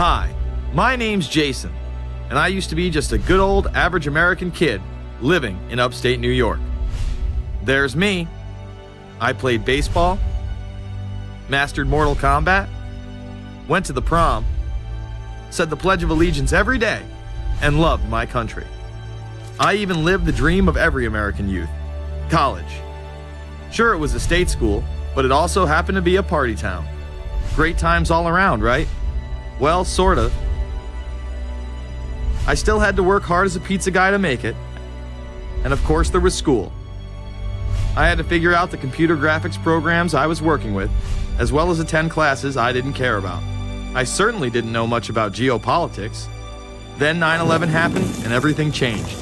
Hi, my name's Jason, and I used to be just a good old average American kid living in upstate New York. There's me. I played baseball, mastered Mortal Kombat, went to the prom, said the Pledge of Allegiance every day, and loved my country. I even lived the dream of every American youth, college. Sure, it was a state school, but it also happened to be a party town. Great times all around, right? Well, sort of. I still had to work hard as a pizza guy to make it. And of course, there was school. I had to figure out the computer graphics programs I was working with, as well as attend classes I didn't care about. I certainly didn't know much about geopolitics. Then 9/11 happened and everything changed.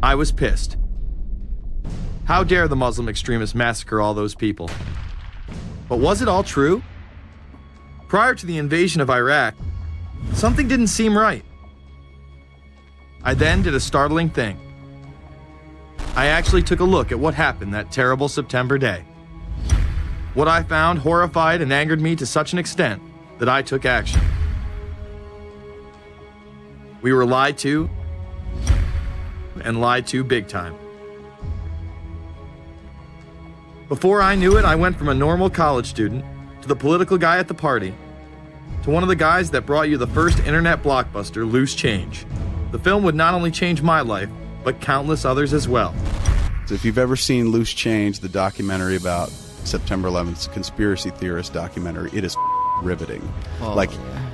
I was pissed. How dare the Muslim extremists massacre all those people? But was it all true? Prior to the invasion of Iraq, something didn't seem right. I then did a startling thing. I actually took a look at what happened that terrible September day. What I found horrified and angered me to such an extent that I took action. We were lied to, and lied to big time. Before I knew it, I went from a normal college student to the political guy at the party to one of the guys that brought you the first internet blockbuster, Loose Change. The film would not only change my life, but countless others as well. So if you've ever seen Loose Change, the documentary about September 11th, conspiracy theorist documentary, it is riveting.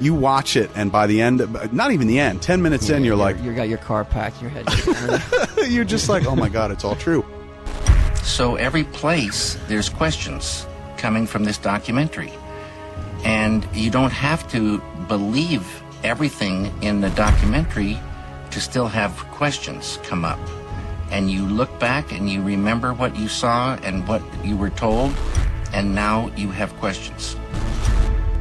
You watch it, and by the end, not even the end, 10 minutes in, you're like... You got your car packed, your head... You're just like, oh my God, it's all true. So every place, there's questions coming from this documentary. And you don't have to believe everything in the documentary to still have questions come up. And you look back and you remember what you saw and what you were told, and now you have questions.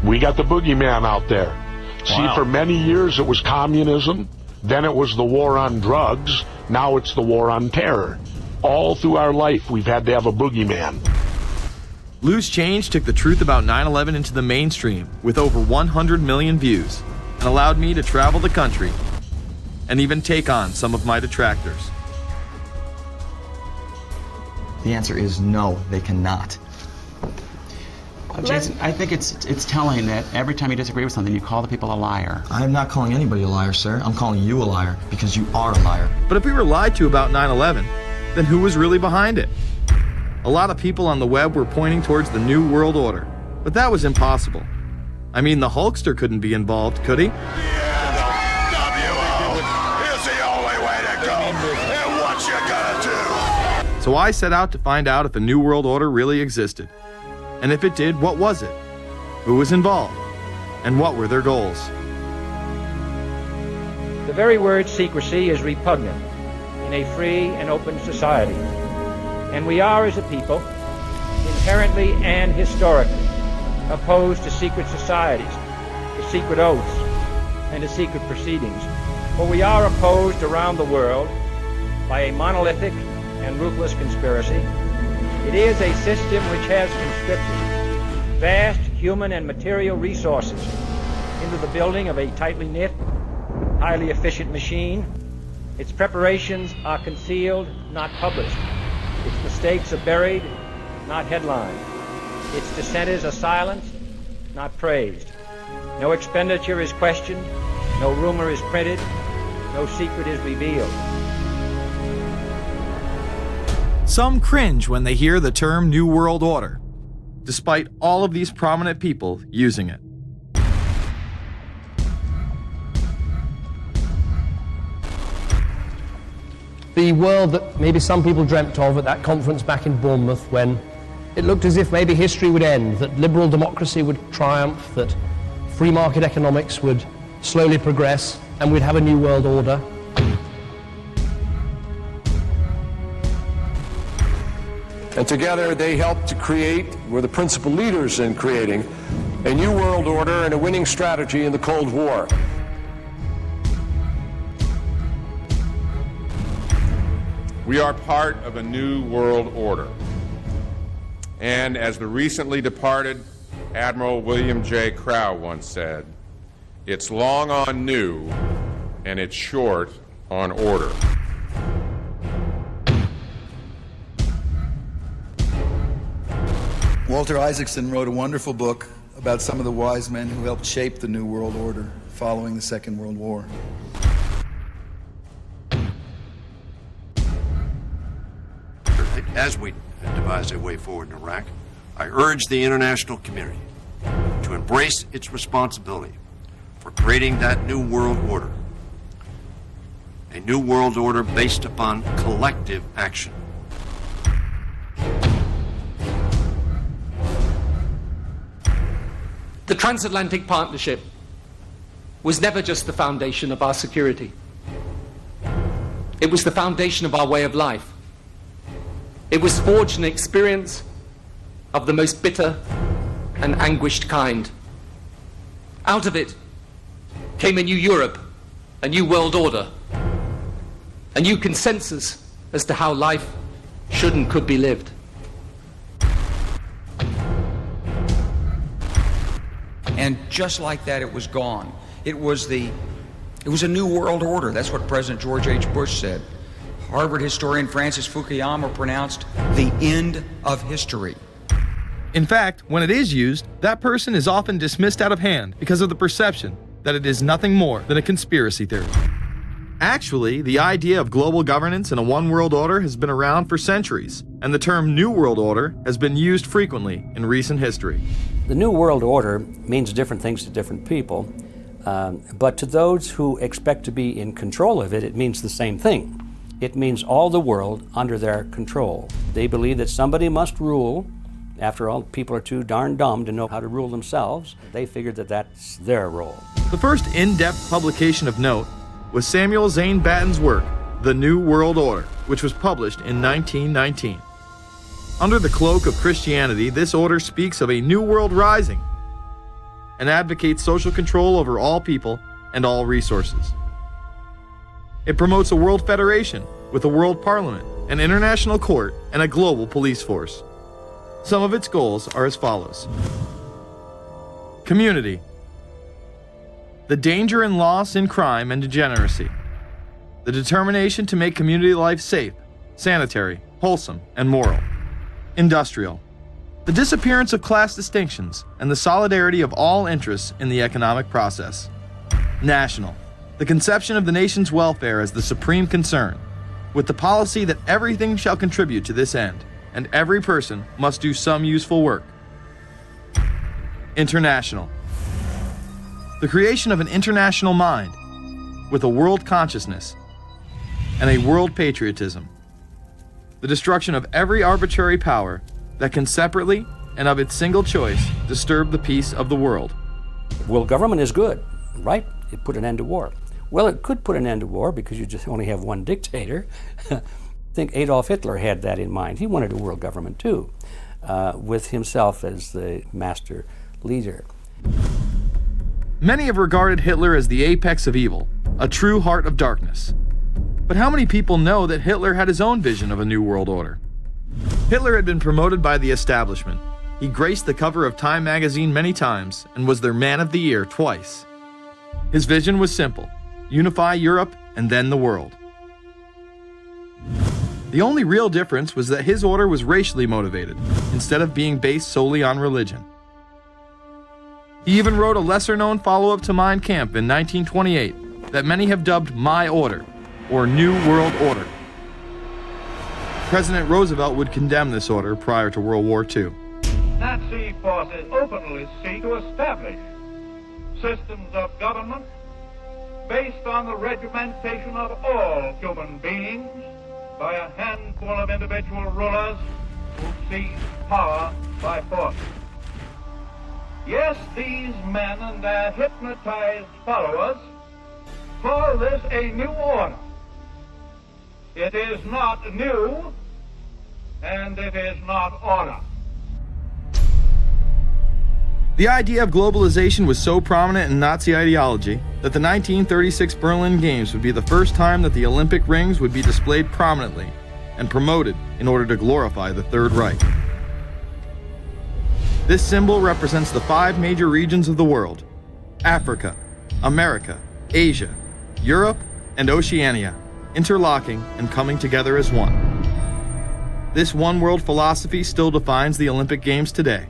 We got the boogeyman out there. Wow. See, for many years it was communism, then it was the war on drugs, now it's the war on terror. All through our life, we've had to have a boogeyman. Loose Change took the truth about 9/11 into the mainstream with over 100 million views and allowed me to travel the country and even take on some of my detractors. The answer is no, they cannot. Jason, I think it's telling that every time you disagree with something, you call the people a liar. I'm not calling anybody a liar, sir. I'm calling you a liar because you are a liar. But if we were lied to about 9/11, then who was really behind it? A lot of people on the web were pointing towards the New World Order, but that was impossible. I mean, the Hulkster couldn't be involved, could he? So I set out to find out if a New World Order really existed. And if it did, what was it? Who was involved? And what were their goals? The very word secrecy is repugnant in a free and open society. And we are, as a people, inherently and historically opposed to secret societies, to secret oaths, and to secret proceedings. For we are opposed around the world by a monolithic and ruthless conspiracy. It is a system which has conscripted vast human and material resources into the building of a tightly knit, highly efficient machine. Its preparations are concealed, not published. Its mistakes are buried, not headlined. Its dissenters are silenced, not praised. No expenditure is questioned, no rumor is printed, no secret is revealed. Some cringe when they hear the term New World Order, despite all of these prominent people using it. The world that maybe some people dreamt of at that conference back in Bournemouth, when it looked as if maybe history would end, that liberal democracy would triumph, that free market economics would slowly progress, and we'd have a new world order. And together they helped to create, were the principal leaders in creating, a new world order and a winning strategy in the Cold War. We are part of a new world order. And as the recently departed Admiral William J. Crowe once said, it's long on new and it's short on order. Walter Isaacson wrote a wonderful book about some of the wise men who helped shape the New World Order following the Second World War. As we devise a way forward in Iraq, I urge the international community to embrace its responsibility for creating that new world order. A new world order based upon collective action. The transatlantic partnership was never just the foundation of our security. It was the foundation of our way of life. It was forged an experience of the most bitter and anguished kind. Out of it came a new Europe, a new world order, a new consensus as to how life should and could be lived. And just like that, it was gone. It was a new world order. That's what President George H. Bush said. Harvard historian Francis Fukuyama pronounced the end of history. In fact, when it is used, that person is often dismissed out of hand because of the perception that it is nothing more than a conspiracy theory. Actually, the idea of global governance and a one world order has been around for centuries, and the term New World Order has been used frequently in recent history. The New World Order means different things to different people, but to those who expect to be in control of it, it means the same thing. It means all the world under their control. They believe that somebody must rule. After all, people are too darn dumb to know how to rule themselves. They figured that that's their role. The first in-depth publication of note was Samuel Zane Batten's work, The New World Order, which was published in 1919. Under the cloak of Christianity, this order speaks of a new world rising and advocates social control over all people and all resources. It promotes a world federation with a world parliament, an international court, and a global police force. Some of its goals are as follows. Community. The danger and loss in crime and degeneracy. The determination to make community life safe, sanitary, wholesome, and moral. Industrial. The disappearance of class distinctions and the solidarity of all interests in the economic process. National. The conception of the nation's welfare as the supreme concern, with the policy that everything shall contribute to this end, and every person must do some useful work. International. The creation of an international mind, with a world consciousness and a world patriotism. The destruction of every arbitrary power that can separately and of its single choice disturb the peace of the world. Well, government is good, right? It put an end to war. Well, it could put an end to war because you just only have one dictator. I think Adolf Hitler had that in mind. He wanted a world government too, with himself as the master leader. Many have regarded Hitler as the apex of evil, a true heart of darkness. But how many people know that Hitler had his own vision of a new world order? Hitler had been promoted by the establishment. He graced the cover of Time magazine many times and was their Man of the Year twice. His vision was simple: unify Europe and then the world. The only real difference was that his order was racially motivated, instead of being based solely on religion. He even wrote a lesser-known follow-up to Mein Kampf in 1928 that many have dubbed My Order, or New World Order. President Roosevelt would condemn this order prior to World War II. Nazi forces openly seek to establish systems of government based on the regimentation of all human beings by a handful of individual rulers who seize power by force. Yes, these men and their hypnotized followers call this a new order. It is not new, and it is not order. The idea of globalization was so prominent in Nazi ideology that the 1936 Berlin Games would be the first time that the Olympic rings would be displayed prominently and promoted in order to glorify the Third Reich. This symbol represents the 5 major regions of the world: Africa, America, Asia, Europe, and Oceania, interlocking and coming together as one. This one world philosophy still defines the Olympic Games today.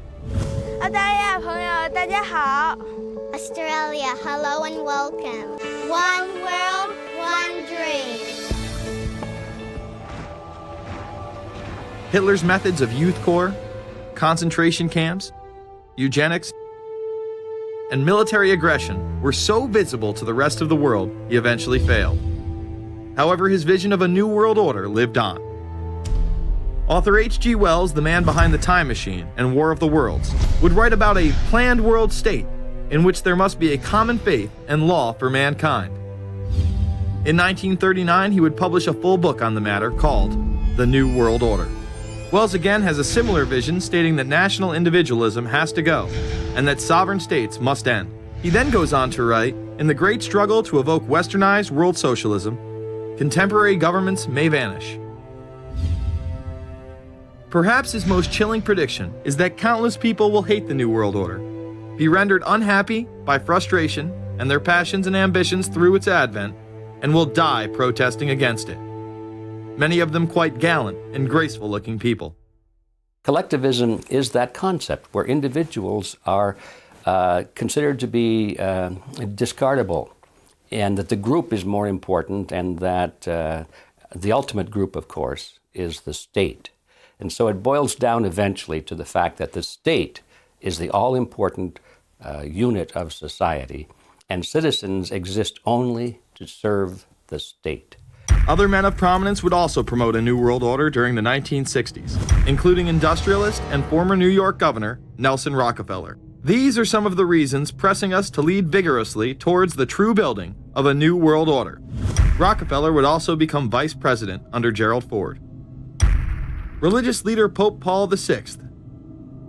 Australia, hello and welcome. One world, one dream. Hitler's methods of youth corps, concentration camps, eugenics, and military aggression were so visible to the rest of the world, he eventually failed. However, his vision of a new world order lived on. Author H.G. Wells, the man behind The Time Machine and War of the Worlds, would write about a planned world state in which there must be a common faith and law for mankind. In 1939, he would publish a full book on the matter called The New World Order. Wells again has a similar vision, stating that national individualism has to go and that sovereign states must end. He then goes on to write, in the great struggle to evoke westernized world socialism, contemporary governments may vanish. Perhaps his most chilling prediction is that countless people will hate the New World Order, be rendered unhappy by frustration and their passions and ambitions through its advent, and will die protesting against it. Many of them quite gallant and graceful-looking people. Collectivism is that concept where individuals are considered to be discardable, and that the group is more important, and that the ultimate group, of course, is the state. And so it boils down eventually to the fact that the state is the all-important unit of society, and citizens exist only to serve the state. Other men of prominence would also promote a New World Order during the 1960s, including industrialist and former New York Governor Nelson Rockefeller. These are some of the reasons pressing us to lead vigorously towards the true building of a New World Order. Rockefeller would also become vice president under Gerald Ford. Religious leader Pope Paul VI,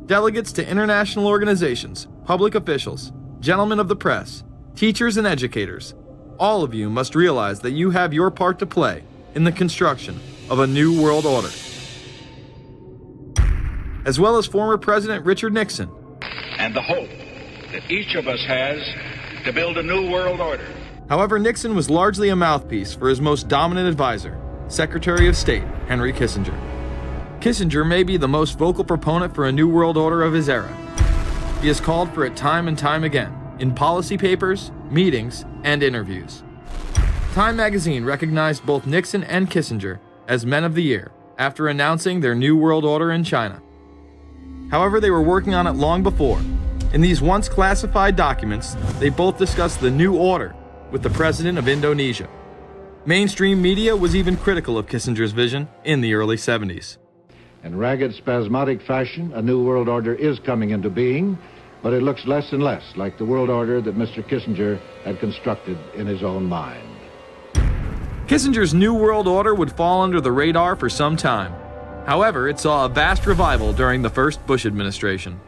delegates to international organizations, public officials, gentlemen of the press, teachers and educators, all of you must realize that you have your part to play in the construction of a new world order. As well as former President Richard Nixon. And the hope that each of us has to build a new world order. However, Nixon was largely a mouthpiece for his most dominant advisor, Secretary of State Henry Kissinger. Kissinger may be the most vocal proponent for a new world order of his era. He has called for it time and time again, in policy papers, meetings, and interviews. Time magazine recognized both Nixon and Kissinger as Men of the Year after announcing their New World Order in China. However, they were working on it long before. In these once classified documents, they both discussed the new order with the president of Indonesia. Mainstream media was even critical of Kissinger's vision in the early 70s. In ragged, spasmodic fashion, a new world order is coming into being, but it looks less and less like the world order that Mr. Kissinger had constructed in his own mind. Kissinger's New World Order would fall under the radar for some time. However, it saw a vast revival during the first Bush administration.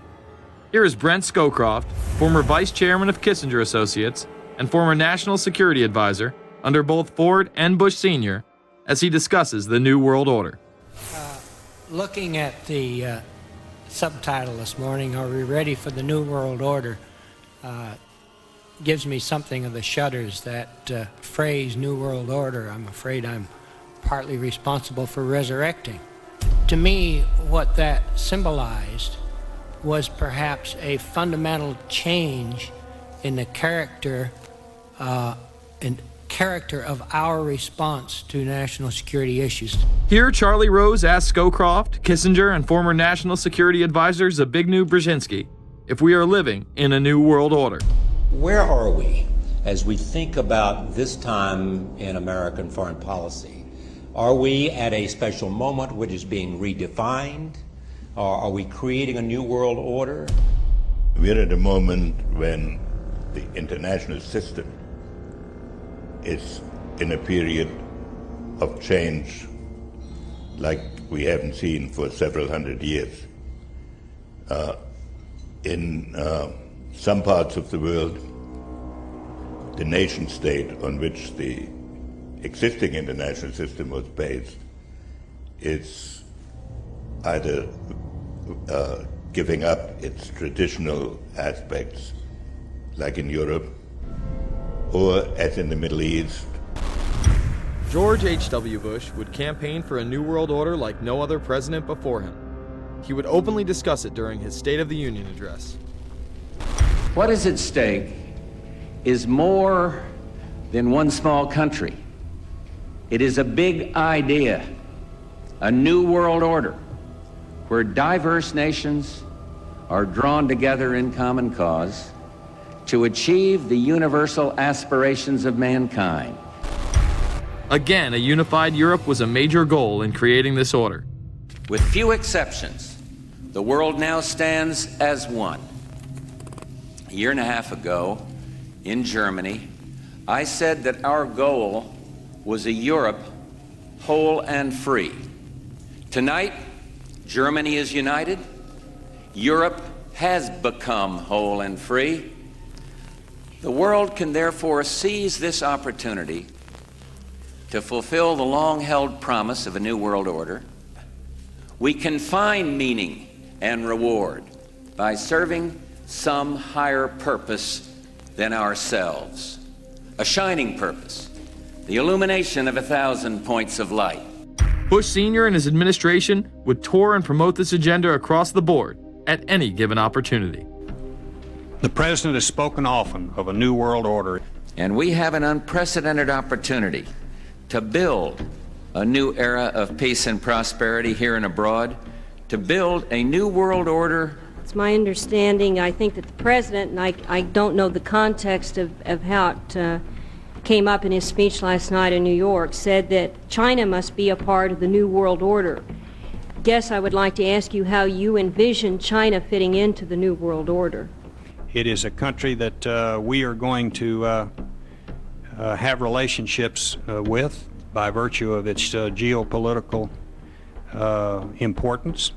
Here is Brent Scowcroft, former vice chairman of Kissinger Associates and former national security advisor under both Ford and Bush Sr., as he discusses the New World Order. Looking at the subtitle this morning, Are We Ready for the New World Order? Gives me something of the shudders. That phrase, New World Order, I'm afraid I'm partly responsible for resurrecting. To me, what that symbolized was perhaps a fundamental change in the character of our response to national security issues. Here, Charlie Rose asked Scowcroft, Kissinger, and former National Security Advisor Zbigniew Brzezinski if we are living in a new world order. Where are we as we think about this time in American foreign policy? Are we at a special moment which is being redefined? Or are we creating a new world order? We're at a moment when the international system is in a period of change like we haven't seen for several hundred years. In some parts of the world, the nation state on which the existing international system was based is either giving up its traditional aspects, like in Europe, or as in the Middle East. George H.W. Bush would campaign for a New World Order like no other president before him. He would openly discuss it during his State of the Union address. What is at stake is more than one small country. It is a big idea, a new world order, where diverse nations are drawn together in common cause to achieve the universal aspirations of mankind. Again, a unified Europe was a major goal in creating this order. With few exceptions, the world now stands as one. A year and a half ago, in Germany, I said that our goal was a Europe whole and free. Tonight, Germany is united. Europe has become whole and free. The world can therefore seize this opportunity to fulfill the long-held promise of a new world order. We can find meaning and reward by serving some higher purpose than ourselves. A shining purpose, the illumination of 1,000 points of light. Bush Sr. and his administration would tour and promote this agenda across the board at any given opportunity. The President has spoken often of a new world order. And we have an unprecedented opportunity to build a new era of peace and prosperity here and abroad, to build a new world order. It's my understanding, I think that the President, and I don't know the context of how it came up in his speech last night in New York, said that China must be a part of the new world order. Guess I would like to ask you how you envision China fitting into the new world order. It is a country that we are going to have relationships with by virtue of its geopolitical importance.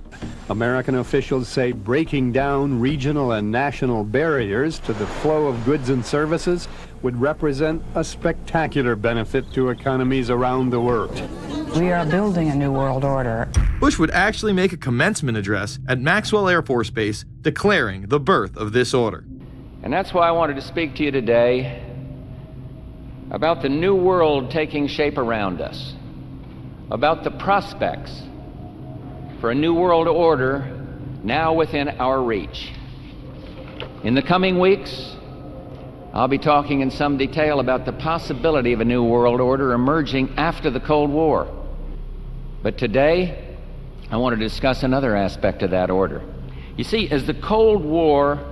American officials say breaking down regional and national barriers to the flow of goods and services would represent a spectacular benefit to economies around the world. We are building a new world order. Bush would actually make a commencement address at Maxwell Air Force Base declaring the birth of this order. And that's why I wanted to speak to you today about the new world taking shape around us, about the prospects for a new world order now within our reach. In the coming weeks, I'll be talking in some detail about the possibility of a new world order emerging after the Cold War. But today, I want to discuss another aspect of that order. You see, as the Cold War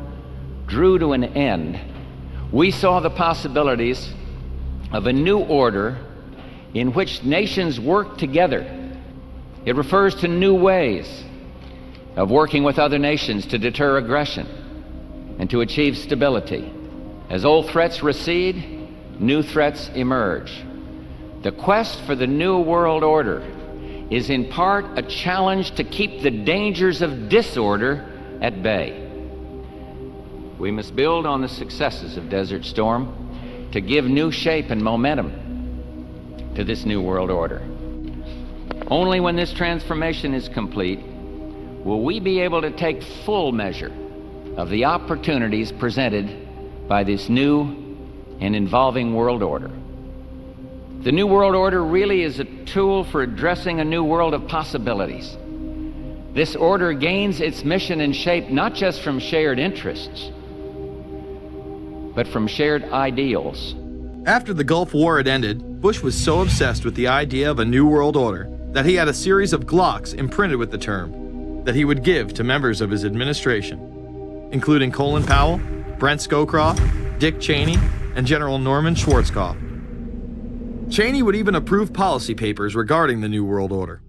drew to an end, we saw the possibilities of a new order in which nations work together. It refers to new ways of working with other nations to deter aggression and to achieve stability. As old threats recede, new threats emerge. The quest for the new world order is in part a challenge to keep the dangers of disorder at bay. We must build on the successes of Desert Storm to give new shape and momentum to this new world order. Only when this transformation is complete will we be able to take full measure of the opportunities presented by this new and evolving world order. The new world order really is a tool for addressing a new world of possibilities. This order gains its mission and shape not just from shared interests, but from shared ideals. After the Gulf War had ended, Bush was so obsessed with the idea of a new world order that he had a series of Glocks imprinted with the term that he would give to members of his administration, including Colin Powell, Brent Scowcroft, Dick Cheney, and General Norman Schwarzkopf. Cheney would even approve policy papers regarding the New World Order.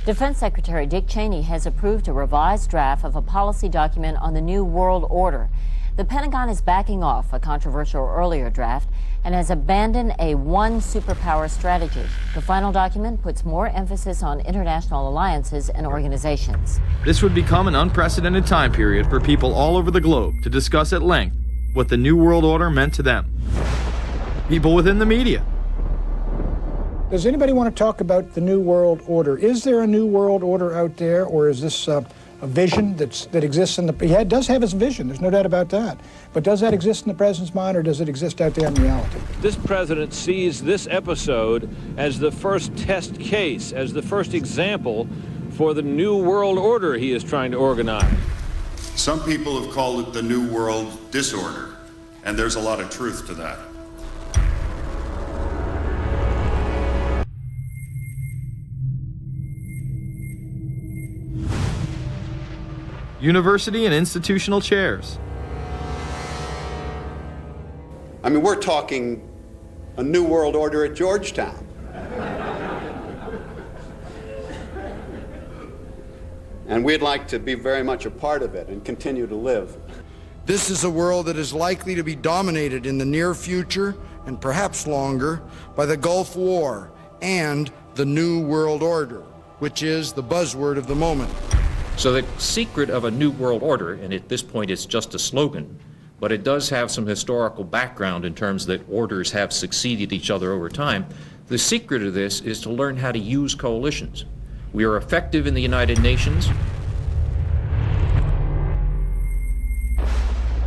Defense Secretary Dick Cheney has approved a revised draft of a policy document on the New World Order. The Pentagon is backing off a controversial earlier draft and has abandoned a one superpower strategy. The final document puts more emphasis on international alliances and organizations. This would become an unprecedented time period for people all over the globe to discuss at length what the New World Order meant to them. People within the media, Does anybody want to talk about the New World Order? Is there a New World Order out there, or is this a vision that exists in the... Yeah, it does have its vision, there's no doubt about that. But does that exist in the president's mind, or does it exist out there in reality? This president sees this episode as the first test case, as the first example for the New World Order he is trying to organize. Some people have called it the New World Disorder, and there's a lot of truth to that. University and institutional chairs. I mean, we're talking a New World Order at Georgetown. And we'd like to be very much a part of it and continue to live. This is a world that is likely to be dominated in the near future, and perhaps longer, by the Gulf War and the New World Order, which is the buzzword of the moment. So the secret of a New World Order, and at this point it's just a slogan, but it does have some historical background in terms that orders have succeeded each other over time. The secret of this is to learn how to use coalitions. We are effective in the United Nations.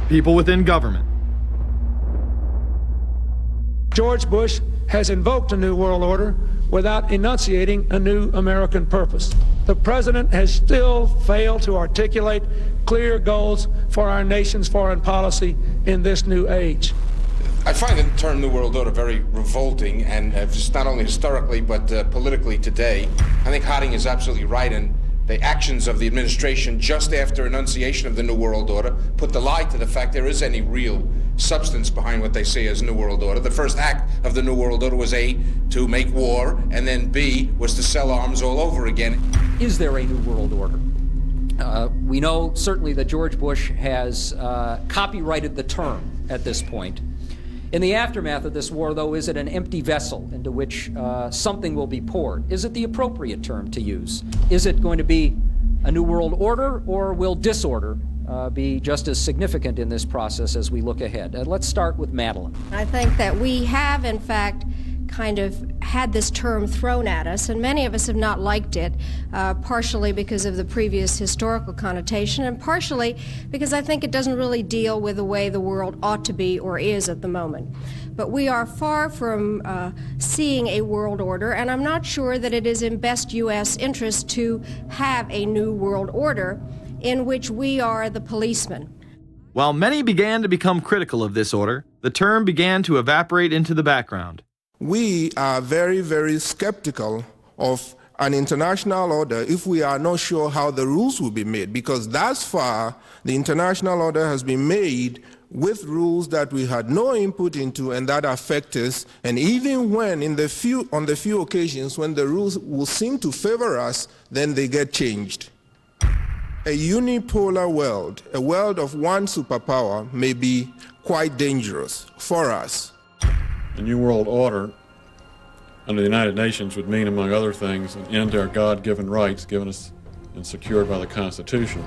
People within government. George Bush has invoked a New World Order without enunciating a new American purpose. The president has still failed to articulate clear goals for our nation's foreign policy in this new age. I find the term New World Order very revolting, and just not only historically but politically today. I think Harding is absolutely right, and the actions of the administration just after enunciation of the New World Order put the lie to the fact there is any real substance behind what they say as New World Order. The first act of the New World Order was A, to make war, and then B, was to sell arms all over again. Is there a New World Order? We know certainly that George Bush has copyrighted the term at this point. In the aftermath of this war, though, is it an empty vessel into which something will be poured? Is it the appropriate term to use? Is it going to be a New World Order, or will disorder be just as significant in this process as we look ahead? Let's start with Madeline. I think that we have, in fact, kind of had this term thrown at us, and many of us have not liked it, partially because of the previous historical connotation, and partially because I think it doesn't really deal with the way the world ought to be or is at the moment. But we are far from seeing a world order, and I'm not sure that it is in best U.S. interest to have a new world order in which we are the policeman. While many began to become critical of this order, the term began to evaporate into the background. We are very, very skeptical of an international order if we are not sure how the rules will be made, because thus far the international order has been made with rules that we had no input into and that affect us, and even when on the few occasions when the rules will seem to favor us, then they get changed. A unipolar world, a world of one superpower, may be quite dangerous for us. A New World Order under the United Nations would mean, among other things, an end to our God-given rights given us and secured by the Constitution.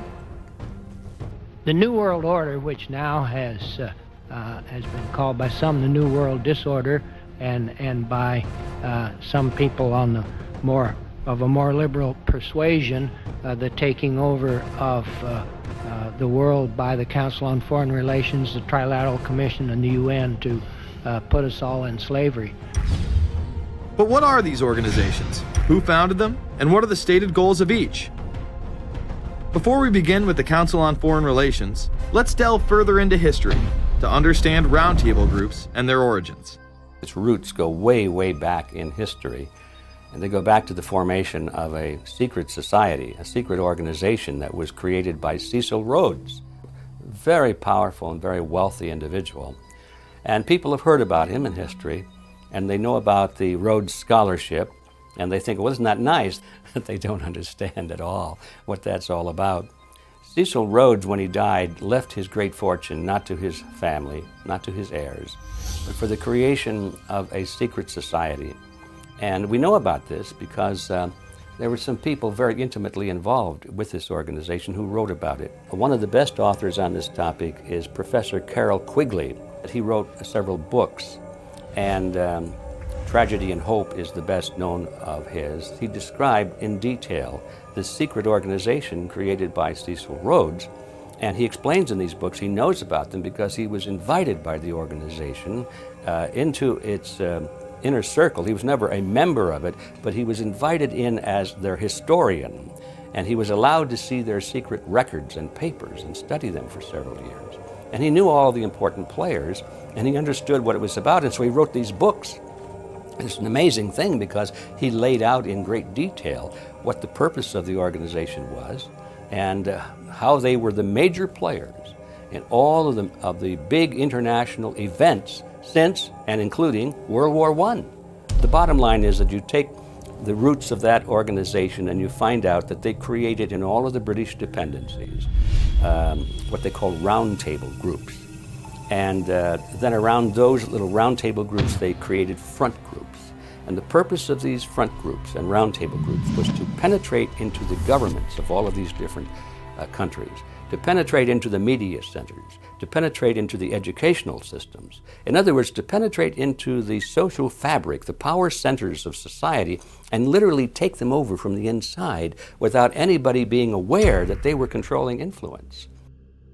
The New World Order, which now has been called by some the New World Disorder, and by some people on the more liberal persuasion, the taking over of the world by the Council on Foreign Relations, the Trilateral Commission, and the UN to put us all in slavery. But what are these organizations? Who founded them? And what are the stated goals of each? Before we begin with the Council on Foreign Relations, let's delve further into history to understand roundtable groups and their origins. Its roots go way, way back in history, and they go back to the formation of a secret society, a secret organization that was created by Cecil Rhodes, a very powerful and very wealthy individual. And people have heard about him in history, and they know about the Rhodes Scholarship, and they think, well, isn't that nice? They don't understand at all what that's all about. Cecil Rhodes, when he died, left his great fortune not to his family, not to his heirs, but for the creation of a secret society. And we know about this because there were some people very intimately involved with this organization who wrote about it. One of the best authors on this topic is Professor Carroll Quigley. He wrote several books and Tragedy and Hope is the best known of his. He described in detail this secret organization created by Cecil Rhodes, and he explains in these books he knows about them because he was invited by the organization into its inner circle. He was never a member of it, but he was invited in as their historian, and he was allowed to see their secret records and papers and study them for several years. And he knew all the important players, and he understood what it was about, and so he wrote these books. And it's an amazing thing because he laid out in great detail what the purpose of the organization was and how they were the major players in all of the big international events since and including World War I. The bottom line is that you take the roots of that organization and you find out that they created in all of the British dependencies what they call roundtable groups. And then around those little roundtable groups, they created front groups. And the purpose of these front groups and roundtable groups was to penetrate into the governments of all of these different countries, to penetrate into the media centers, to penetrate into the educational systems. In other words, to penetrate into the social fabric, the power centers of society, and literally take them over from the inside without anybody being aware that they were controlling influence.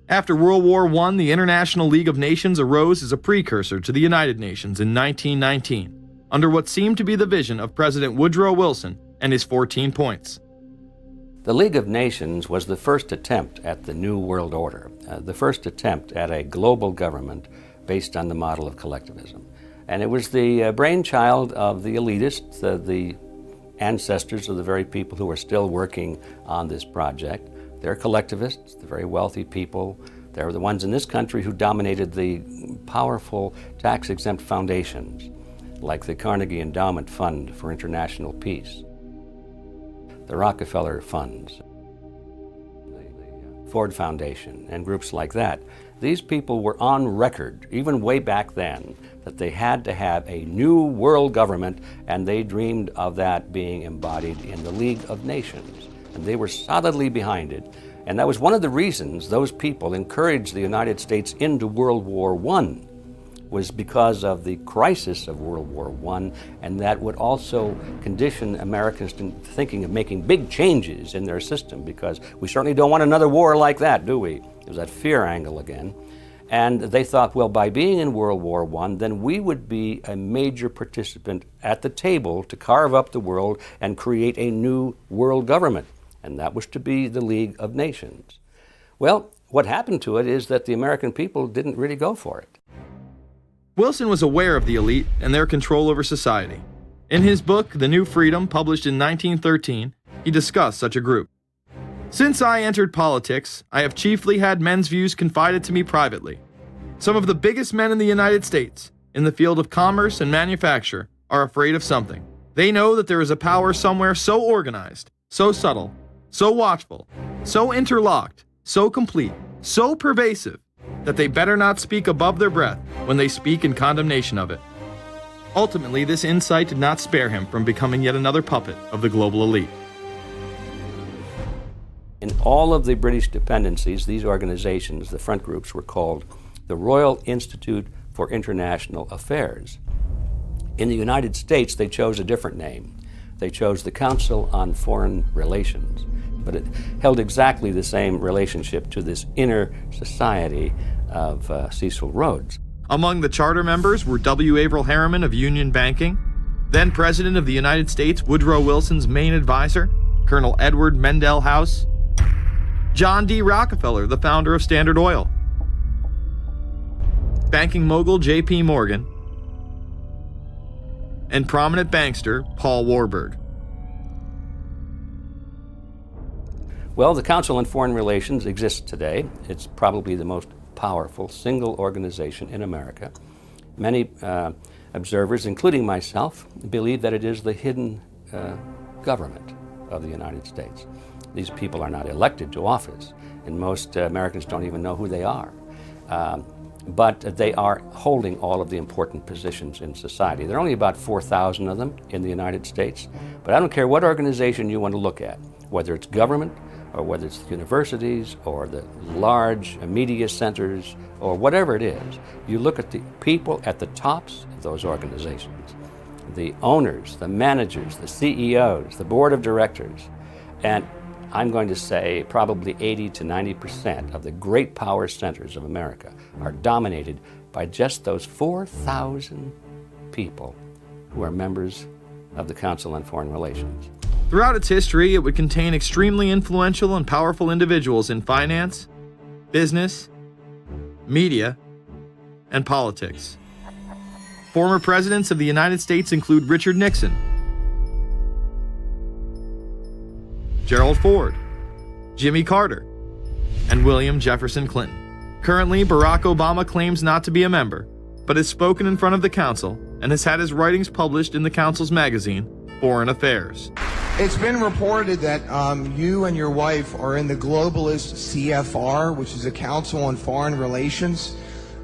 After World War I, the International League of Nations arose as a precursor to the United Nations in 1919, under what seemed to be the vision of President Woodrow Wilson and his 14 points. The League of Nations was the first attempt at the New World Order, the first attempt at a global government based on the model of collectivism. And it was the brainchild of the elitists, the ancestors of the very people who are still working on this project. They're collectivists, the very wealthy people. They're the ones in this country who dominated the powerful tax-exempt foundations, like the Carnegie Endowment Fund for International Peace, the Rockefeller Funds, the Ford Foundation, and groups like that. These people were on record, even way back then, that they had to have a new world government, and they dreamed of that being embodied in the League of Nations. And they were solidly behind it. And that was one of the reasons those people encouraged the United States into World War I, was because of the crisis of World War I, and that would also condition Americans to thinking of making big changes in their system, because we certainly don't want another war like that, do we? There's that fear angle again. And they thought, well, by being in World War I, then we would be a major participant at the table to carve up the world and create a new world government. And that was to be the League of Nations. Well, what happened to it is that the American people didn't really go for it. Wilson was aware of the elite and their control over society. In his book, The New Freedom, published in 1913, he discussed such a group. Since I entered politics, I have chiefly had men's views confided to me privately. Some of the biggest men in the United States, in the field of commerce and manufacture, are afraid of something. They know that there is a power somewhere so organized, so subtle, so watchful, so interlocked, so complete, so pervasive, that they better not speak above their breath when they speak in condemnation of it. Ultimately, this insight did not spare him from becoming yet another puppet of the global elite. In all of the British dependencies, these organizations, the front groups, were called the Royal Institute for International Affairs. In the United States, they chose a different name. They chose the Council on Foreign Relations, but it held exactly the same relationship to this inner society of Cecil Rhodes. Among the charter members were W. Averell Harriman of Union Banking, then President of the United States Woodrow Wilson's main advisor, Colonel Edward Mendell House, John D. Rockefeller, the founder of Standard Oil, banking mogul J.P. Morgan, and prominent bankster Paul Warburg. Well, the Council on Foreign Relations exists today. It's probably the most powerful single organization in America. Many observers, including myself, believe that it is the hidden government of the United States. These people are not elected to office, and most Americans don't even know who they are. But they are holding all of the important positions in society. There are only about 4,000 of them in the United States, but I don't care what organization you want to look at, whether it's government, or whether it's the universities, or the large media centers, or whatever it is. You look at the people at the tops of those organizations, the owners, the managers, the CEOs, the board of directors, and I'm going to say probably 80 to 90% of the great power centers of America are dominated by just those 4,000 people who are members of the Council on Foreign Relations. Throughout its history, it would contain extremely influential and powerful individuals in finance, business, media, and politics. Former presidents of the United States include Richard Nixon, Gerald Ford, Jimmy Carter, and William Jefferson Clinton. Currently, Barack Obama claims not to be a member, but has spoken in front of the Council and has had his writings published in the Council's magazine, Foreign Affairs. It's been reported that you and your wife are in the globalist CFR, which is the Council on Foreign Relations.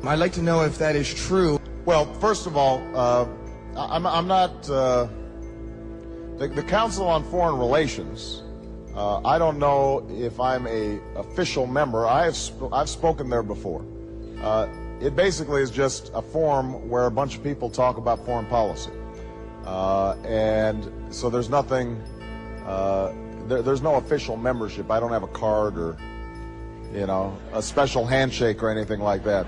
I'd like to know if that is true. Well, first of all, I'm not the Council on Foreign Relations. I don't know if I'm a official member. I've spoken there before. It basically is just a forum where a bunch of people talk about foreign policy, and so there's nothing. There's no official membership. I don't have a card or, a special handshake or anything like that.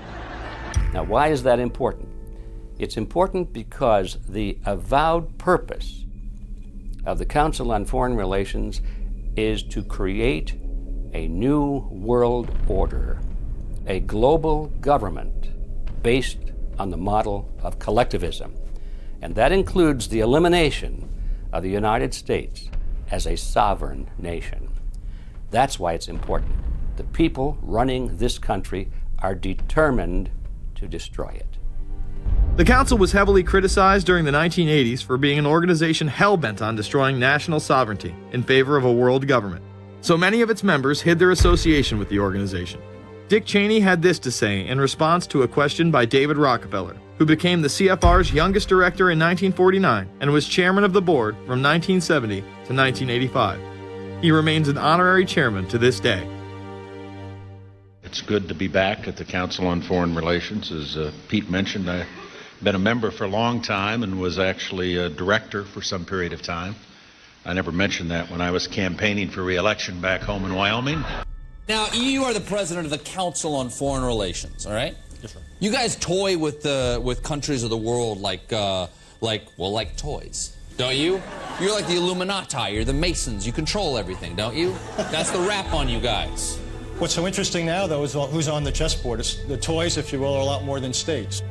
Now, why is that important? It's important because the avowed purpose of the Council on Foreign Relations is to create a new world order, a global government based on the model of collectivism. And that includes the elimination of the United States as a sovereign nation. That's why it's important. The people running this country are determined to destroy it. The Council was heavily criticized during the 1980s for being an organization hell-bent on destroying national sovereignty in favor of a world government. So many of its members hid their association with the organization. Dick Cheney had this to say in response to a question by David Rockefeller, who became the CFR's youngest director in 1949 and was chairman of the board from 1970 to 1985. He remains an honorary chairman to this day. It's good to be back at the Council on Foreign Relations. As Pete mentioned, I've been a member for a long time and was actually a director for some period of time. I never mentioned that when I was campaigning for re-election back home in Wyoming. Now, you are the president of the Council on Foreign Relations, all right? Yes, sir. You guys toy with countries of the world like toys, don't you? You're like the Illuminati, you're the Masons, you control everything, don't you? That's the rap on you guys. What's so interesting now, though, is who's on the chessboard. It's the toys, if you will, are a lot more than states.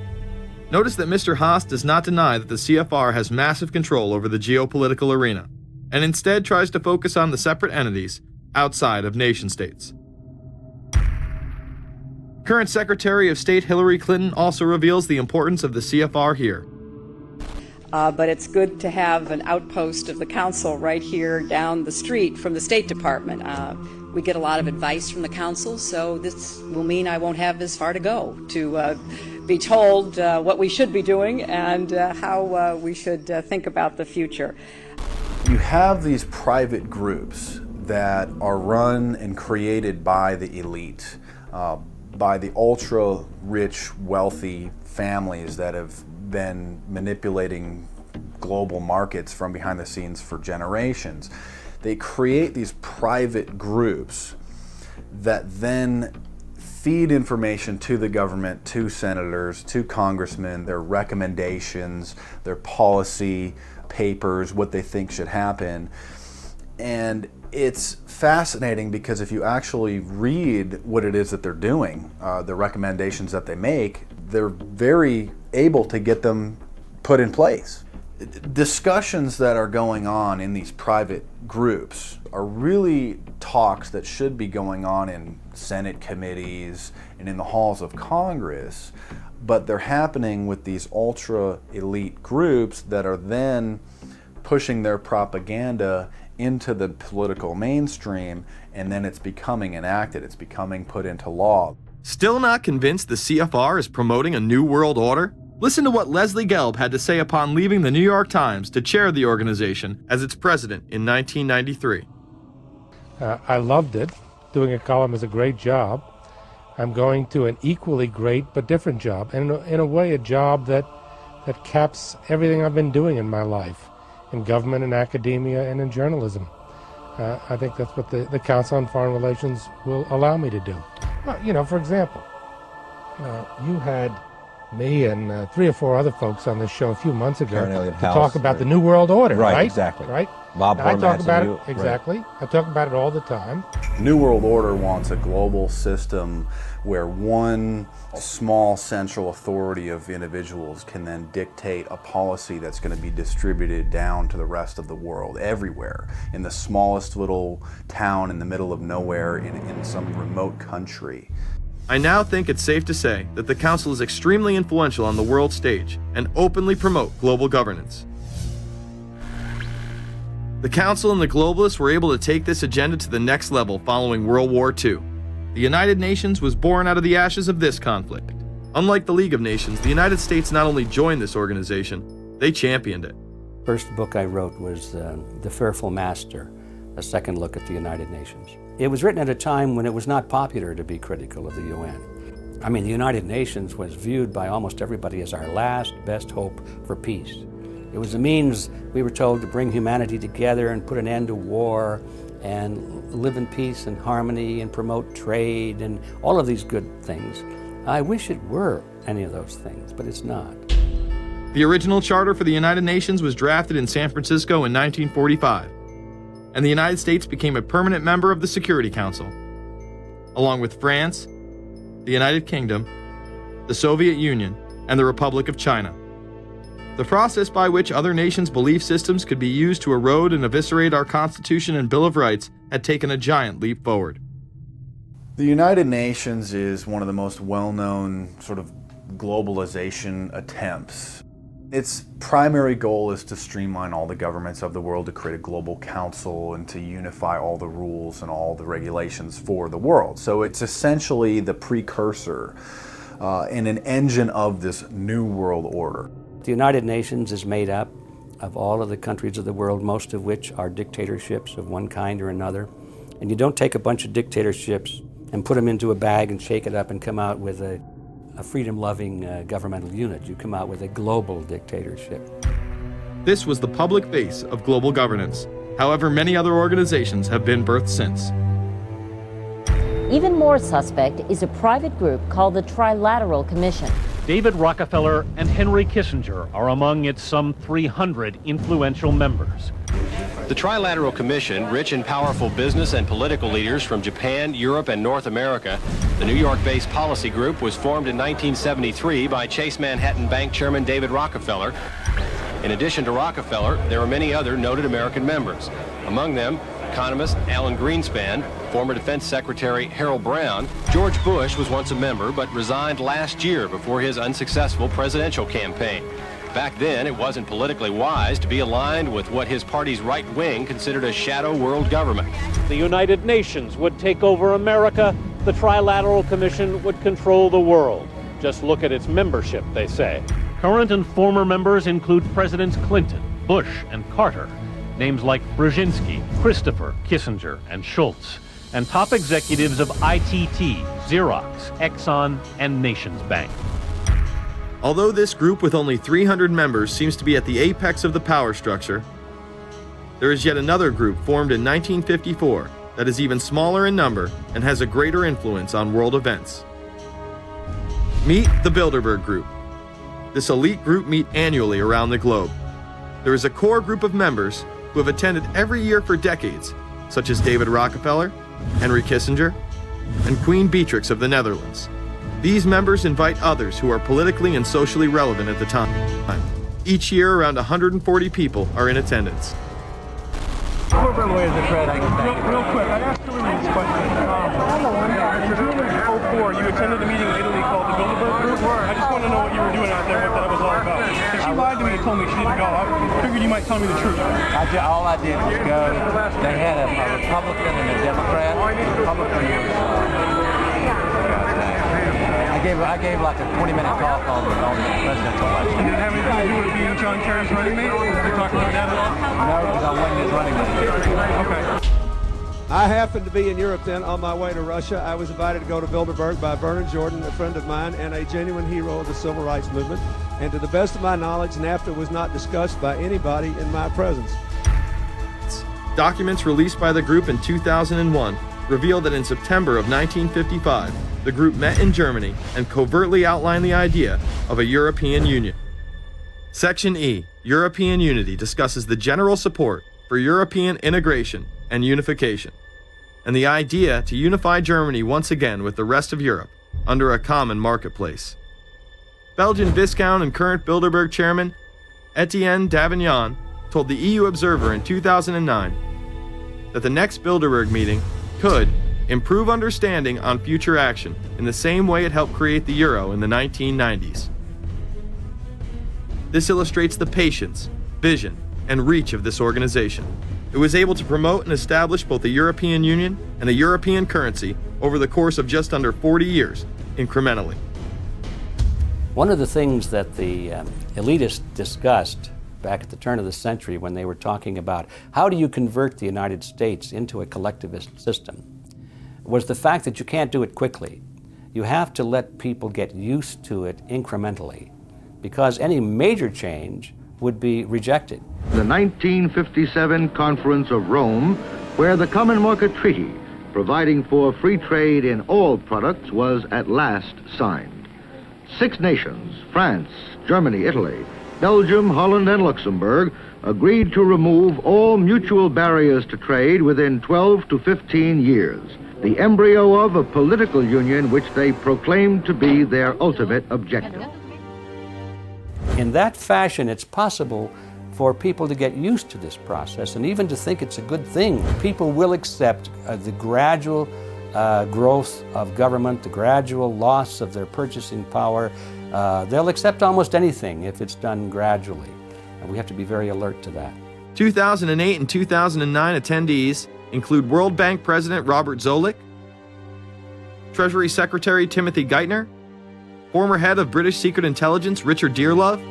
Notice that Mr. Haas does not deny that the CFR has massive control over the geopolitical arena, and instead tries to focus on the separate entities outside of nation-states. Current Secretary of State Hillary Clinton also reveals the importance of the CFR here. But it's good to have an outpost of the Council right here down the street from the State Department. We get a lot of advice from the Council, so this will mean I won't have this far to go to be told what we should be doing and how we should think about the future. You have these private groups that are run and created by the elite, by the ultra-rich, wealthy families that have been manipulating global markets from behind the scenes for generations. They create these private groups that then feed information to the government, to senators, to congressmen, their recommendations, their policy papers, what they think should happen. And it's fascinating because if you actually read what it is that they're doing, the recommendations that they make, they're very able to get them put in place. Discussions that are going on in these private groups are really talks that should be going on in Senate committees and in the halls of Congress, but they're happening with these ultra-elite groups that are then pushing their propaganda into the political mainstream, and then it's becoming enacted, it's becoming put into law. Still not convinced the CFR is promoting a new world order? Listen to what Leslie Gelb had to say upon leaving the New York Times to chair the organization as its president in 1993. I loved it. Doing a column is a great job. I'm going to an equally great but different job, and in a way a job that that caps everything I've been doing in my life, in government, in academia, and in journalism. I think that's what the Council on Foreign Relations will allow me to do. Well, for example, you had me and 3 or 4 other folks on this show a few months ago to talk about the New World Order, right? Exactly. Right? Bob I talk Hormats about and it, exactly. Right. I talk about it all the time. New World Order wants a global system where one small central authority of individuals can then dictate a policy that's going to be distributed down to the rest of the world, everywhere, in the smallest little town in the middle of nowhere in some remote country. I now think it's safe to say that the Council is extremely influential on the world stage and openly promote global governance. The Council and the globalists were able to take this agenda to the next level following World War II. The United Nations was born out of the ashes of this conflict. Unlike the League of Nations, the United States not only joined this organization, they championed it. First book I wrote was The Fearful Master, a second look at the United Nations. It was written at a time when it was not popular to be critical of the UN. I mean, the United Nations was viewed by almost everybody as our last best hope for peace. It was a means, we were told, to bring humanity together and put an end to war and live in peace and harmony and promote trade and all of these good things. I wish it were any of those things, but it's not. The original charter for the United Nations was drafted in San Francisco in 1945, and the United States became a permanent member of the Security Council, along with France, the United Kingdom, the Soviet Union, and the Republic of China. The process by which other nations' belief systems could be used to erode and eviscerate our Constitution and Bill of Rights had taken a giant leap forward. The United Nations is one of the most well-known sort of globalization attempts. Its primary goal is to streamline all the governments of the world, to create a global council and to unify all the rules and all the regulations for the world. So it's essentially the precursor and an engine of this new world order. The United Nations is made up of all of the countries of the world, most of which are dictatorships of one kind or another. And you don't take a bunch of dictatorships and put them into a bag and shake it up and come out with a freedom-loving governmental unit. You come out with a global dictatorship. This was the public base of global governance. However, many other organizations have been birthed since. Even more suspect is a private group called the Trilateral Commission. David Rockefeller and Henry Kissinger are among its some 300 influential members. The Trilateral Commission, rich and powerful business and political leaders from Japan, Europe, and North America, the New York-based policy group was formed in 1973 by Chase Manhattan Bank Chairman David Rockefeller. In addition to Rockefeller, there are many other noted American members. Among them, economist Alan Greenspan, former Defense Secretary Harold Brown. George Bush was once a member but resigned last year before his unsuccessful presidential campaign. Back then, it wasn't politically wise to be aligned with what his party's right wing considered a shadow world government. The United Nations would take over America. The Trilateral Commission would control the world. Just look at its membership, they say. Current and former members include Presidents Clinton, Bush, and Carter. Names like Brzezinski, Christopher, Kissinger, and Schultz. And top executives of ITT, Xerox, Exxon, and Nations Bank. Although this group with only 300 members seems to be at the apex of the power structure, there is yet another group formed in 1954 that is even smaller in number and has a greater influence on world events. Meet the Bilderberg Group. This elite group meet annually around the globe. There is a core group of members who have attended every year for decades, such as David Rockefeller, Henry Kissinger, and Queen Beatrix of the Netherlands. These members invite others who are politically and socially relevant at the time. Each year, around 140 people are in attendance. Real quick, I asked Hillary this question. In 2004, you attended a meeting in Italy called the Bilderberg Group. I just want to know what you were doing out there, what that was all about. Because she lied to me and told me she didn't go. I figured you might tell me the truth. All I did was go. They had a Republican and a Democrat. I gave like a 20-minute talk on the presidential election. Did it have anything to do with being John Kerry's running mate? Did you talk about that at all? No, because I wasn't his running mate. Okay. I happened to be in Europe then on my way to Russia. I was invited to go to Bilderberg by Vernon Jordan, a friend of mine and a genuine hero of the civil rights movement. And to the best of my knowledge, NAFTA was not discussed by anybody in my presence. Documents released by the group in 2001 revealed that in September of 1955, the group met in Germany and covertly outlined the idea of a European Union. Section E, European Unity, discusses the general support for European integration and unification, and the idea to unify Germany once again with the rest of Europe under a common marketplace. Belgian Viscount and current Bilderberg chairman Etienne Davignon told the EU Observer in 2009 that the next Bilderberg meeting could improve understanding on future action in the same way it helped create the euro in the 1990s. This illustrates the patience, vision, and reach of this organization. It was able to promote and establish both the European Union and a European currency over the course of just under 40 years, incrementally. One of the things that the elitists discussed back at the turn of the century when they were talking about how do you convert the United States into a collectivist system was the fact that you can't do it quickly. You have to let people get used to it incrementally, because any major change would be rejected. The 1957 Conference of Rome, where the Common Market Treaty, providing for free trade in all products, was at last signed. 6 nations, France, Germany, Italy, Belgium, Holland, and Luxembourg, agreed to remove all mutual barriers to trade within 12 to 15 years, the embryo of a political union which they proclaimed to be their ultimate objective. In that fashion, it's possible for people to get used to this process and even to think it's a good thing. People will accept the gradual growth of government, the gradual loss of their purchasing power. They'll accept almost anything if it's done gradually, and we have to be very alert to that. 2008 and 2009 attendees include World Bank President Robert Zoellick, Treasury Secretary Timothy Geithner, former head of British Secret Intelligence Richard Dearlove,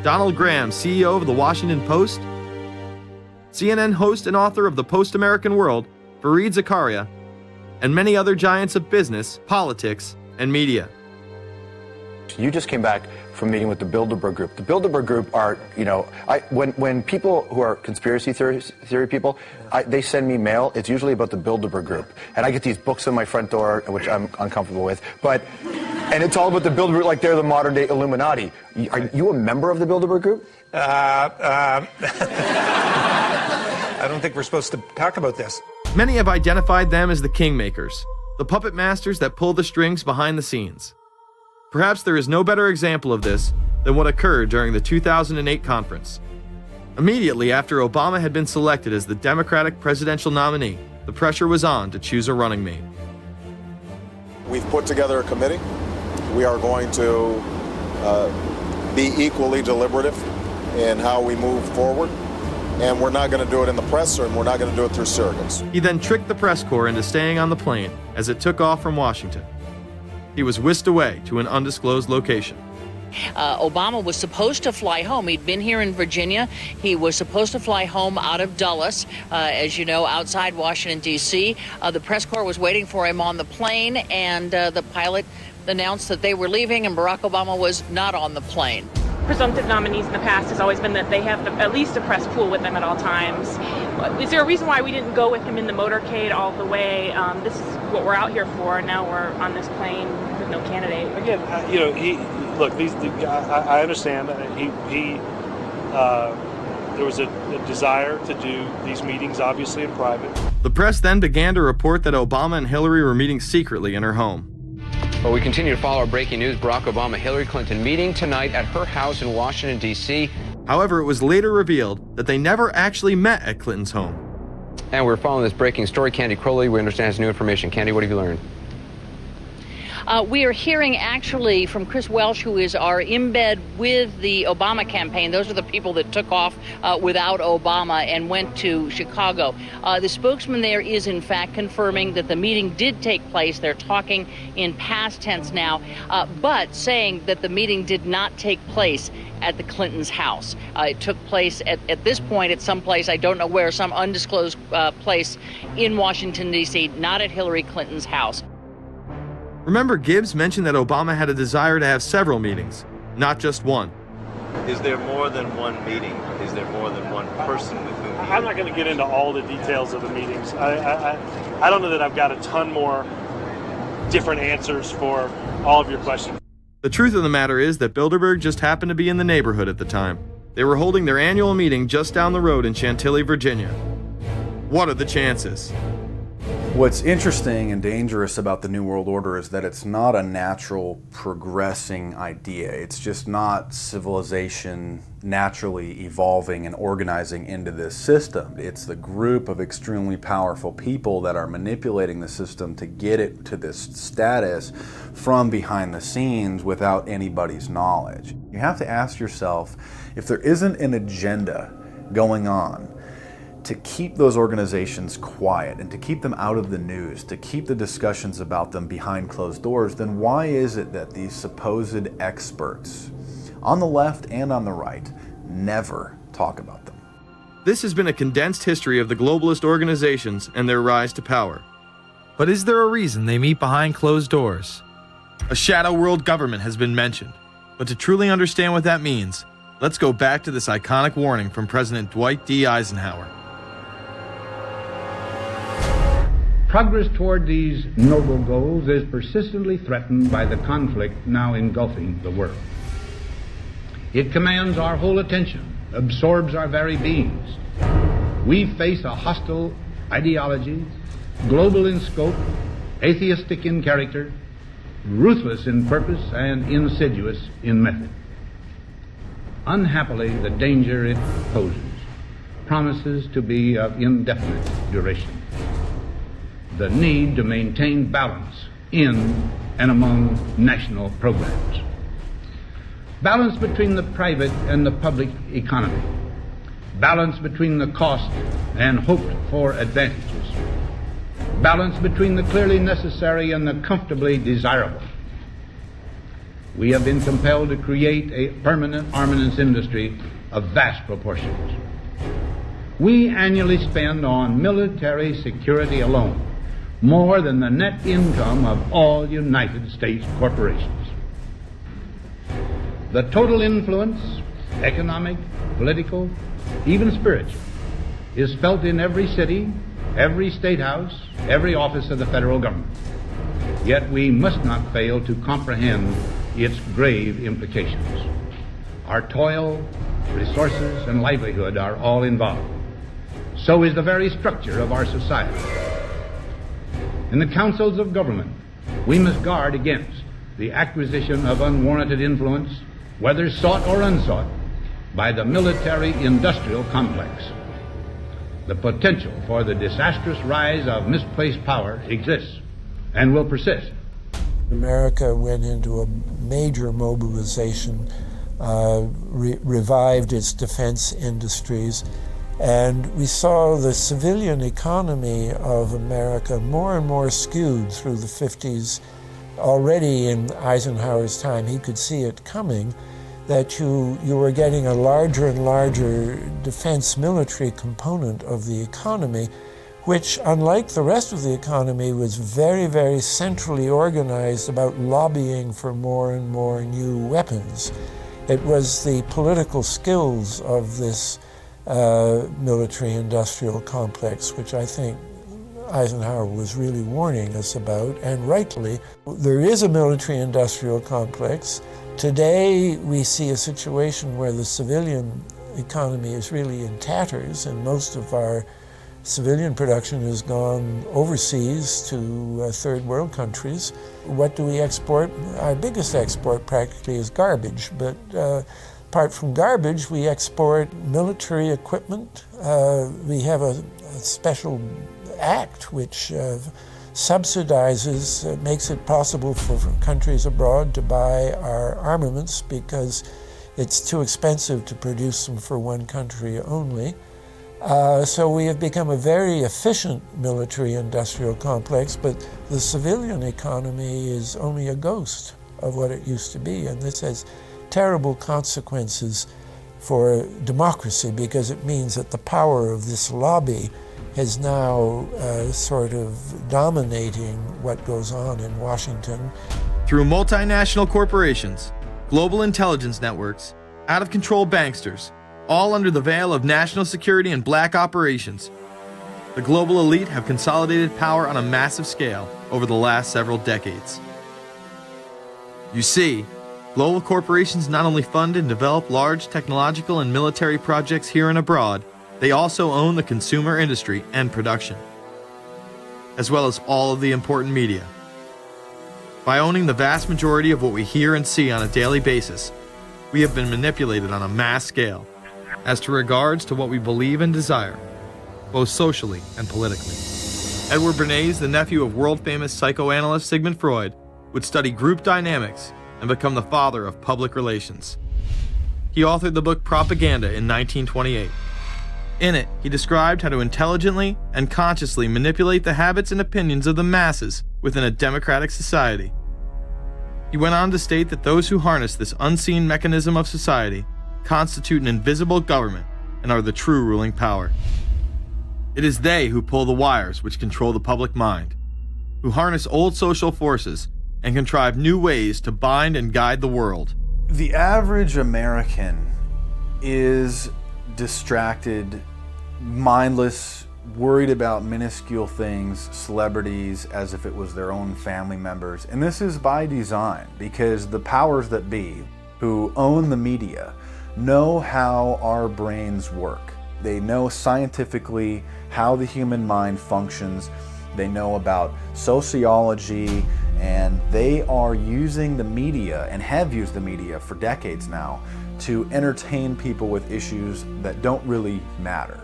Donald Graham, CEO of the Washington Post, CNN host and author of the Post-American World, Fareed Zakaria, and many other giants of business, politics, and media. You just came back from meeting with the Bilderberg Group. The Bilderberg Group are, when people who are conspiracy theory people, they send me mail, it's usually about the Bilderberg Group. And I get these books on my front door, which I'm uncomfortable with. And it's all about the Bilderberg, like they're the modern day Illuminati. Are you a member of the Bilderberg Group? I don't think we're supposed to talk about this. Many have identified them as the kingmakers, the puppet masters that pull the strings behind the scenes. Perhaps there is no better example of this than what occurred during the 2008 conference. Immediately after Obama had been selected as the Democratic presidential nominee, the pressure was on to choose a running mate. We've put together a committee. We are going to be equally deliberative in how we move forward. And we're not going to do it in the press, and we're not going to do it through surrogates. He then tricked the press corps into staying on the plane as it took off from Washington. He was whisked away to an undisclosed location. Obama was supposed to fly home. He'd been here in Virginia. He was supposed to fly home out of Dulles, as you know, outside Washington, D.C. The press corps was waiting for him on the plane, and the pilot announced that they were leaving, and Barack Obama was not on the plane. Presumptive nominees in the past has always been that they have at least a press pool with them at all times. Is there a reason why we didn't go with him in the motorcade all the way? This is what we're out here for, and now we're on this plane with no candidate. Again, I understand. There was a desire to do these meetings, obviously, in private. The press then began to report that Obama and Hillary were meeting secretly in her home. Well, we continue to follow our breaking news. Barack Obama, Hillary Clinton meeting tonight at her house in Washington, D.C. However, it was later revealed that they never actually met at Clinton's home. And we're following this breaking story. Candy Crowley, we understand, has new information. Candy, what have you learned? We are hearing actually from Chris Welch, who is our embed with the Obama campaign. Those are the people that took off without Obama and went to Chicago. The spokesman there is in fact confirming that the meeting did take place. They're talking in past tense now, but saying that the meeting did not take place at the Clintons' house. It took place at this point at some place, I don't know where, some undisclosed place in Washington, D.C., not at Hillary Clinton's house. Remember, Gibbs mentioned that Obama had a desire to have several meetings, not just one. Is there more than one meeting? Is there more than one person with whom I'm not going to get into all the details of the meetings. I don't know that I've got a ton more different answers for all of your questions. The truth of the matter is that Bilderberg just happened to be in the neighborhood at the time. They were holding their annual meeting just down the road in Chantilly, Virginia. What are the chances? What's interesting and dangerous about the New World Order is that it's not a natural progressing idea. It's just not civilization naturally evolving and organizing into this system. It's the group of extremely powerful people that are manipulating the system to get it to this status from behind the scenes without anybody's knowledge. You have to ask yourself, if there isn't an agenda going on to keep those organizations quiet and to keep them out of the news, to keep the discussions about them behind closed doors, then why is it that these supposed experts on the left and on the right never talk about them? This has been a condensed history of the globalist organizations and their rise to power. But is there a reason they meet behind closed doors? A shadow world government has been mentioned, but to truly understand what that means, let's go back to this iconic warning from President Dwight D. Eisenhower. Progress toward these noble goals is persistently threatened by the conflict now engulfing the world. It commands our whole attention, absorbs our very beings. We face a hostile ideology, global in scope, atheistic in character, ruthless in purpose, and insidious in method. Unhappily, the danger it poses promises to be of indefinite duration. The need to maintain balance in and among national programs. Balance between the private and the public economy. Balance between the cost and hoped for advantages. Balance between the clearly necessary and the comfortably desirable. We have been compelled to create a permanent armaments industry of vast proportions. We annually spend on military security alone more than the net income of all United States corporations. The total influence, economic, political, even spiritual, is felt in every city, every state house, every office of the federal government. Yet we must not fail to comprehend its grave implications. Our toil, resources, and livelihood are all involved. So is the very structure of our society. In the councils of government, we must guard against the acquisition of unwarranted influence, whether sought or unsought, by the military-industrial complex. The potential for the disastrous rise of misplaced power exists and will persist. America went into a major mobilization, revived its defense industries, and we saw the civilian economy of America more and more skewed through the 50s. Already in Eisenhower's time, he could see it coming, that you were getting a larger and larger defense military component of the economy, which, unlike the rest of the economy, was very, very centrally organized about lobbying for more and more new weapons. It was the political skills of this military-industrial complex, which I think Eisenhower was really warning us about, and rightly. There is a military-industrial complex. Today, we see a situation where the civilian economy is really in tatters, and most of our civilian production has gone overseas to third world countries. What do we export? Our biggest export practically is garbage, but apart from garbage, we export military equipment. We have a special act which subsidizes, makes it possible for countries abroad to buy our armaments because it's too expensive to produce them for one country only. So we have become a very efficient military-industrial complex, but the civilian economy is only a ghost of what it used to be, and this has terrible consequences for democracy because it means that the power of this lobby is now sort of dominating what goes on in Washington. Through multinational corporations, global intelligence networks, out-of-control banksters, all under the veil of national security and black operations, the global elite have consolidated power on a massive scale over the last several decades. You see, global corporations not only fund and develop large technological and military projects here and abroad, they also own the consumer industry and production, as well as all of the important media. By owning the vast majority of what we hear and see on a daily basis, we have been manipulated on a mass scale as to regards to what we believe and desire, both socially and politically. Edward Bernays, the nephew of world-famous psychoanalyst Sigmund Freud, would study group dynamics and become the father of public relations. He authored the book Propaganda in 1928. In it, he described how to intelligently and consciously manipulate the habits and opinions of the masses within a democratic society. He went on to state that those who harness this unseen mechanism of society constitute an invisible government and are the true ruling power. It is they who pull the wires which control the public mind, who harness old social forces and contrive new ways to bind and guide the world. The average American is distracted, mindless, worried about minuscule things, celebrities, as if it was their own family members. And this is by design, because the powers that be, who own the media, know how our brains work. They know scientifically how the human mind functions. They know about sociology, and they are using the media, and have used the media for decades now, to entertain people with issues that don't really matter.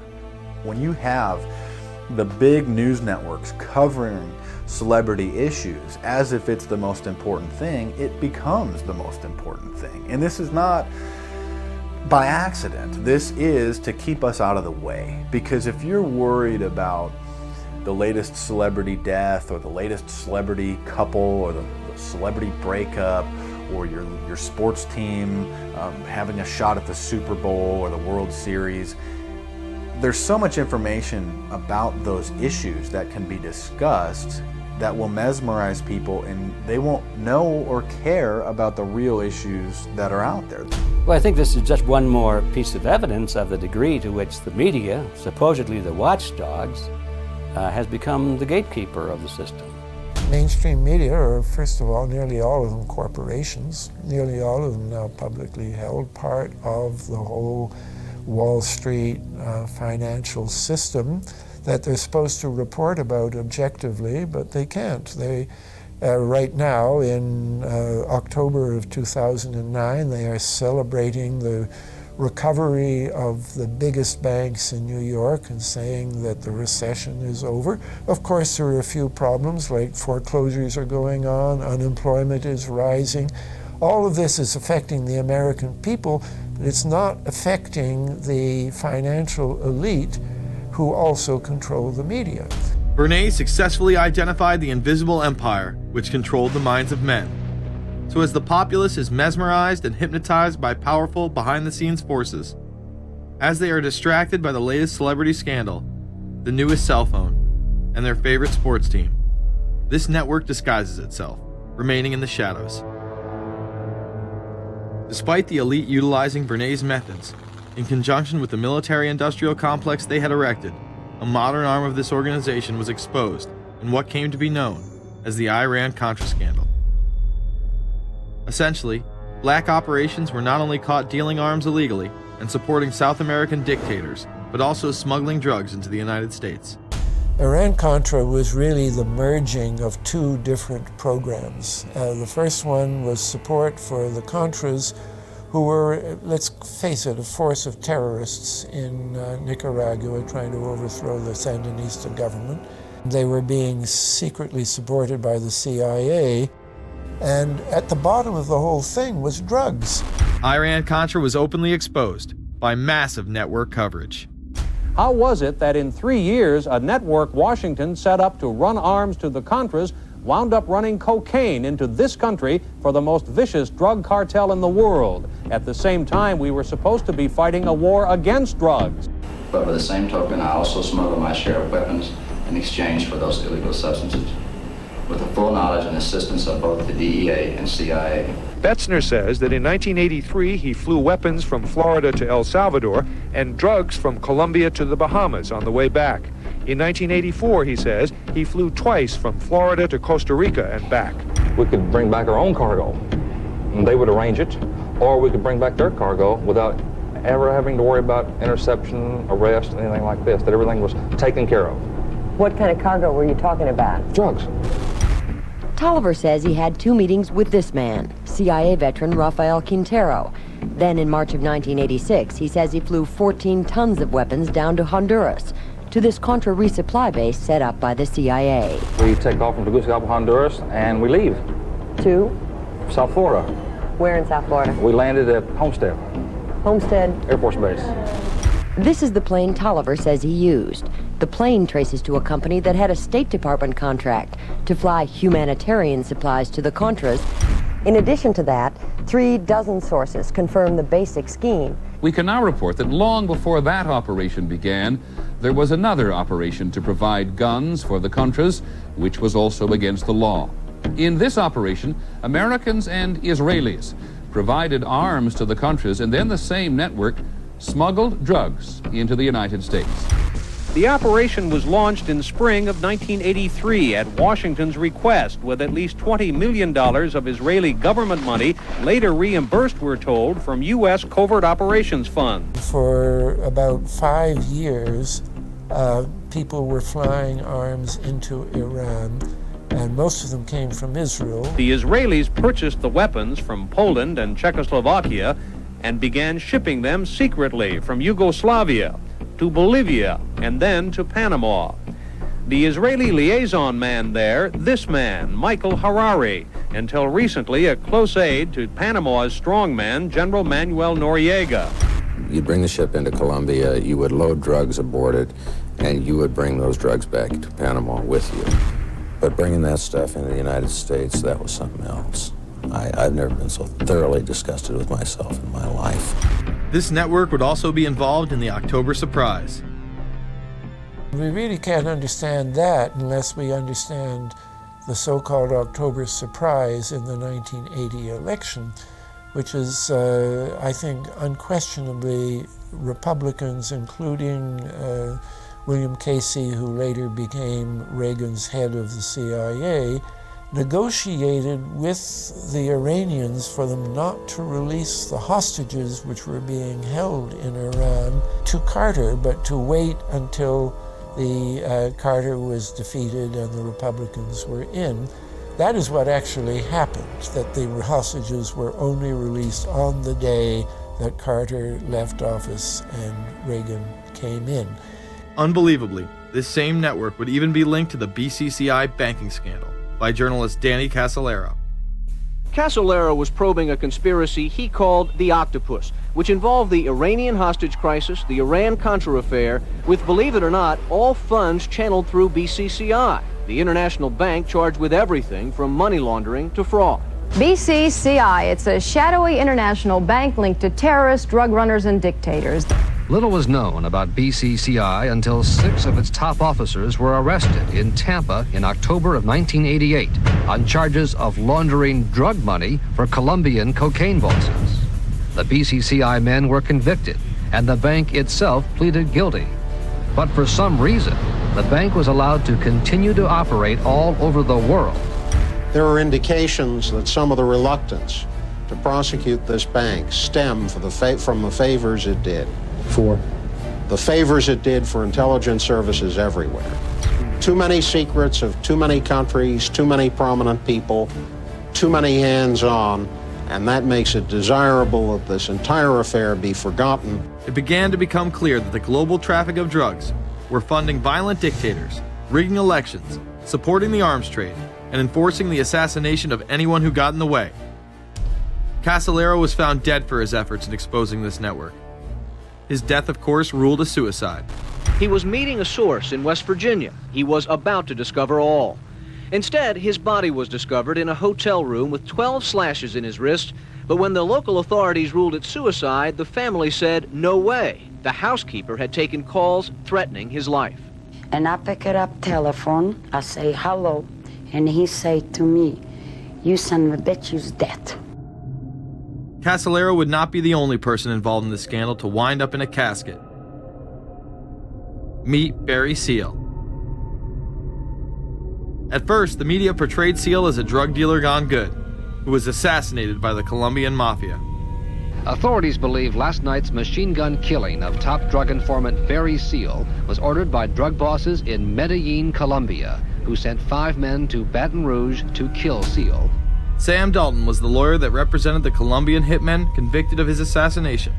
When you have the big news networks covering celebrity issues as if it's the most important thing, it becomes the most important thing. And this is not by accident. This is to keep us out of the way. Because if you're worried about the latest celebrity death or the latest celebrity couple or the celebrity breakup or your sports team having a shot at the Super Bowl or the World Series, there's so much information about those issues that can be discussed that will mesmerize people, and they won't know or care about the real issues that are out there. Well, I think this is just one more piece of evidence of the degree to which the media, supposedly the watchdogs, has become the gatekeeper of the system. Mainstream media are, first of all, nearly all of them corporations, nearly all of them now publicly held, part of the whole Wall Street financial system that they're supposed to report about objectively, but they can't. They, right now, in October of 2009, they are celebrating the recovery of the biggest banks in New York and saying that the recession is over. Of course, there are a few problems, like foreclosures are going on, unemployment is rising. All of this is affecting the American people, but it's not affecting the financial elite who also control the media. Bernays successfully identified the invisible empire which controlled the minds of men. So as the populace is mesmerized and hypnotized by powerful behind-the-scenes forces, as they are distracted by the latest celebrity scandal, the newest cell phone, and their favorite sports team, this network disguises itself, remaining in the shadows. Despite the elite utilizing Bernays' methods, in conjunction with the military-industrial complex they had erected, a modern arm of this organization was exposed in what came to be known as the Iran-Contra scandal. Essentially, black operations were not only caught dealing arms illegally and supporting South American dictators, but also smuggling drugs into the United States. Iran-Contra was really the merging of two different programs. The first one was support for the Contras, who were, let's face it, a force of terrorists in Nicaragua trying to overthrow the Sandinista government. They were being secretly supported by the CIA, and at the bottom of the whole thing was drugs. Iran-Contra was openly exposed by massive network coverage. How was it that in 3 years, a network Washington set up to run arms to the Contras wound up running cocaine into this country for the most vicious drug cartel in the world? At the same time, we were supposed to be fighting a war against drugs. But by the same token, I also smuggle my share of weapons in exchange for those illegal substances, with the full knowledge and assistance of both the DEA and CIA. Betzner says that in 1983 he flew weapons from Florida to El Salvador and drugs from Colombia to the Bahamas on the way back. In 1984, he says, he flew twice from Florida to Costa Rica and back. We could bring back our own cargo, and they would arrange it, or we could bring back their cargo without ever having to worry about interception, arrest, anything like this, that everything was taken care of. What kind of cargo were you talking about? Drugs. Tolliver says he had 2 meetings with this man, CIA veteran Rafael Quintero. Then in March of 1986, he says he flew 14 tons of weapons down to Honduras, to this Contra resupply base set up by the CIA. We take off from Tegucigalpa, Honduras, and we leave. To? South Florida. Where in South Florida? We landed at Homestead. Homestead? Air Force Base. This is the plane Tolliver says he used. The plane traces to a company that had a State Department contract to fly humanitarian supplies to the Contras. In addition to that, 36 sources confirm the basic scheme. We can now report that long before that operation began, there was another operation to provide guns for the Contras, which was also against the law. In this operation, Americans and Israelis provided arms to the Contras, and then the same network smuggled drugs into the United States. The operation was launched in spring of 1983 at Washington's request, with at least $20 million of Israeli government money later reimbursed, we're told, from U.S. Covert Operations Fund. For about 5 years, people were flying arms into Iran, and most of them came from Israel. The Israelis purchased the weapons from Poland and Czechoslovakia and began shipping them secretly from Yugoslavia to Bolivia and then to Panama. The Israeli liaison man there, this man, Michael Harari, until recently a close aide to Panama's strongman, General Manuel Noriega. You'd bring the ship into Colombia, you would load drugs aboard it, and you would bring those drugs back to Panama with you. But bringing that stuff into the United States, that was something else. I've never been so thoroughly disgusted with myself in my life. This network would also be involved in the October surprise. We really can't understand that unless we understand the so-called October surprise in the 1980 election, which is, I think, unquestionably Republicans, including William Casey, who later became Reagan's head of the CIA, negotiated with the Iranians for them not to release the hostages which were being held in Iran to Carter, but to wait until the Carter was defeated and the Republicans were in. That is what actually happened, that the hostages were only released on the day that Carter left office and Reagan came in. Unbelievably, this same network would even be linked to the BCCI banking scandal by journalist Danny Casolaro. Casolaro was probing a conspiracy he called the Octopus, which involved the Iranian hostage crisis, the Iran-Contra affair, with, believe it or not, all funds channeled through BCCI, the international bank charged with everything from money laundering to fraud. BCCI, it's a shadowy international bank linked to terrorists, drug runners, and dictators. Little was known about BCCI until 6 of its top officers were arrested in Tampa in October of 1988 on charges of laundering drug money for Colombian cocaine bosses. The BCCI men were convicted, and the bank itself pleaded guilty. But for some reason, the bank was allowed to continue to operate all over the world. There are indications that some of the reluctance to prosecute this bank stem from the favors it did. For? The favors it did for intelligence services everywhere. Too many secrets of too many countries, too many prominent people, too many hands-on, and that makes it desirable that this entire affair be forgotten. It began to become clear that the global traffic of drugs were funding violent dictators rigging elections, supporting the arms trade, and enforcing the assassination of anyone who got in the way. Cassolero was found dead for his efforts in exposing this network. His death, of course, ruled a suicide. He was meeting a source in West Virginia. He was about to discover all. Instead, his body was discovered in a hotel room with 12 slashes in his wrist, but when the local authorities ruled it suicide, the family said, no way. The housekeeper had taken calls threatening his life. And I pick it up telephone, I say hello, and he say to me, you son of a bitch, you's dead. Cassolero would not be the only person involved in the scandal to wind up in a casket. Meet Barry Seal. At first, the media portrayed Seal as a drug dealer gone good, who was assassinated by the Colombian mafia. Authorities believe last night's machine gun killing of top drug informant Barry Seal was ordered by drug bosses in Medellin, Colombia, who sent 5 men to Baton Rouge to kill Seal. Sam Dalton was the lawyer that represented the Colombian hitmen convicted of his assassination.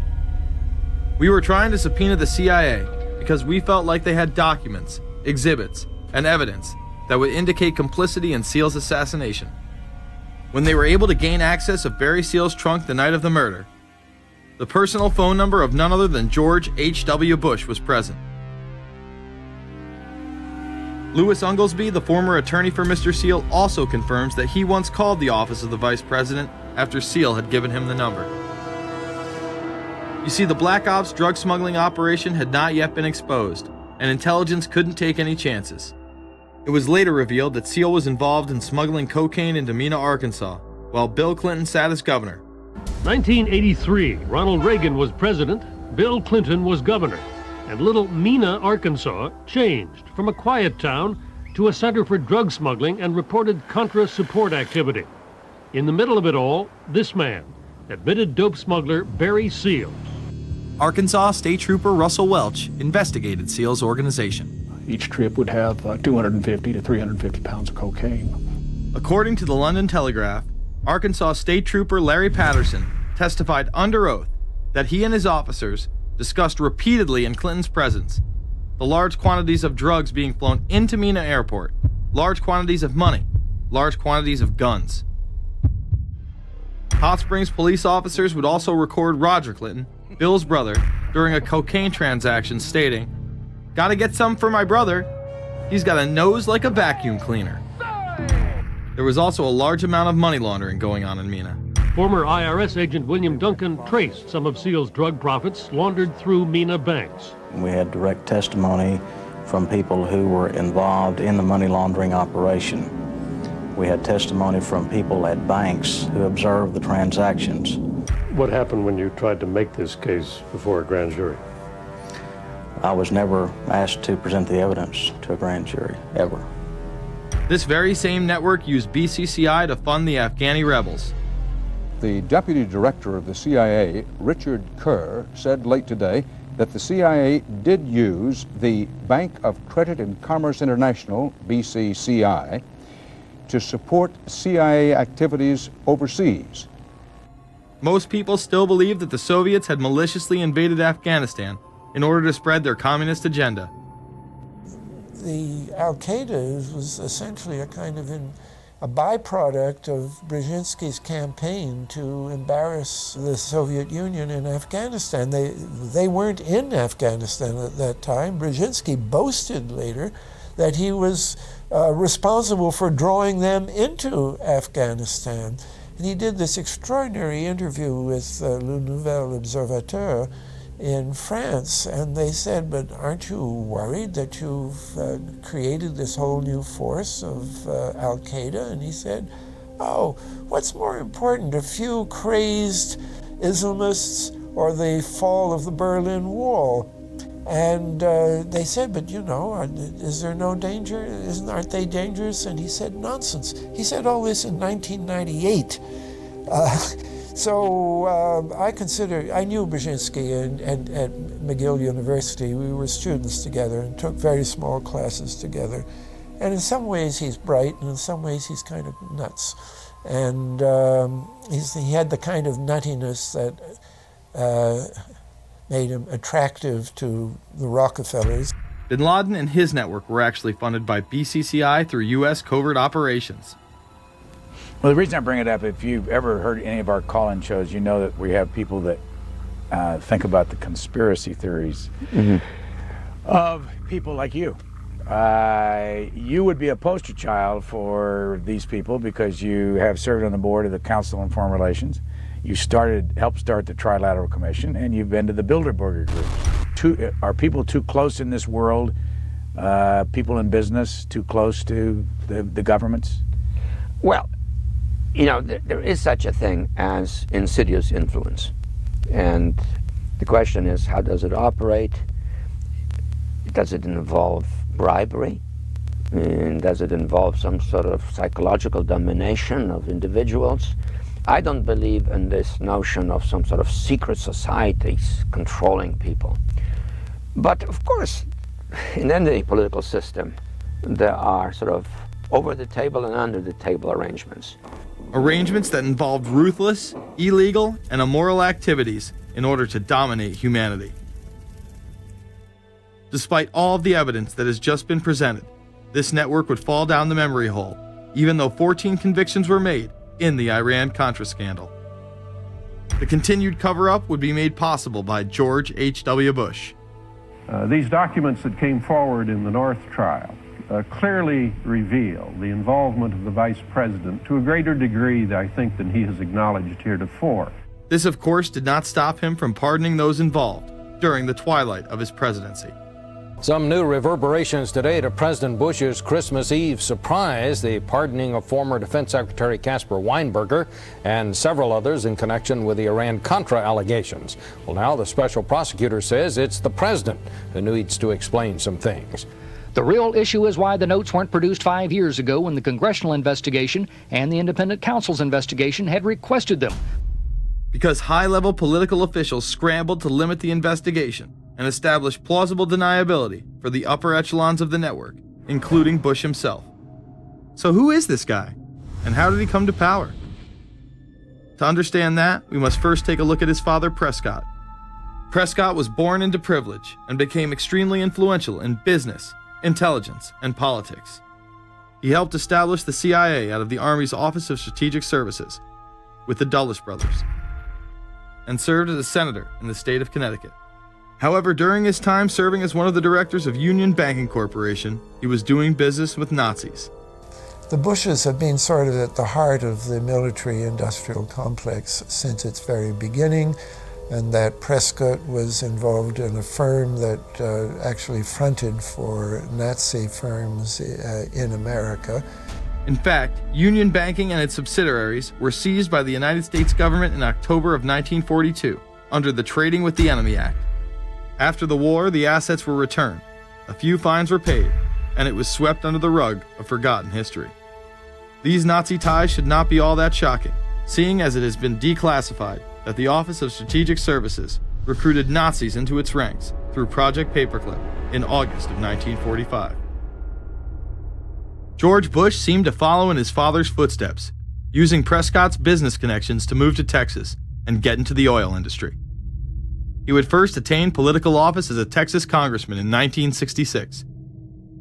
We were trying to subpoena the CIA because we felt like they had documents, exhibits, and evidence that would indicate complicity in Seal's assassination. When they were able to gain access of Barry Seal's trunk the night of the murder, the personal phone number of none other than George H.W. Bush was present. Louis Unglesby, the former attorney for Mr. Seal, also confirms that he once called the office of the vice president after Seal had given him the number. You see, the Black Ops drug smuggling operation had not yet been exposed, and intelligence couldn't take any chances. It was later revealed that Seal was involved in smuggling cocaine into Mena, Arkansas, while Bill Clinton sat as governor. 1983, Ronald Reagan was president, Bill Clinton was governor, and little Mena, Arkansas changed from a quiet town to a center for drug smuggling and reported Contra support activity. In the middle of it all, this man, admitted dope smuggler Barry Seal. Arkansas State Trooper Russell Welch investigated Seal's organization. Each trip would have 250 to 350 pounds of cocaine. According to the London Telegraph, Arkansas State Trooper Larry Patterson testified under oath that he and his officers discussed repeatedly in Clinton's presence the large quantities of drugs being flown into Mena Airport, large quantities of money, large quantities of guns. Hot Springs police officers would also record Roger Clinton, Bill's brother, during a cocaine transaction stating, "Gotta get some for my brother. He's got a nose like a vacuum cleaner." There was also a large amount of money laundering going on in Mena. Former IRS agent William Duncan traced some of Seal's drug profits laundered through Mena banks. We had direct testimony from people who were involved in the money laundering operation. We had testimony from people at banks who observed the transactions. What happened when you tried to make this case before a grand jury? I was never asked to present the evidence to a grand jury, ever. This very same network used BCCI to fund the Afghani rebels. The deputy director of the CIA, Richard Kerr, said late today that the CIA did use the Bank of Credit and Commerce International, BCCI, to support CIA activities overseas. Most people still believe that the Soviets had maliciously invaded Afghanistan in order to spread their communist agenda. The Al-Qaeda was essentially a kind of a byproduct of Brzezinski's campaign to embarrass the Soviet Union in Afghanistan. They weren't in Afghanistan at that time. Brzezinski boasted later that he was responsible for drawing them into Afghanistan. And he did this extraordinary interview with Le Nouvel Observateur in France, and they said, but aren't you worried that you've created this whole new force of Al-Qaeda? And he said, oh, what's more important, a few crazed Islamists or the fall of the Berlin Wall? And they said, but you know, is there no danger? Aren't they dangerous? And he said, nonsense. He said all this in 1998. So I knew Brzezinski at McGill University. We were students together and took very small classes together. And in some ways he's bright, and in some ways he's kind of nuts. And he had the kind of nuttiness that made him attractive to the Rockefellers. Bin Laden and his network were actually funded by BCCI through U.S. covert operations. Well, the reason I bring it up, if you've ever heard any of our call-in shows, you know that we have people that think about the conspiracy theories of people like you. You would be a poster child for these people because you have served on the board of the Council on Foreign Relations. You helped start the Trilateral Commission, and you've been to the Bilderberger groups. Are people too close in this world, people in business, too close to the governments? Well, you know, there is such a thing as insidious influence. And the question is, how does it operate? Does it involve bribery? And does it involve some sort of psychological domination of individuals? I don't believe in this notion of some sort of secret societies controlling people. But of course, in any political system, there are sort of over the table and under the table arrangements. Arrangements that involved ruthless, illegal, and immoral activities in order to dominate humanity. Despite all of the evidence that has just been presented, this network would fall down the memory hole, even though 14 convictions were made in the Iran-Contra scandal. The continued cover-up would be made possible by George H.W. Bush. These documents that came forward in the North trial clearly reveal the involvement of the Vice President to a greater degree, I think, than he has acknowledged heretofore. This, of course, did not stop him from pardoning those involved during the twilight of his presidency. Some new reverberations today to President Bush's Christmas Eve surprise, the pardoning of former Defense Secretary Caspar Weinberger and several others in connection with the Iran-Contra allegations. Well, now the special prosecutor says it's the president who needs to explain some things. The real issue is why the notes weren't produced 5 years ago when the congressional investigation and the independent counsel's investigation had requested them. Because high-level political officials scrambled to limit the investigation and establish plausible deniability for the upper echelons of the network, including Bush himself. So who is this guy, and how did he come to power? To understand that, we must first take a look at his father, Prescott. Prescott was born into privilege and became extremely influential in business, intelligence, and politics. He helped establish the CIA out of the Army's Office of Strategic Services with the Dulles brothers, and served as a senator in the state of Connecticut. However, during his time serving as one of the directors of Union Banking Corporation, he was doing business with Nazis. The Bushes have been sort of at the heart of the military-industrial complex since its very beginning, and that Prescott was involved in a firm that actually fronted for Nazi firms in America. In fact, Union Banking and its subsidiaries were seized by the United States government in October of 1942 under the Trading with the Enemy Act. After the war, the assets were returned, a few fines were paid, and it was swept under the rug of forgotten history. These Nazi ties should not be all that shocking, seeing as it has been declassified that the Office of Strategic Services recruited Nazis into its ranks through Project Paperclip in August of 1945. George Bush seemed to follow in his father's footsteps, using Prescott's business connections to move to Texas and get into the oil industry. He would first attain political office as a Texas congressman in 1966,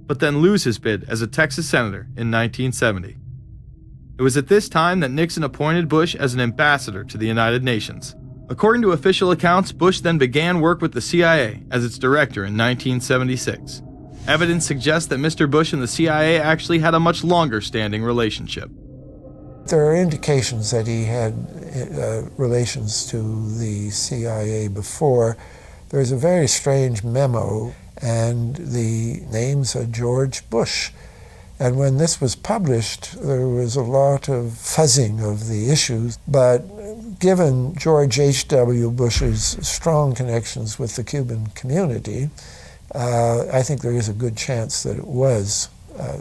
but then lose his bid as a Texas senator in 1970. It was at this time that Nixon appointed Bush as an ambassador to the United Nations. According to official accounts, Bush then began work with the CIA as its director in 1976. Evidence suggests that Mr. Bush and the CIA actually had a much longer-standing relationship. There are indications that he had relations to the CIA before. There's a very strange memo, and the name's George Bush. And when this was published, there was a lot of fuzzing of the issues, but given George H.W. Bush's strong connections with the Cuban community, I think there is a good chance that it was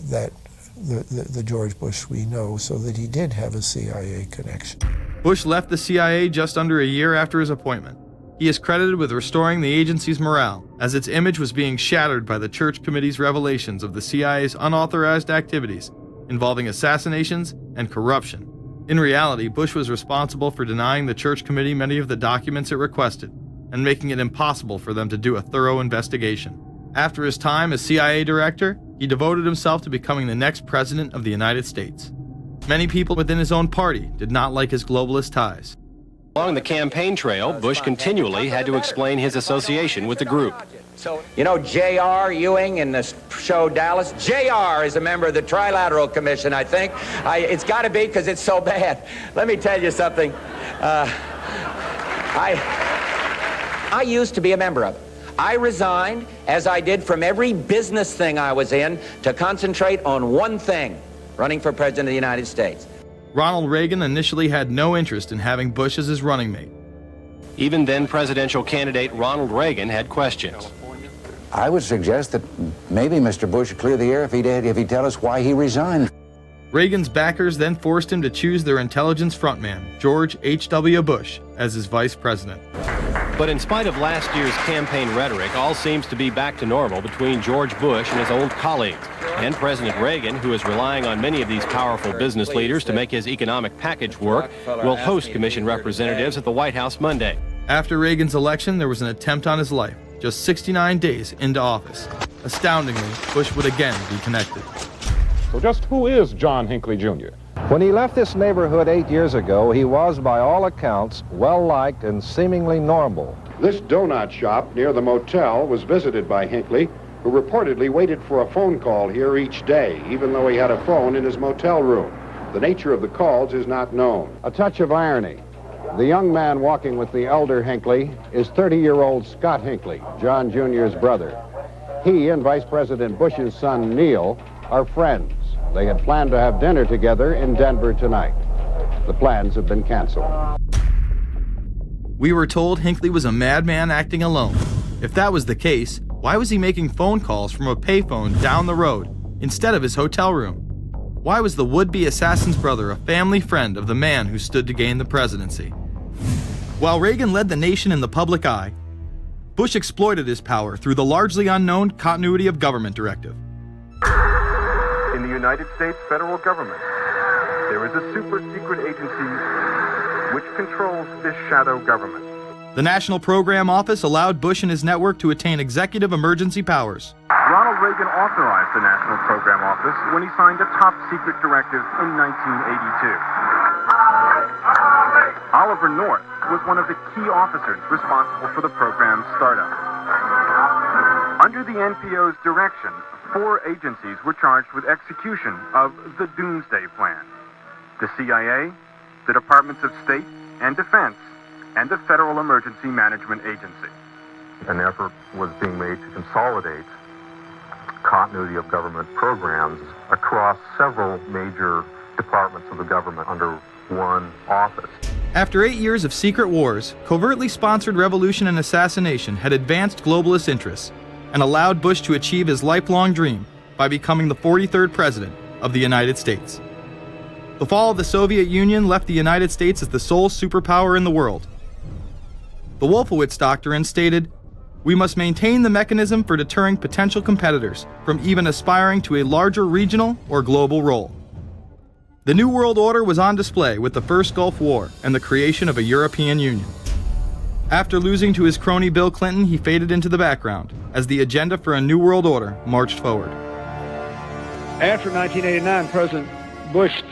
that the George Bush we know, so that he did have a CIA connection. Bush left the CIA just under a year after his appointment. He is credited with restoring the agency's morale, as its image was being shattered by the Church Committee's revelations of the CIA's unauthorized activities involving assassinations and corruption. In reality, Bush was responsible for denying the Church Committee many of the documents it requested and making it impossible for them to do a thorough investigation. After his time as CIA director, he devoted himself to becoming the next president of the United States. Many people within his own party did not like his globalist ties. Along the campaign trail, Bush continually had to explain his association with the group. You know J.R. Ewing in the show Dallas? J.R. is a member of the Trilateral Commission, I think. It's got to be because it's so bad. Let me tell you something. I used to be a member of it. I resigned, as I did from every business thing I was in, to concentrate on one thing, running for President of the United States. Ronald Reagan initially had no interest in having Bush as his running mate. Even then presidential candidate Ronald Reagan had questions. I would suggest that maybe Mr. Bush would clear the air if he'd tell us why he resigned. Reagan's backers then forced him to choose their intelligence frontman, George H.W. Bush, as his vice president. But in spite of last year's campaign rhetoric, all seems to be back to normal between George Bush and his old colleagues. And President Reagan, who is relying on many of these powerful business leaders to make his economic package work, will host commission representatives at the White House Monday. After Reagan's election, there was an attempt on his life, just 69 days into office. Astoundingly, Bush would again be connected. So just who is John Hinckley Jr.? When he left this neighborhood 8 years ago, he was, by all accounts, well-liked and seemingly normal. This donut shop near the motel was visited by Hinckley, who reportedly waited for a phone call here each day, even though he had a phone in his motel room. The nature of the calls is not known. A touch of irony. The young man walking with the elder Hinckley is 30-year-old Scott Hinckley, John Jr.'s brother. He and Vice President Bush's son, Neil, are friends. They had planned to have dinner together in Denver tonight. The plans have been canceled. We were told Hinckley was a madman acting alone. If that was the case, why was he making phone calls from a payphone down the road instead of his hotel room? Why was the would-be assassin's brother a family friend of the man who stood to gain the presidency? While Reagan led the nation in the public eye, Bush exploited his power through the largely unknown Continuity of Government Directive. In the United States federal government, there is a super-secret agency which controls this shadow government. The National Program Office allowed Bush and his network to attain executive emergency powers. Ronald Reagan authorized the National Program Office when he signed a top-secret directive in 1982. Oliver North was one of the key officers responsible for the program's startup. Under the NPO's direction, 4 agencies were charged with execution of the Doomsday Plan: the CIA, the Departments of State and Defense, and the Federal Emergency Management Agency. An effort was being made to consolidate continuity of government programs across several major departments of the government under one office. After 8 years of secret wars, covertly sponsored revolution and assassination had advanced globalist interests and allowed Bush to achieve his lifelong dream by becoming the 43rd president of the United States. The fall of the Soviet Union left the United States as the sole superpower in the world. The Wolfowitz Doctrine stated, "We must maintain the mechanism for deterring potential competitors from even aspiring to a larger regional or global role." The New World Order was on display with the First Gulf War and the creation of a European Union. After losing to his crony Bill Clinton, he faded into the background as the agenda for a New World Order marched forward. After 1989, President Bush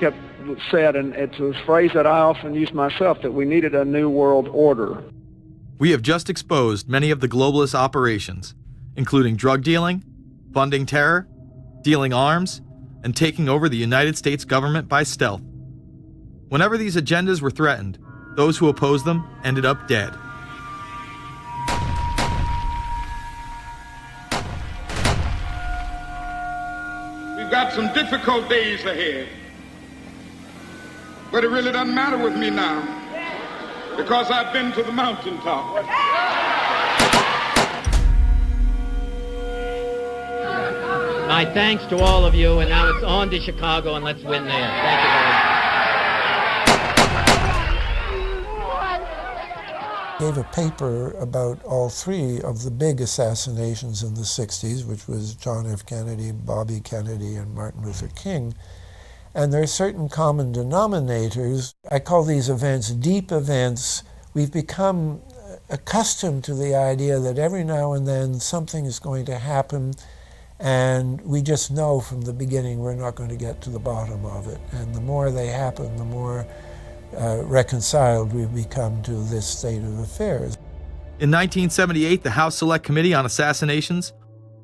said, and it's a phrase that I often use myself, that we needed a New World Order. We have just exposed many of the globalist operations, including drug dealing, funding terror, dealing arms, and taking over the United States government by stealth. Whenever these agendas were threatened, those who opposed them ended up dead. We've got some difficult days ahead, but it really doesn't matter with me now, because I've been to the mountaintop. My thanks to all of you, and now it's on to Chicago, and let's win there. Thank you very much. Gave a paper about all 3 of the big assassinations in the 60s, which was John F. Kennedy, Bobby Kennedy, and Martin Luther King. And there are certain common denominators. I call these events deep events. We've become accustomed to the idea that every now and then something is going to happen, and we just know from the beginning we're not going to get to the bottom of it. And the more they happen, the more reconciled we've become to this state of affairs. In 1978, the House Select Committee on Assassinations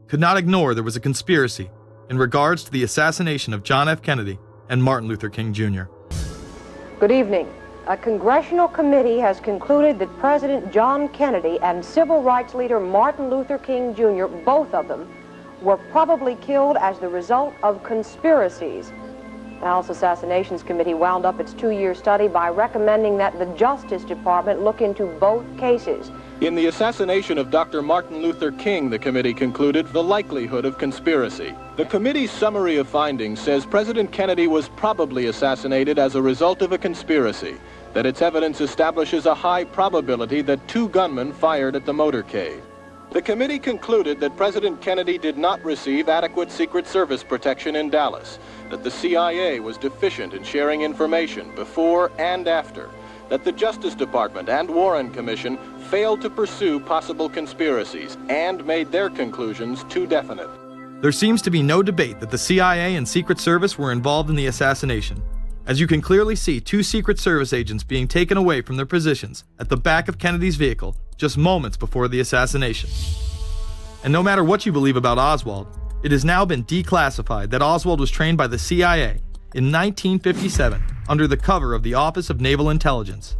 could not ignore there was a conspiracy in regards to the assassination of John F. Kennedy and Martin Luther King Jr. Good evening. A congressional committee has concluded that President John Kennedy and civil rights leader Martin Luther King Jr., both of them, were probably killed as the result of conspiracies. The House Assassinations Committee wound up its 2-year study by recommending that the Justice Department look into both cases. In the assassination of Dr. Martin Luther King, the committee concluded the likelihood of conspiracy. The committee's summary of findings says President Kennedy was probably assassinated as a result of a conspiracy, that its evidence establishes a high probability that 2 gunmen fired at the motorcade. The committee concluded that President Kennedy did not receive adequate Secret Service protection in Dallas, that the CIA was deficient in sharing information before and after, that the Justice Department and Warren Commission failed to pursue possible conspiracies and made their conclusions too definite. There seems to be no debate that the CIA and Secret Service were involved in the assassination, as you can clearly see 2 Secret Service agents being taken away from their positions at the back of Kennedy's vehicle just moments before the assassination. And no matter what you believe about Oswald, it has now been declassified that Oswald was trained by the CIA in 1957 under the cover of the Office of Naval Intelligence.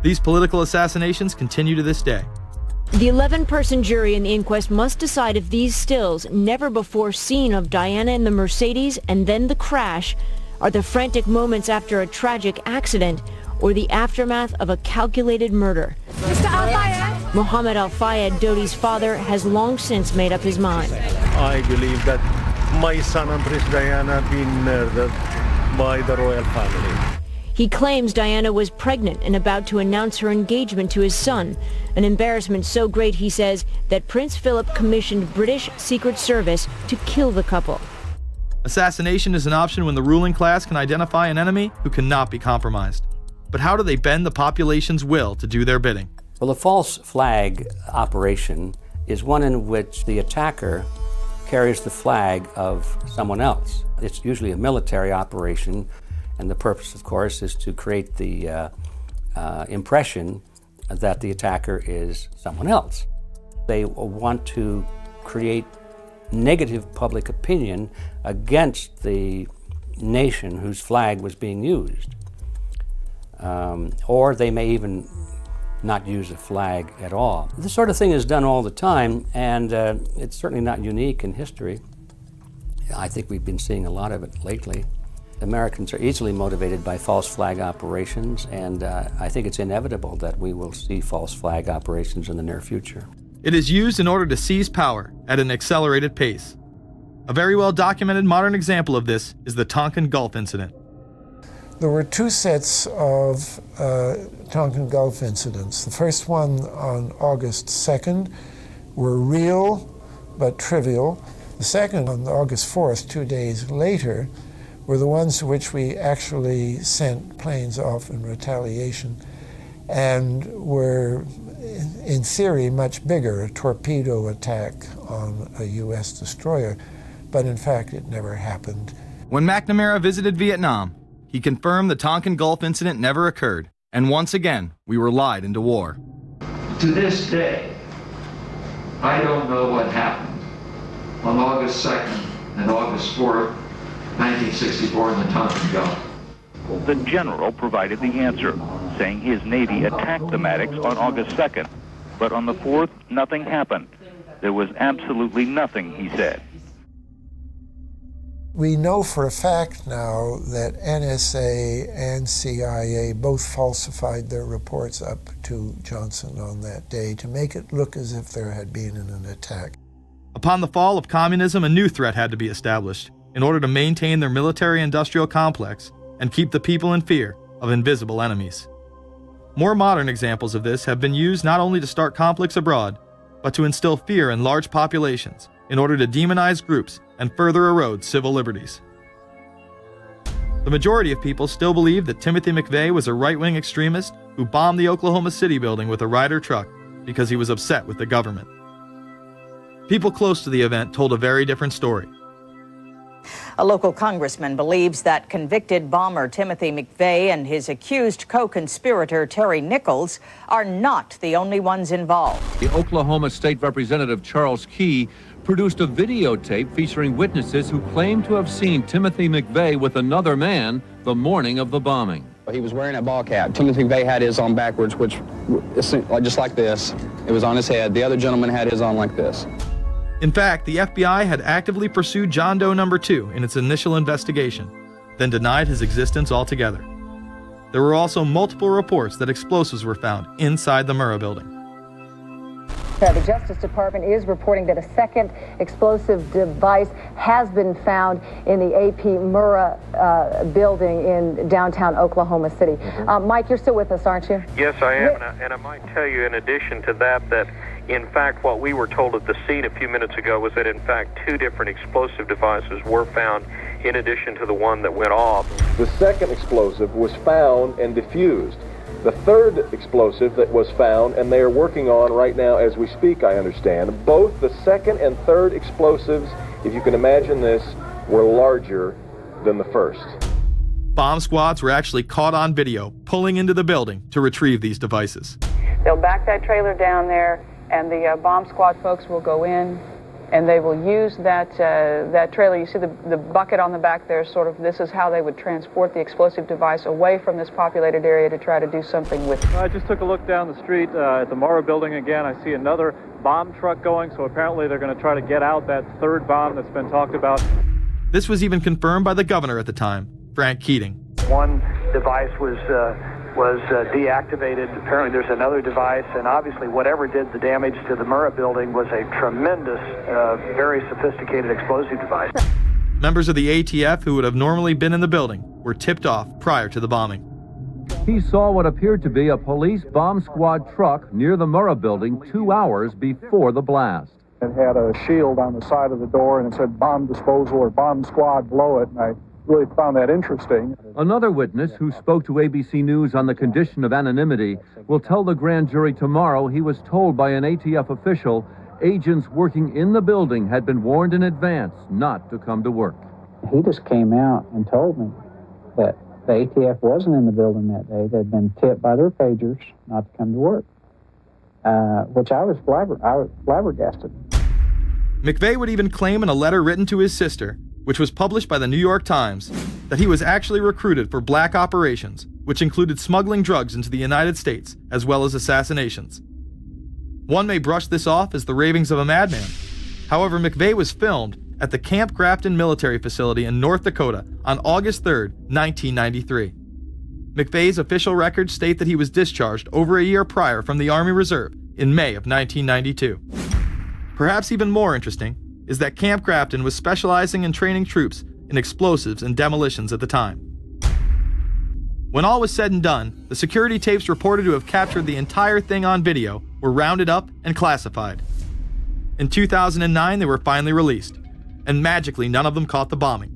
These political assassinations continue to this day. The 11-person jury in the inquest must decide if these stills, never before seen of Diana in the Mercedes and then the crash, are the frantic moments after a tragic accident or the aftermath of a calculated murder. Mr. Al-Fayed? Mohammed Al-Fayed, Dodi's father, has long since made up his mind. I believe that my son and Princess Diana have been murdered by the royal family. He claims Diana was pregnant and about to announce her engagement to his son, an embarrassment so great, he says, that Prince Philip commissioned British Secret Service to kill the couple. Assassination is an option when the ruling class can identify an enemy who cannot be compromised. But how do they bend the population's will to do their bidding? Well, a false flag operation is one in which the attacker carries the flag of someone else. It's usually a military operation, and the purpose, of course, is to create the impression that the attacker is someone else. They want to create negative public opinion against the nation whose flag was being used. Or they may even not use a flag at all. This sort of thing is done all the time, and it's certainly not unique in history. I think we've been seeing a lot of it lately. Americans are easily motivated by false flag operations, and I think it's inevitable that we will see false flag operations in the near future. It is used in order to seize power at an accelerated pace. A very well-documented modern example of this is the Tonkin Gulf incident. There were 2 sets of Tonkin Gulf incidents. The first one on August 2nd were real but trivial. The second on August 4th, 2 days later, were the ones to which we actually sent planes off in retaliation and were, in theory, much bigger, a torpedo attack on a U.S. destroyer, but in fact it never happened. When McNamara visited Vietnam, he confirmed the Tonkin Gulf incident never occurred, and once again, we were lied into war. To this day, I don't know what happened on August 2nd and August 4th, 1964 in the Tonkin Gulf. The general provided the answer, saying his Navy attacked the Maddox on August 2nd, but on the 4th, nothing happened. There was absolutely nothing, he said. We know for a fact now that NSA and CIA both falsified their reports up to Johnson on that day to make it look as if there had been an attack. Upon the fall of communism, a new threat had to be established in order to maintain their military-industrial complex and keep the people in fear of invisible enemies. More modern examples of this have been used not only to start conflicts abroad, but to instill fear in large populations in order to demonize groups and further erode civil liberties. The majority of people still believe that Timothy McVeigh was a right-wing extremist who bombed the Oklahoma City building with a Ryder truck because he was upset with the government. People close to the event told a very different story. A local congressman believes that convicted bomber Timothy McVeigh and his accused co-conspirator Terry Nichols are not the only ones involved. The Oklahoma State Representative Charles Key produced a videotape featuring witnesses who claim to have seen Timothy McVeigh with another man the morning of the bombing. He was wearing a ball cap. Timothy McVeigh had his on backwards, which just like this. It was on his head. The other gentleman had his on like this. In fact, the FBI had actively pursued John Doe No. 2 in its initial investigation, then denied his existence altogether. There were also multiple reports that explosives were found inside the Murrah building. The Justice Department is reporting that a second explosive device has been found in the AP Murrah building in downtown Oklahoma City. Mike, you're still with us, aren't you? Yes, I am, and I might tell you in addition to that in fact what we were told at the scene a few minutes ago was that in fact 2 different explosive devices were found in addition to the one that went off. The second explosive was found and diffused. The third explosive that was found, and they are working on right now as we speak, I understand, both the second and third explosives, if you can imagine this, were larger than the first. Bomb squads were actually caught on video pulling into the building to retrieve these devices. They'll back that trailer down there, and the bomb squad folks will go in, and they will use that trailer. You see the bucket on the back there, sort of, this is how they would transport the explosive device away from this populated area to try to do something with it. I just took a look down the street at the Murrah building again. I see another bomb truck going, so apparently they're going to try to get out that third bomb that's been talked about. This was even confirmed by the governor at the time, Frank Keating. One device was deactivated. Apparently there's another device, and obviously whatever did the damage to the Murrah building was a tremendous, very sophisticated explosive device. Members of the ATF who would have normally been in the building were tipped off prior to the bombing. He saw what appeared to be a police bomb squad truck near the Murrah building 2 hours before the blast. It had a shield on the side of the door, and it said bomb disposal or bomb squad below it, and I really found that interesting. Another witness who spoke to ABC News on the condition of anonymity will tell the grand jury tomorrow he was told by an ATF official agents working in the building had been warned in advance not to come to work. He just came out and told me that the ATF wasn't in the building that day. They'd been tipped by their pagers not to come to work, which I was flabbergasted. McVeigh would even claim in a letter written to his sister, which was published by the New York Times, that he was actually recruited for black operations, which included smuggling drugs into the United States, as well as assassinations. One may brush this off as the ravings of a madman. However, McVeigh was filmed at the Camp Grafton military facility in North Dakota on August 3, 1993. McVeigh's official records state that he was discharged over a year prior from the Army Reserve in May of 1992. Perhaps even more interesting is that Camp Grafton was specializing in training troops in explosives and demolitions at the time. When all was said and done, the security tapes reported to have captured the entire thing on video were rounded up and classified. In 2009, they were finally released, and magically none of them caught the bombing.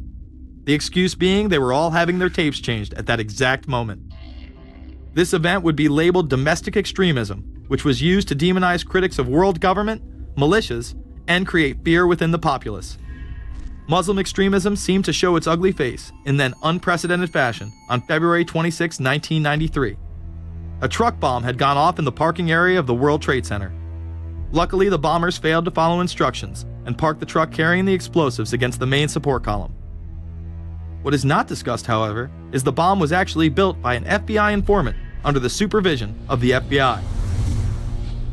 The excuse being they were all having their tapes changed at that exact moment. This event would be labeled domestic extremism, which was used to demonize critics of world government, militias, and create fear within the populace. Muslim extremism seemed to show its ugly face in then unprecedented fashion on February 26, 1993. A truck bomb had gone off in the parking area of the World Trade Center. Luckily, the bombers failed to follow instructions and parked the truck carrying the explosives against the main support column. What is not discussed, however, is the bomb was actually built by an FBI informant under the supervision of the FBI.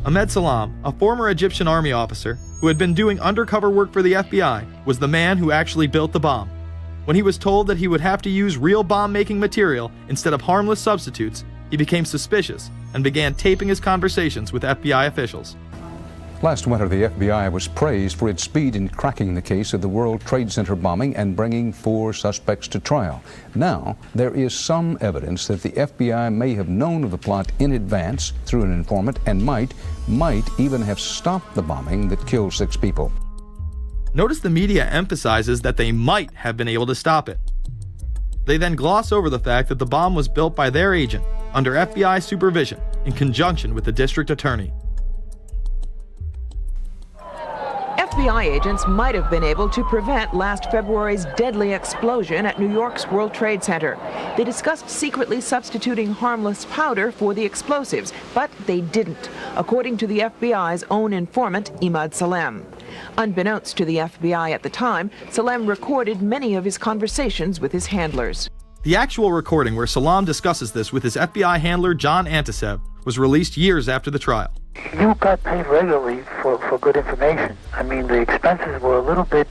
Ahmed Salam, a former Egyptian army officer who had been doing undercover work for the FBI, was the man who actually built the bomb. When he was told that he would have to use real bomb-making material instead of harmless substitutes, he became suspicious and began taping his conversations with FBI officials. Last winter, the FBI was praised for its speed in cracking the case of the World Trade Center bombing and bringing 4 suspects to trial. Now, there is some evidence that the FBI may have known of the plot in advance through an informant and might even have stopped the bombing that killed 6 people. Notice the media emphasizes that they might have been able to stop it. They then gloss over the fact that the bomb was built by their agent under FBI supervision in conjunction with the district attorney. FBI agents might have been able to prevent last February's deadly explosion at New York's World Trade Center. They discussed secretly substituting harmless powder for the explosives, but they didn't, according to the FBI's own informant, Imad Salem. Unbeknownst to the FBI at the time, Salem recorded many of his conversations with his handlers. The actual recording where Salam discusses this with his FBI handler John Antisev was released years after the trial. You got paid regularly for good information. I mean, the expenses were a little bit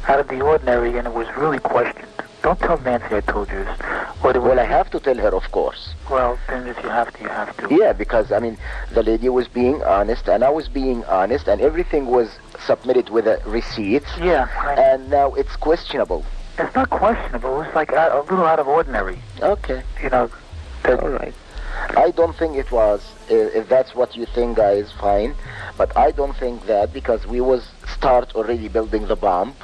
out of the ordinary, and it was really questioned. Don't tell Nancy I told you this. Well, I have to tell her, of course. Well, then if you have to, you have to. Yeah, because, I mean, the lady was being honest, and I was being honest, and everything was submitted with receipts. Yeah. And now it's questionable. It's not questionable. It's like a little out of ordinary. Okay. You know. All right. I don't think it was. If that's what you think, guys, fine. But I don't think that, because we was start already building the bomb,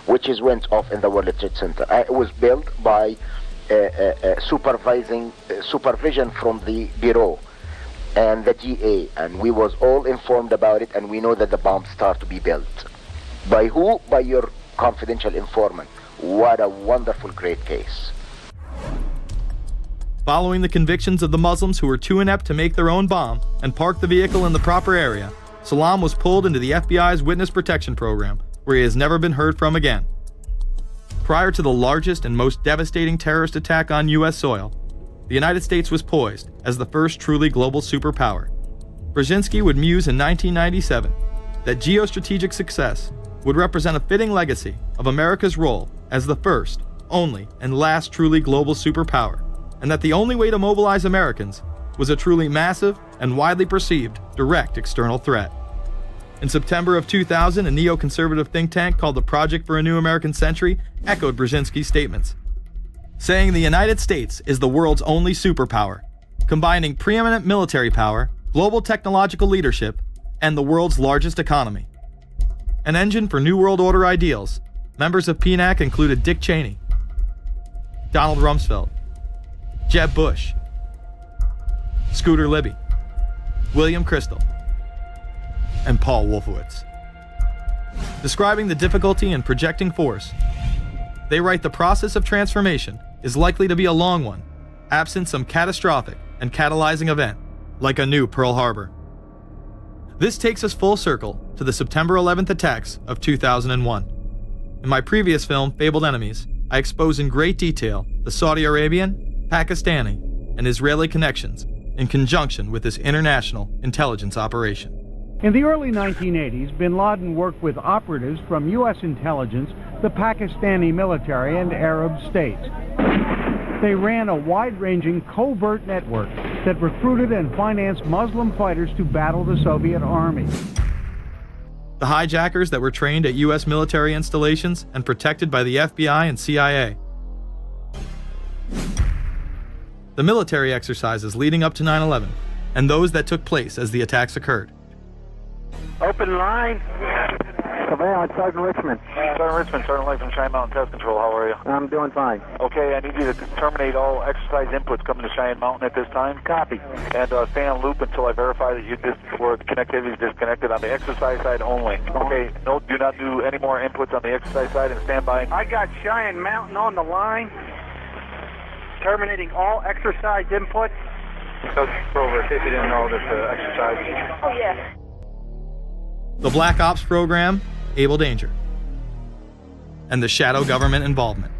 which is went off in the World Trade Center. It was built by supervision from the Bureau and the DA, and we was all informed about it, and we know that the bomb start to be built. By who? By your confidential informant. What a wonderful, great case. Following the convictions of the Muslims who were too inept to make their own bomb and park the vehicle in the proper area, Salam was pulled into the FBI's Witness Protection Program, where he has never been heard from again. Prior to the largest and most devastating terrorist attack on U.S. soil, the United States was poised as the first truly global superpower. Brzezinski would muse in 1997 that geostrategic success would represent a fitting legacy of America's role as the first, only, and last truly global superpower, and that the only way to mobilize Americans was a truly massive and widely perceived direct external threat. In September of 2000, a neoconservative think tank called the Project for a New American Century echoed Brzezinski's statements, saying the United States is the world's only superpower, combining preeminent military power, global technological leadership, and the world's largest economy. An engine for New World Order ideals, members of PNAC included Dick Cheney, Donald Rumsfeld, Jeb Bush, Scooter Libby, William Crystal, and Paul Wolfowitz. Describing the difficulty in projecting force, they write the process of transformation is likely to be a long one, absent some catastrophic and catalyzing event, like a new Pearl Harbor. This takes us full circle to the September 11th attacks of 2001. In my previous film, Fabled Enemies, I expose in great detail the Saudi Arabian, Pakistani, and Israeli connections in conjunction with this international intelligence operation. In the early 1980s, bin Laden worked with operatives from U.S. intelligence, the Pakistani military, and Arab states. They ran a wide-ranging covert network that recruited and financed Muslim fighters to battle the Soviet army. The hijackers that were trained at U.S. military installations and protected by the FBI and CIA. The military exercises leading up to 9/11, and those that took place as the attacks occurred. Open line. Surveillance, Sergeant Richmond. Sergeant Richmond, Sergeant Light from Cheyenne Mountain Test Control. How are you? I'm doing fine. Okay, I need you to terminate all exercise inputs coming to Cheyenne Mountain at this time. Copy. And stay on loop until I verify that connectivity is disconnected on the exercise side only. Okay, no, do not do any more inputs on the exercise side and stand by. I got Cheyenne Mountain on the line. Terminating all exercise inputs. So, over, in case you didn't know, this exercise. Oh, yeah. The Black Ops program, Able Danger, and the shadow government involvement.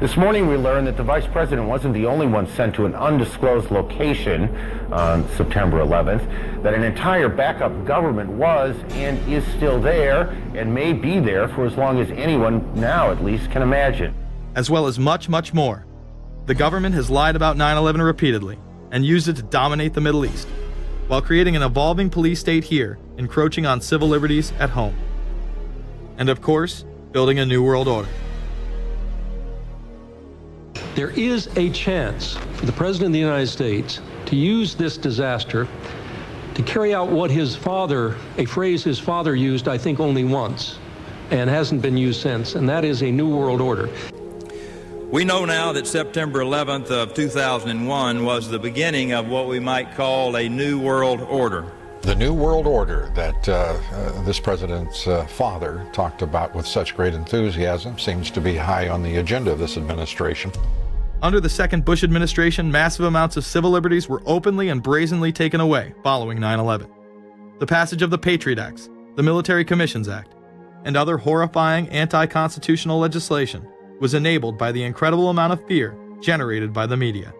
This morning we learned that the vice president wasn't the only one sent to an undisclosed location on September 11th, that an entire backup government was and is still there and may be there for as long as anyone now at least can imagine. As well as much, much more. The government has lied about 9/11 repeatedly and used it to dominate the Middle East, while creating an evolving police state here, encroaching on civil liberties at home. And of course, building a new world order. There is a chance for the President of the United States to use this disaster to carry out what his father, a phrase his father used, I think, only once, and hasn't been used since, and that is a new world order. We know now that September 11th of 2001 was the beginning of what we might call a new world order. The New World Order that this president's father talked about with such great enthusiasm seems to be high on the agenda of this administration. Under the second Bush administration, massive amounts of civil liberties were openly and brazenly taken away following 9/11. The passage of the Patriot Acts, the Military Commissions Act, and other horrifying anti-constitutional legislation was enabled by the incredible amount of fear generated by the media,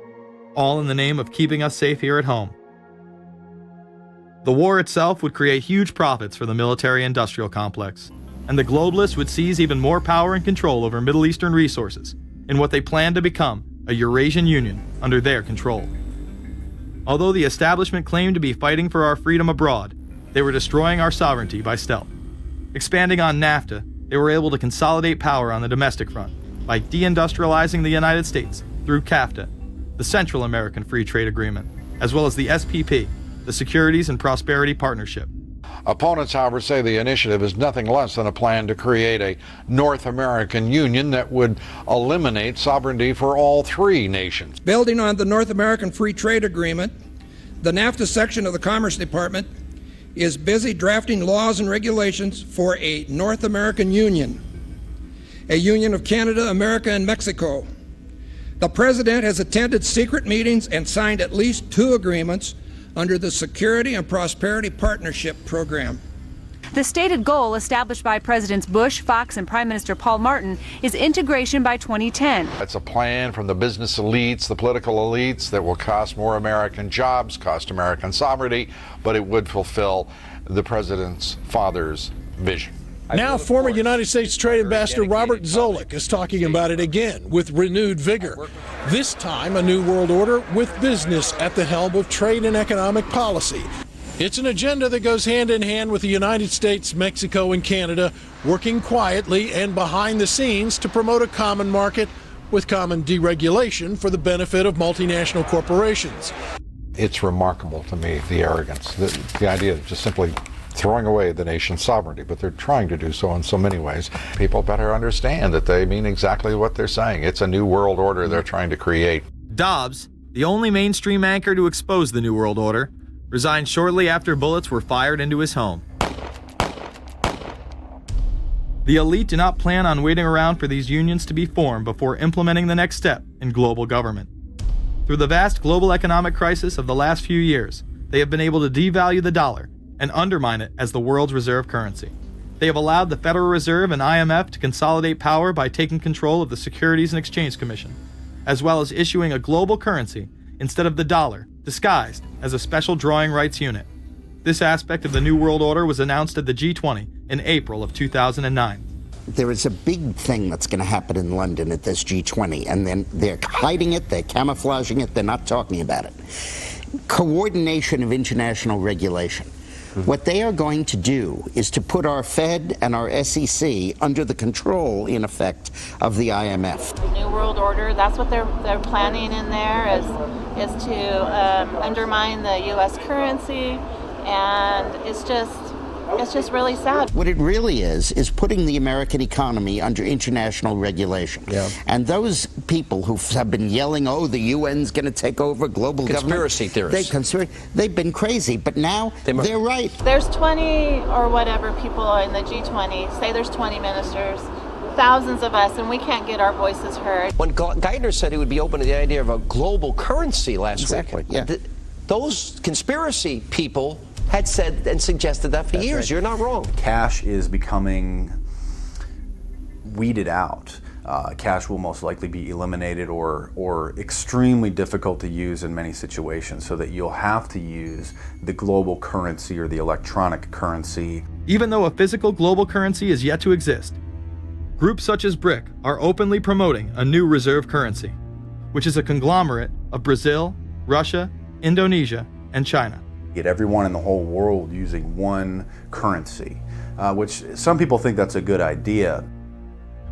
all in the name of keeping us safe here at home. The war itself would create huge profits for the military-industrial complex, and the globalists would seize even more power and control over Middle Eastern resources in what they planned to become a Eurasian Union under their control. Although the establishment claimed to be fighting for our freedom abroad, they were destroying our sovereignty by stealth. Expanding on NAFTA, they were able to consolidate power on the domestic front by deindustrializing the United States through CAFTA, the Central American Free Trade Agreement, as well as the SPP, the Securities and Prosperity Partnership. Opponents, however, say the initiative is nothing less than a plan to create a North American Union that would eliminate sovereignty for all three nations. Building on the North American Free Trade Agreement, the NAFTA section of the Commerce Department is busy drafting laws and regulations for a North American Union, a union of Canada, America, and Mexico. The President has attended secret meetings and signed at least 2 agreements under the Security and Prosperity Partnership Program. The stated goal established by Presidents Bush, Fox, and Prime Minister Paul Martin is integration by 2010. It's a plan from the business elites, the political elites, that will cost more American jobs, cost American sovereignty, but it would fulfill the president's father's vision. Now, former United States Trade Ambassador Robert Zoellick is talking about it again with renewed vigor. This time, a new world order with business at the helm of trade and economic policy. It's an agenda that goes hand in hand with the United States, Mexico, and Canada, working quietly and behind the scenes to promote a common market with common deregulation for the benefit of multinational corporations. It's remarkable to me, the arrogance, the idea of just simply throwing away the nation's sovereignty, but they're trying to do so in so many ways. People better understand that they mean exactly what they're saying. It's a new world order they're trying to create. Dobbs, the only mainstream anchor to expose the New World Order, resigned shortly after bullets were fired into his home. The elite do not plan on waiting around for these unions to be formed before implementing the next step in global government. Through the vast global economic crisis of the last few years, they have been able to devalue the dollar and undermine it as the world's reserve currency. They have allowed the Federal Reserve and IMF to consolidate power by taking control of the Securities and Exchange Commission, as well as issuing a global currency instead of the dollar, disguised as a special drawing rights unit. This aspect of the New World Order was announced at the G20 in April of 2009. There is a big thing that's going to happen in London at this G20, and then they're hiding it, they're camouflaging it, they're not talking about it. Coordination of international regulation. What they are going to do is to put our Fed and our SEC under the control, in effect, of the IMF. The New World Order, that's what they're planning in there, is to undermine the U.S. currency, and it's just really sad. What it really is putting the American economy under international regulation. Yeah. And those people who have been yelling, oh, the UN's going to take over global Conspiracy government. theorists. They've been crazy, but now they're right. There's 20 or whatever people in the G20, say there's 20 ministers, thousands of us, and we can't get our voices heard. When Geithner said he would be open to the idea of a global currency last week, yeah. Those conspiracy people had said and suggested that for years. Right. You're not wrong. Cash is becoming weeded out. Cash will most likely be eliminated or extremely difficult to use in many situations, so that you'll have to use the global currency or the electronic currency. Even though a physical global currency is yet to exist, groups such as BRIC are openly promoting a new reserve currency, which is a conglomerate of Brazil, Russia, Indonesia, and China. Get everyone in the whole world using one currency, which some people think that's a good idea.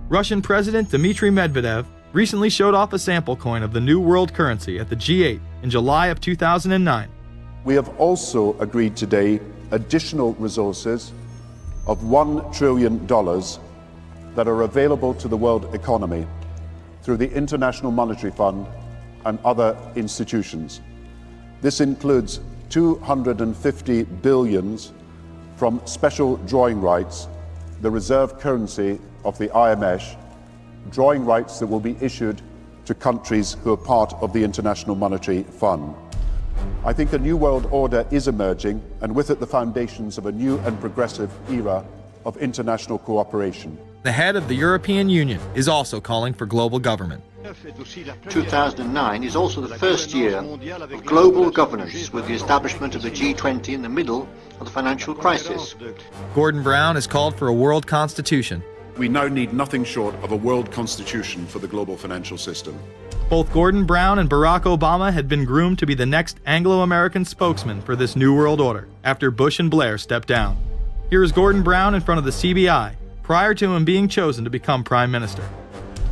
Russian President Dmitry Medvedev recently showed off a sample coin of the new world currency at the G8 in July of 2009. We have also agreed today additional resources of $1 trillion that are available to the world economy through the International Monetary Fund and other institutions. This includes 250 billions from special drawing rights, the reserve currency of the IMF, drawing rights that will be issued to countries who are part of the International Monetary Fund. I think a new world order is emerging, and with it the foundations of a new and progressive era of international cooperation. The head of the European Union is also calling for global government. 2009 is also the first year of global governance, with the establishment of the G20 in the middle of the financial crisis. Gordon Brown has called for a world constitution. We now need nothing short of a world constitution for the global financial system. Both Gordon Brown and Barack Obama had been groomed to be the next Anglo-American spokesman for this new world order after Bush and Blair stepped down. Here is Gordon Brown in front of the CBI prior to him being chosen to become prime minister.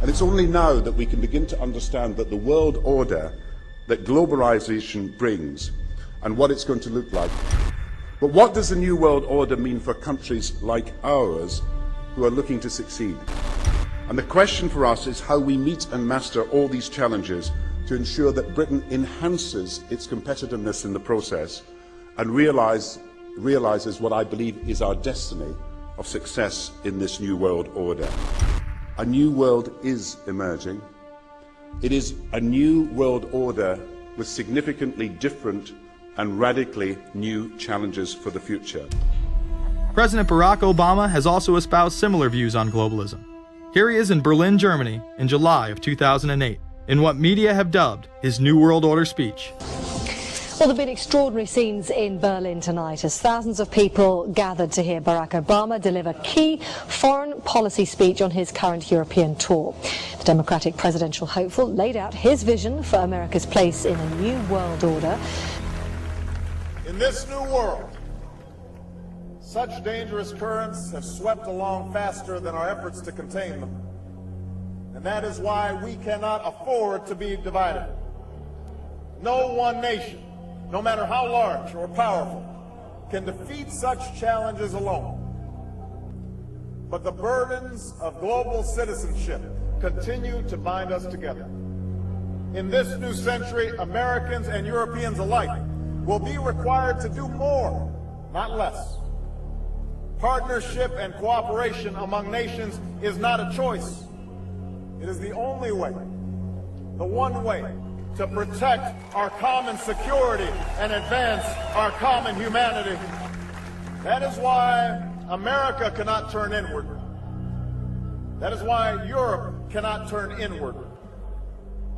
And it's only now that we can begin to understand that the world order that globalization brings and what it's going to look like. But what does the new world order mean for countries like ours who are looking to succeed? And the question for us is how we meet and master all these challenges to ensure that Britain enhances its competitiveness in the process and realizes what I believe is our destiny of success in this new world order. A new world is emerging. It is a new world order with significantly different and radically new challenges for the future. President Barack Obama has also espoused similar views on globalism. Here he is in Berlin, Germany, in July of 2008, in what media have dubbed his New World Order speech. Well, there have been extraordinary scenes in Berlin tonight as thousands of people gathered to hear Barack Obama deliver key foreign policy speech on his current European tour. The Democratic presidential hopeful laid out his vision for America's place in a new world order. In this new world, such dangerous currents have swept along faster than our efforts to contain them. And that is why we cannot afford to be divided. No one nation, no matter how large or powerful, can defeat such challenges alone. But the burdens of global citizenship continue to bind us together. In this new century, Americans and Europeans alike will be required to do more, not less. Partnership and cooperation among nations is not a choice. It is the only way, the one way, to protect our common security and advance our common humanity. That is why America cannot turn inward. That is why Europe cannot turn inward.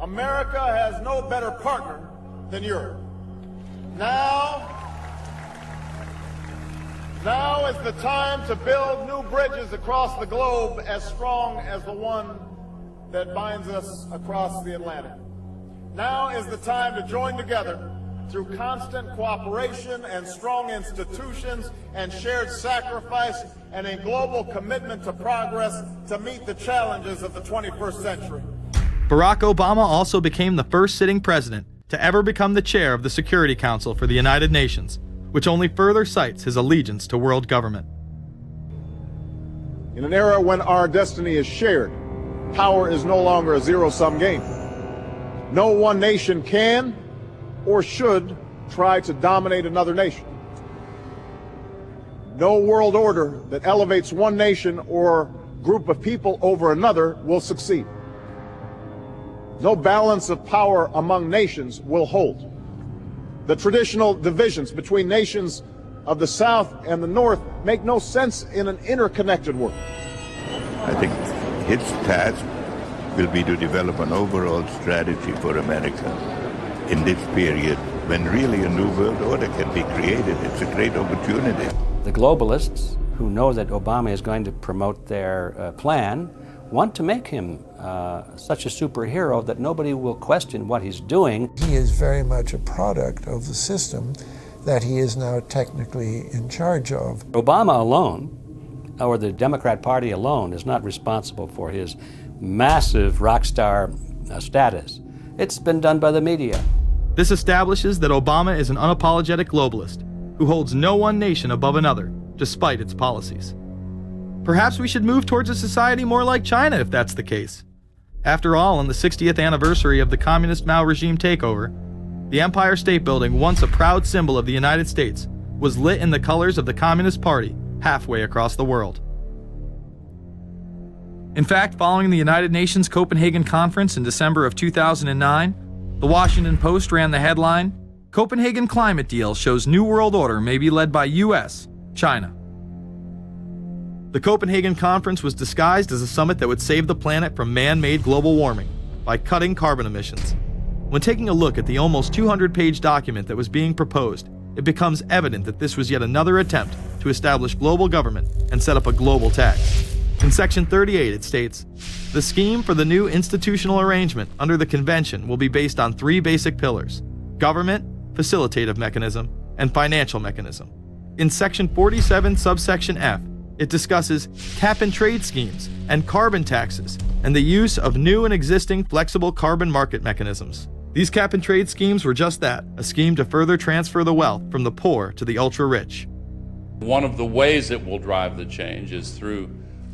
America has no better partner than Europe. Now is the time to build new bridges across the globe as strong as the one that binds us across the Atlantic. Now is the time to join together through constant cooperation and strong institutions and shared sacrifice and a global commitment to progress to meet the challenges of the 21st century. Barack Obama also became the first sitting president to ever become the chair of the Security Council for the United Nations, which only further cites his allegiance to world government. In an era when our destiny is shared, power is no longer a zero-sum game. No one nation can or should try to dominate another nation. No world order that elevates one nation or group of people over another will succeed. No balance of power among nations will hold. The traditional divisions between nations of the South and the North make no sense in an interconnected world. I think its task will be to develop an overall strategy for America in this period when really a new world order can be created. It's a great opportunity. The globalists, who know that Obama is going to promote their plan, want to make him such a superhero that nobody will question what he's doing. He is very much a product of the system that he is now technically in charge of. Obama alone, or the Democrat Party alone, is not responsible for his massive rock star status. It's been done by the media. This establishes that Obama is an unapologetic globalist who holds no one nation above another, despite its policies. Perhaps we should move towards a society more like China if that's the case. After all, on the 60th anniversary of the communist Mao regime takeover, The Empire State Building, once a proud symbol of the United States, was lit in the colors of the Communist Party halfway across the world. In fact, following the United Nations Copenhagen Conference in December of 2009, the Washington Post ran the headline, "Copenhagen Climate Deal Shows New World Order May Be Led by US, China." The Copenhagen Conference was disguised as a summit that would save the planet from man-made global warming by cutting carbon emissions. When taking a look at the almost 200-page document that was being proposed, it becomes evident that this was yet another attempt to establish global government and set up a global tax. In Section 38, it states, "The scheme for the new institutional arrangement under the convention will be based on 3 basic pillars: government, facilitative mechanism, and financial mechanism." In Section 47, subsection F, it discusses cap-and-trade schemes and carbon taxes and the use of new and existing flexible carbon market mechanisms. These cap-and-trade schemes were just that, a scheme to further transfer the wealth from the poor to the ultra-rich. One of the ways it will drive the change is through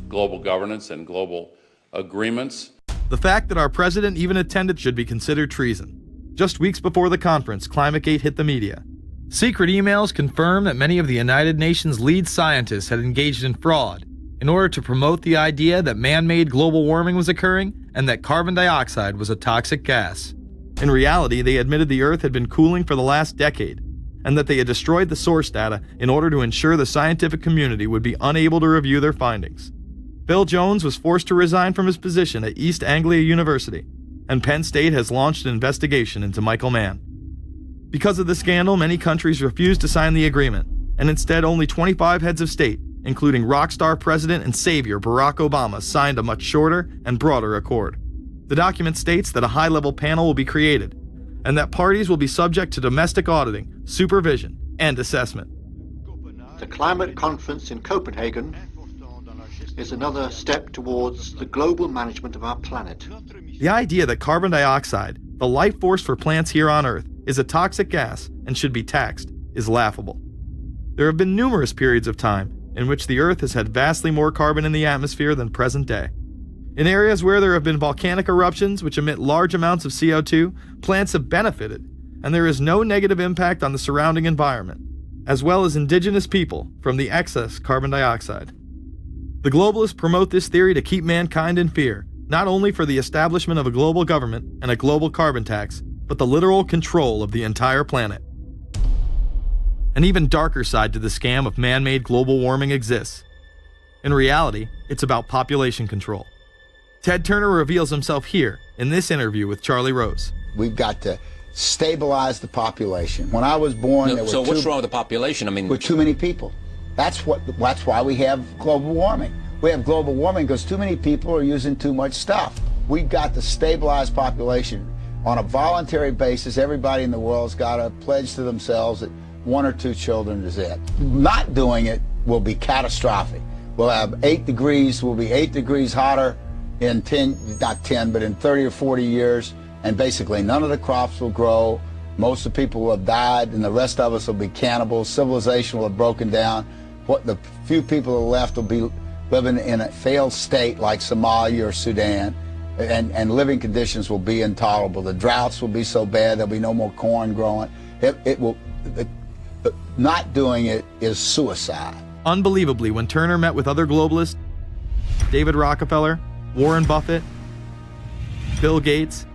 global governance and global agreements. The fact that our president even attended should be considered treason. Just weeks before the conference, ClimateGate hit the media. Secret emails confirm that many of the United Nations lead scientists had engaged in fraud in order to promote the idea that man-made global warming was occurring and that carbon dioxide was a toxic gas. In reality, they admitted the Earth had been cooling for the last decade, and that they had destroyed the source data in order to ensure the scientific community would be unable to review their findings. Bill Jones was forced to resign from his position at East Anglia University, and Penn State has launched an investigation into Michael Mann. Because of the scandal, many countries refused to sign the agreement, and instead only 25 heads of state, including rock star President and Savior Barack Obama, signed a much shorter and broader accord. The document states that a high-level panel will be created, and that parties will be subject to domestic auditing, supervision, and assessment. The climate conference in Copenhagen is another step towards the global management of our planet. The idea that carbon dioxide, the life force for plants here on Earth, is a toxic gas and should be taxed is laughable. There have been numerous periods of time in which the Earth has had vastly more carbon in the atmosphere than present day. In areas where there have been volcanic eruptions which emit large amounts of CO2, plants have benefited, and there is no negative impact on the surrounding environment, as well as indigenous people from the excess carbon dioxide. The globalists promote this theory to keep mankind in fear, not only for the establishment of a global government and a global carbon tax, but the literal control of the entire planet. An even darker side to the scam of man-made global warming exists. In reality, it's about population control. Ted Turner reveals himself here in this interview with Charlie Rose. We've got to stabilize the population. When I was born, there were so what's wrong with the population? I mean, with too many people. That's why we have global warming. We have global warming because too many people are using too much stuff. We've got to stabilize population on a voluntary basis. Everybody in the world's got to pledge to themselves that 1 or 2 children is it. Not doing it will be catastrophic. We'll have 8 degrees. We'll be 8 degrees hotter in 30 or 40 years, and basically none of the crops will grow. Most of the people will have died, and the rest of us will be cannibals. Civilization will have broken down. What the few people that are left will be living in a failed state like Somalia or Sudan, and living conditions will be intolerable. The droughts will be so bad there'll be no more corn growing. Not doing it is suicide. Unbelievably, when Turner met with other globalists, David Rockefeller, Warren Buffett, Bill Gates,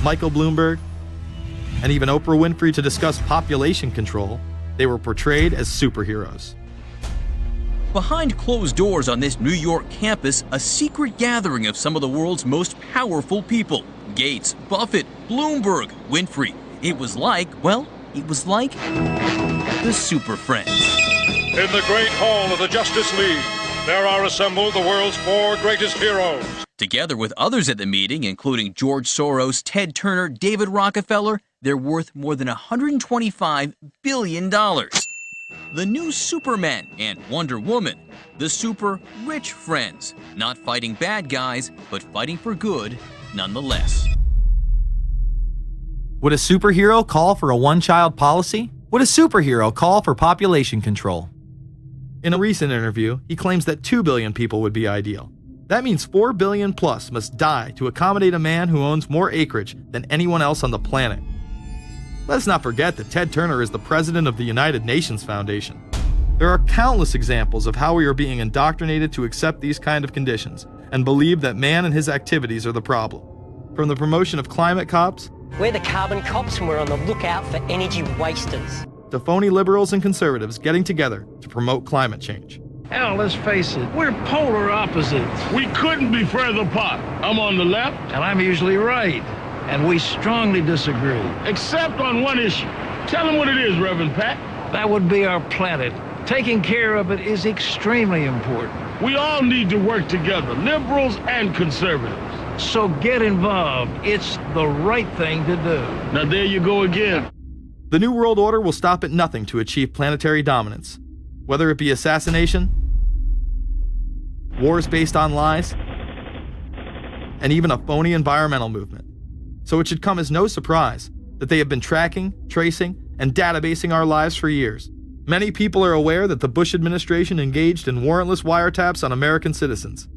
Michael Bloomberg, and even Oprah Winfrey to discuss population control, they were portrayed as superheroes. Behind closed doors on this New York campus, a secret gathering of some of the world's most powerful people. Gates, Buffett, Bloomberg, Winfrey. It was like the Super Friends. In the great hall of the Justice League, there are assembled the world's 4 greatest heroes. Together with others at the meeting, including George Soros, Ted Turner, David Rockefeller, they're worth more than $125 billion. The new Superman and Wonder Woman, the super rich friends, not fighting bad guys, but fighting for good nonetheless. Would a superhero call for a one-child policy? Would a superhero call for population control? In a recent interview, he claims that 2 billion people would be ideal. That means 4 billion plus must die to accommodate a man who owns more acreage than anyone else on the planet. Let's not forget that Ted Turner is the president of the United Nations Foundation. There are countless examples of how we are being indoctrinated to accept these kind of conditions and believe that man and his activities are the problem. From the promotion of climate cops, we're the carbon cops and we're on the lookout for energy wasters, to phony liberals and conservatives getting together to promote climate change. Hell, let's face it, we're polar opposites. We couldn't be further apart. I'm on the left. And I'm usually right. And we strongly disagree. Except on one issue. Tell them what it is, Reverend Pat. That would be our planet. Taking care of it is extremely important. We all need to work together, liberals and conservatives. So get involved. It's the right thing to do. Now there you go again. The New World Order will stop at nothing to achieve planetary dominance, whether it be assassination, wars based on lies, and even a phony environmental movement. So it should come as no surprise that they have been tracking, tracing, and databasing our lives for years. Many people are aware that the Bush administration engaged in warrantless wiretaps on American citizens.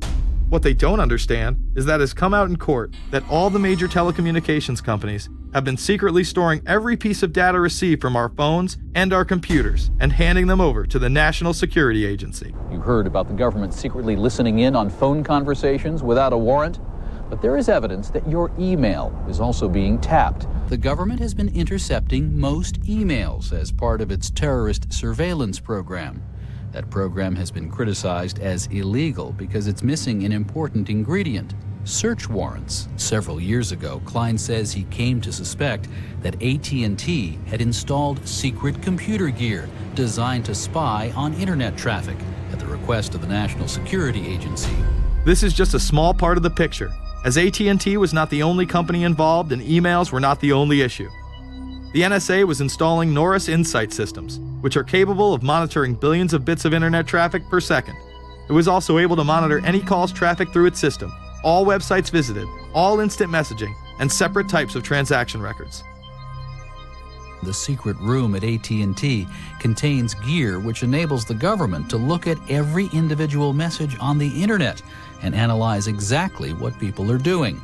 What they don't understand is that it has come out in court that all the major telecommunications companies have been secretly storing every piece of data received from our phones and our computers and handing them over to the National Security Agency. You heard about the government secretly listening in on phone conversations without a warrant, but there is evidence that your email is also being tapped. The government has been intercepting most emails as part of its terrorist surveillance program. That program has been criticized as illegal because it's missing an important ingredient: search warrants. Several years ago, Klein says he came to suspect that AT&T had installed secret computer gear designed to spy on internet traffic at the request of the National Security Agency. This is just a small part of the picture, as AT&T was not the only company involved and emails were not the only issue. The NSA was installing Norris Insight systems, which are capable of monitoring billions of bits of internet traffic per second. It was also able to monitor any calls trafficked through its system, all websites visited, all instant messaging, and separate types of transaction records. The secret room at AT&T contains gear which enables the government to look at every individual message on the internet and analyze exactly what people are doing.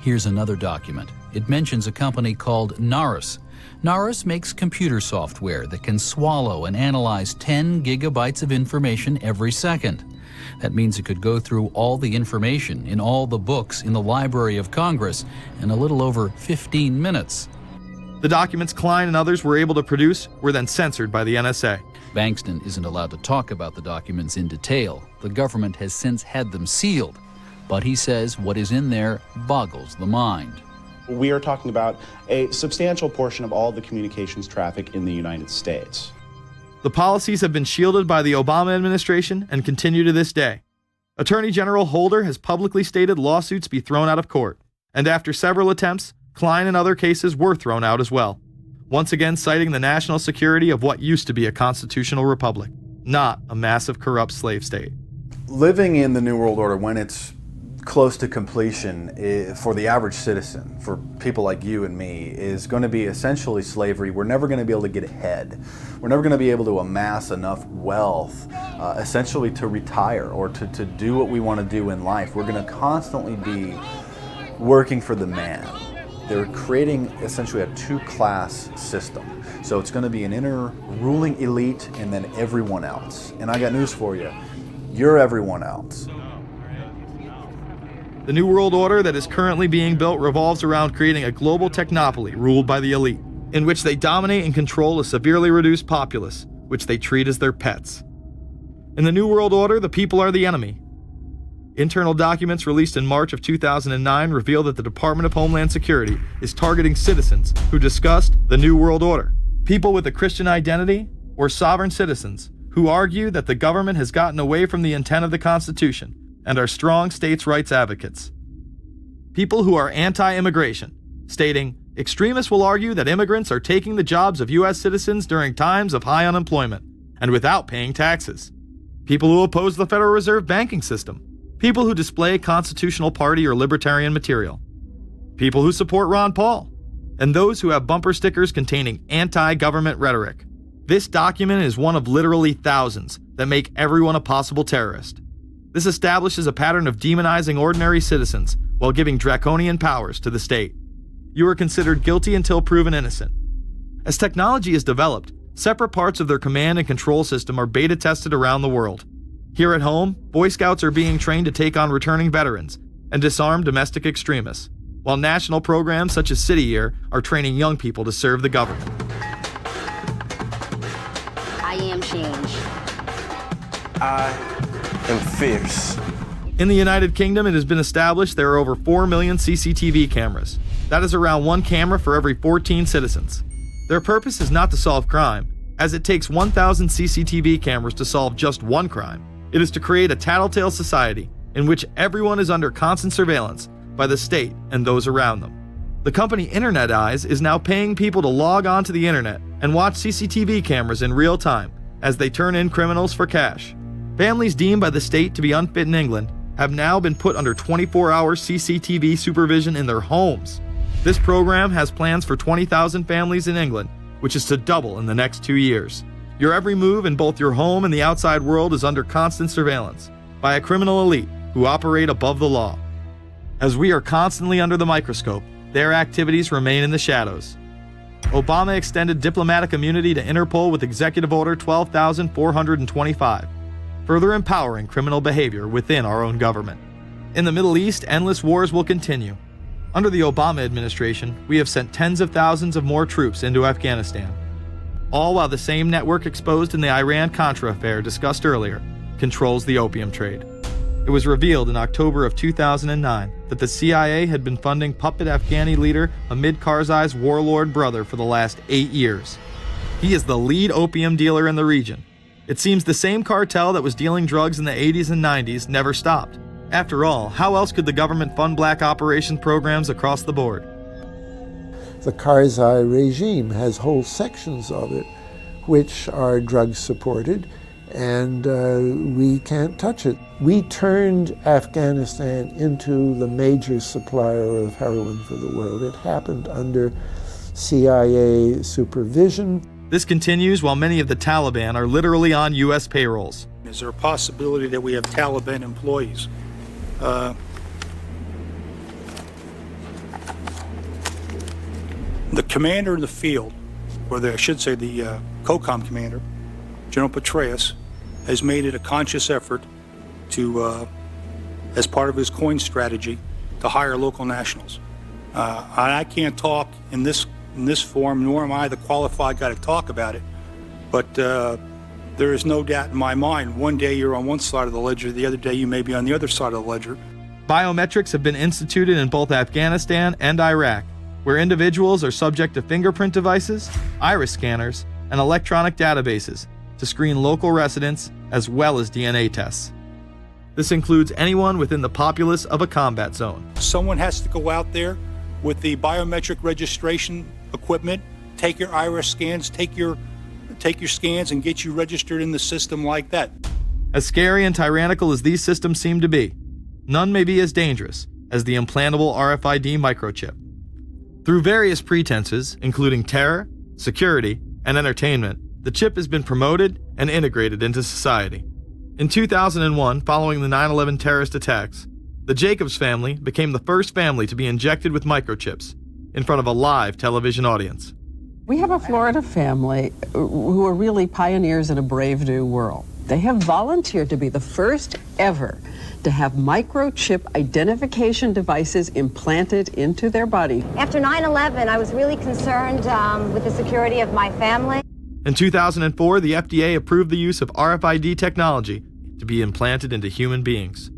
Here's another document. It mentions a company called Norris. Norris makes computer software that can swallow and analyze 10 gigabytes of information every second. That means it could go through all the information in all the books in the Library of Congress in a little over 15 minutes. The documents Klein and others were able to produce were then censored by the NSA. Bankston isn't allowed to talk about the documents in detail. The government has since had them sealed, but he says what is in there boggles the mind. We are talking about a substantial portion of all the communications traffic in the United States. The policies have been shielded by the Obama administration and continue to this day. Attorney General Holder has publicly stated lawsuits be thrown out of court, and after several attempts, Klein and other cases were thrown out as well, once again citing the national security of what used to be a constitutional republic, not a massive corrupt slave state. Living in the New World Order, when it's close to completion, for the average citizen, for people like you and me, is going to be essentially slavery. We're never going to be able to get ahead. We're never going to be able to amass enough wealth, essentially to retire or to do what we want to do in life. We're going to constantly be working for the man. They're creating essentially a two-class system. So it's going to be an inner ruling elite and then everyone else. And I got news for you. You're everyone else. The New World Order that is currently being built revolves around creating a global technopoly ruled by the elite, in which they dominate and control a severely reduced populace, which they treat as their pets. In the New World Order, the people are the enemy. Internal documents released in March of 2009 reveal that the Department of Homeland Security is targeting citizens who discussed the New World Order, people with a Christian identity, or sovereign citizens who argue that the government has gotten away from the intent of the Constitution and are strong states' rights advocates. People who are anti-immigration, stating, extremists will argue that immigrants are taking the jobs of U.S. citizens during times of high unemployment and without paying taxes. People who oppose the Federal Reserve banking system. People who display constitutional party or libertarian material. People who support Ron Paul. And those who have bumper stickers containing anti-government rhetoric. This document is one of literally thousands that make everyone a possible terrorist. This establishes a pattern of demonizing ordinary citizens while giving draconian powers to the state. you are considered guilty until proven innocent. As technology is developed, separate parts of their command and control system are beta tested around the world. Here at home, Boy Scouts are being trained to take on returning veterans and disarm domestic extremists, while national programs such as City Year are training young people to serve the government. I am change. I am fierce. In the United Kingdom, it has been established there are over 4 million CCTV cameras. That is around 1 camera for every 14 citizens. Their purpose is not to solve crime, as it takes 1,000 CCTV cameras to solve just one crime. It is to create a tattletale society in which everyone is under constant surveillance by the state and those around them. The company Internet Eyes is now paying people to log onto the internet and watch CCTV cameras in real time as they turn in criminals for cash. Families deemed by the state to be unfit in England have now been put under 24-hour CCTV supervision in their homes. This program has plans for 20,000 families in England, which is to double in the next 2 years. Your every move in both your home and the outside world is under constant surveillance by a criminal elite who operate above the law. As we are constantly under the microscope, their activities remain in the shadows. Obama extended diplomatic immunity to Interpol with Executive Order 12,425, further empowering criminal behavior within our own government. In the Middle East, endless wars will continue. Under the Obama administration, we have sent tens of thousands of more troops into Afghanistan, all while the same network exposed in the Iran-Contra affair discussed earlier controls the opium trade. It was revealed in October of 2009 that the CIA had been funding puppet Afghani leader Hamid Karzai's warlord brother for the last 8 years. He is the lead opium dealer in the region. It seems the same cartel that was dealing drugs in the 80s and 90s never stopped. After all, how else could the government fund black operation programs across the board? The Karzai regime has whole sections of it which are drug-supported, and we can't touch it. We turned Afghanistan into the major supplier of heroin for the world. It happened under CIA supervision. This continues while many of the Taliban are literally on U.S. payrolls. Is there a possibility that we have Taliban employees? The commander in the field, or I should say the COCOM commander, General Petraeus, has made it a conscious effort to, as part of his coin strategy, to hire local nationals. I can't talk in this forum, nor am I the qualified guy to talk about it, but there is no doubt in my mind, one day you're on one side of the ledger, the other day you may be on the other side of the ledger. Biometrics have been instituted in both Afghanistan and Iraq, where individuals are subject to fingerprint devices, iris scanners, and electronic databases to screen local residents as well as DNA tests. This includes anyone within the populace of a combat zone. Someone has to go out there with the biometric registration equipment, take your iris scans, take your scans and get you registered in the system like that. As scary and tyrannical as these systems seem to be, none may be as dangerous as the implantable RFID microchip. Through various pretenses, including terror, security, and entertainment, the chip has been promoted and integrated into society. In 2001, following the 9/11 terrorist attacks, the Jacobs family became the first family to be injected with microchips in front of a live television audience. We have a Florida family who are really pioneers in a brave new world. They have volunteered to be the first ever to have microchip identification devices implanted into their body. After 9/11, I was really concerned with the security of my family. In 2004, the FDA approved the use of RFID technology to be implanted into human beings.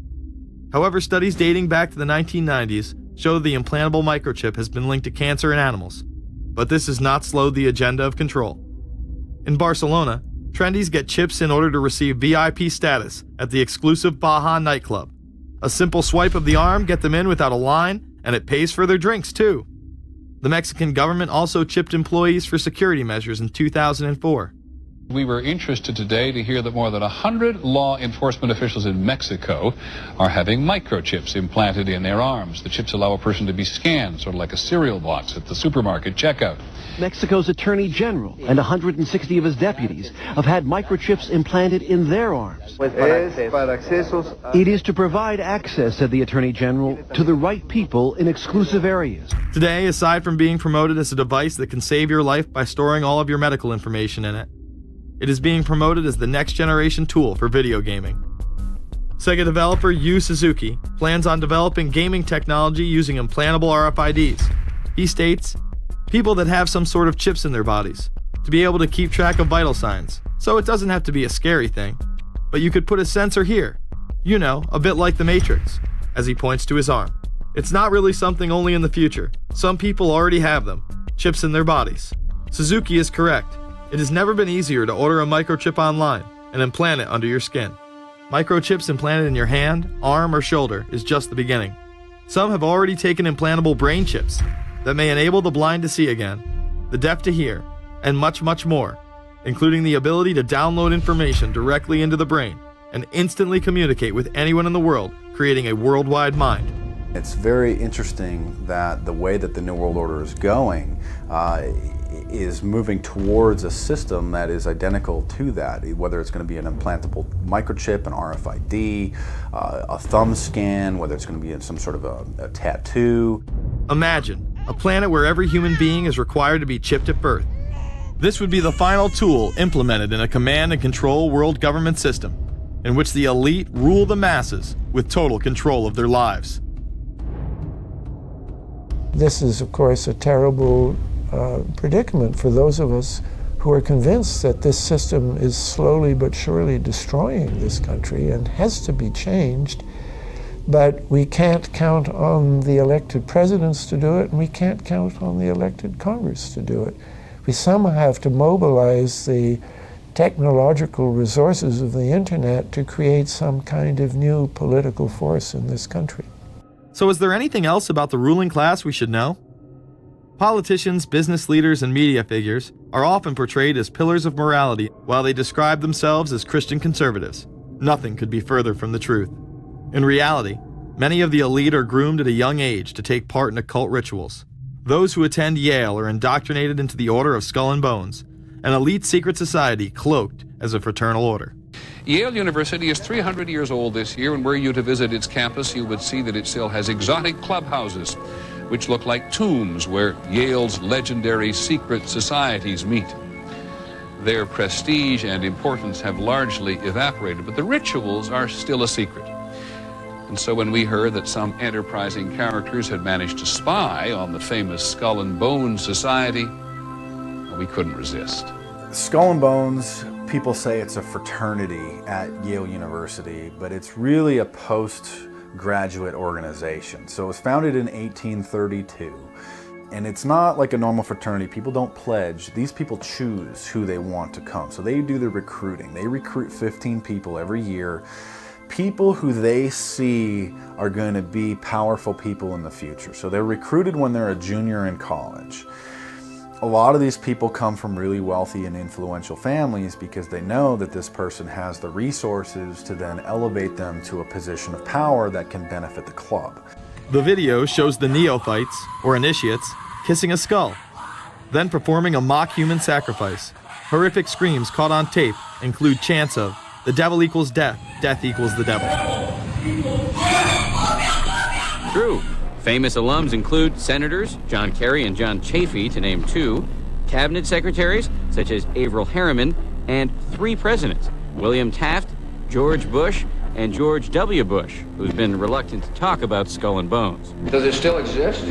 However, studies dating back to the 1990s show the implantable microchip has been linked to cancer in animals, but this has not slowed the agenda of control. In Barcelona, trendies get chips in order to receive VIP status at the exclusive Baja nightclub. A simple swipe of the arm gets them in without a line, and it pays for their drinks too. The Mexican government also chipped employees for security measures in 2004. We were interested today to hear that more than 100 law enforcement officials in Mexico are having microchips implanted in their arms. The chips allow a person to be scanned, sort of like a cereal box at the supermarket checkout. Mexico's Attorney General and 160 of his deputies have had microchips implanted in their arms. It is to provide access, said the Attorney General, to the right people in exclusive areas. Today, aside from being promoted as a device that can save your life by storing all of your medical information in it, it is being promoted as the next generation tool for video gaming. Sega developer Yu Suzuki plans on developing gaming technology using implantable RFIDs. He states, people that have some sort of chips in their bodies, to be able to keep track of vital signs, so it doesn't have to be a scary thing. But you could put a sensor here, you know, a bit like the Matrix, as he points to his arm. It's not really something only in the future. Some people already have them, chips in their bodies. Suzuki is correct. It has never been easier to order a microchip online and implant it under your skin. Microchips implanted in your hand, arm, or shoulder is just the beginning. Some have already taken implantable brain chips that may enable the blind to see again, the deaf to hear, and much, much more, including the ability to download information directly into the brain and instantly communicate with anyone in the world, creating a worldwide mind. It's very interesting that the way that the New World Order is going is moving towards a system that is identical to that, whether it's going to be an implantable microchip, an RFID, a thumb scan, whether it's going to be some sort of a tattoo. Imagine a planet where every human being is required to be chipped at birth. This would be the final tool implemented in a command and control world government system in which the elite rule the masses with total control of their lives. This is, of course, a terrible predicament for those of us who are convinced that this system is slowly but surely destroying this country and has to be changed. But we can't count on the elected presidents to do it, and we can't count on the elected Congress to do it. We somehow have to mobilize the technological resources of the internet to create some kind of new political force in this country. So is there anything else about the ruling class we should know? Politicians, business leaders, and media figures are often portrayed as pillars of morality while they describe themselves as Christian conservatives. Nothing could be further from the truth. In reality, many of the elite are groomed at a young age to take part in occult rituals. Those who attend Yale are indoctrinated into the Order of Skull and Bones, an elite secret society cloaked as a fraternal order. Yale University is 300 years old this year, and were you to visit its campus, you would see that it still has exotic clubhouses, which look like tombs where Yale's legendary secret societies meet. Their prestige and importance have largely evaporated, but the rituals are still a secret. And so when we heard that some enterprising characters had managed to spy on the famous Skull and Bones Society, we couldn't resist. Skull and Bones, people say it's a fraternity at Yale University, but it's really a postgraduate organization. So it was founded in 1832, and it's not like a normal fraternity. People don't pledge. These people choose who they want to come. So they do the recruiting. They recruit 15 people every year, people who they see are going to be powerful people in the future. So they're recruited when they're a junior in college. A lot of these people come from really wealthy and influential families because they know that this person has the resources to then elevate them to a position of power that can benefit the club. The video shows the neophytes, or initiates, kissing a skull, then performing a mock human sacrifice. Horrific screams caught on tape include chants of, "The devil equals death, death equals the devil." True. Famous alums include Senators John Kerry and John Chafee, to name two, cabinet secretaries such as Averell Harriman, and 3 presidents, William Taft, George Bush, and George W. Bush, who's been reluctant to talk about Skull and Bones. Does it still exist?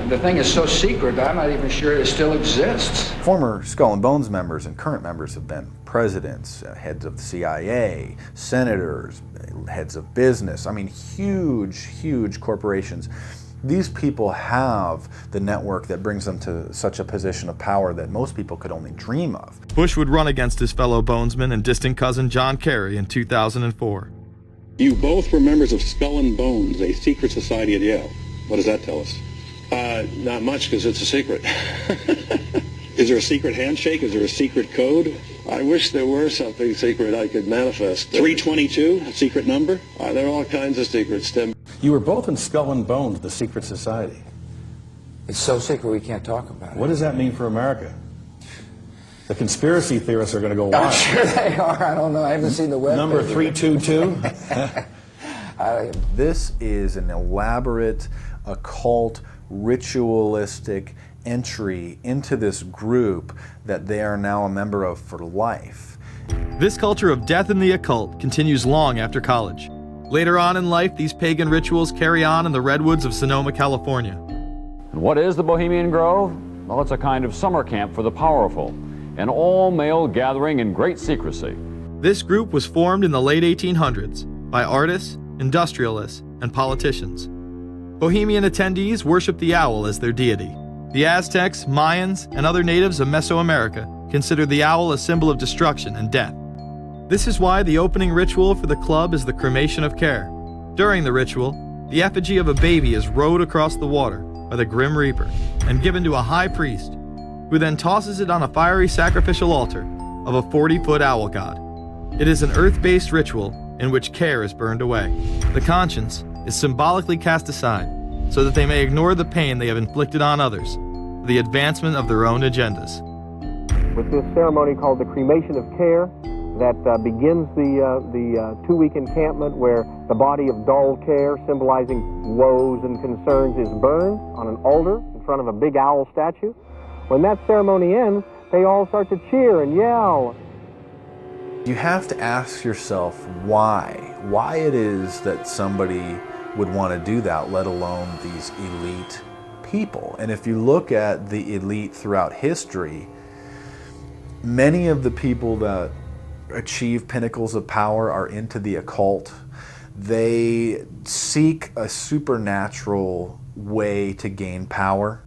The thing is so secret, I'm not even sure it still exists. Former Skull and Bones members and current members have been presidents, heads of the CIA, senators, heads of business. I mean, huge, huge corporations. These people have the network that brings them to such a position of power that most people could only dream of. Bush would run against his fellow bonesman and distant cousin John Kerry in 2004. You both were members of Skull and Bones, a secret society at Yale. What does that tell us? Not much, because it's a secret. Is there a secret handshake? Is there a secret code? I wish there were something secret I could manifest. 322, a secret number? There are all kinds of secrets, Tim. You were both in Skull and Bones, the secret society. It's so secret we can't talk about it. What does that mean for America? The conspiracy theorists are going to go wild. I'm sure they are. I don't know. I haven't seen the web. Number 322? This is an elaborate, occult, ritualistic entry into this group that they are now a member of for life. This culture of death and the occult continues long after college. Later on in life, these pagan rituals carry on in the redwoods of Sonoma, California. And what is the Bohemian Grove? Well, it's a kind of summer camp for the powerful, an all-male gathering in great secrecy. This group was formed in the late 1800s by artists, industrialists, and politicians. Bohemian attendees worshiped the owl as their deity. The Aztecs, Mayans, and other natives of Mesoamerica considered the owl a symbol of destruction and death. This is why the opening ritual for the club is the cremation of care. During the ritual, the effigy of a baby is rowed across the water by the Grim Reaper and given to a high priest, who then tosses it on a fiery sacrificial altar of a 40-foot owl god. It is an earth-based ritual in which care is burned away. The conscience is symbolically cast aside so that they may ignore the pain they have inflicted on others for the advancement of their own agendas. With this ceremony called the cremation of care, that begins the two-week encampment where the body of dull care, symbolizing woes and concerns, is burned on an altar in front of a big owl statue. When that ceremony ends, they all start to cheer and yell. You have to ask yourself why it is that somebody would want to do that, let alone these elite people. And if you look at the elite throughout history, many of the people that achieve pinnacles of power are into the occult. They seek a supernatural way to gain power.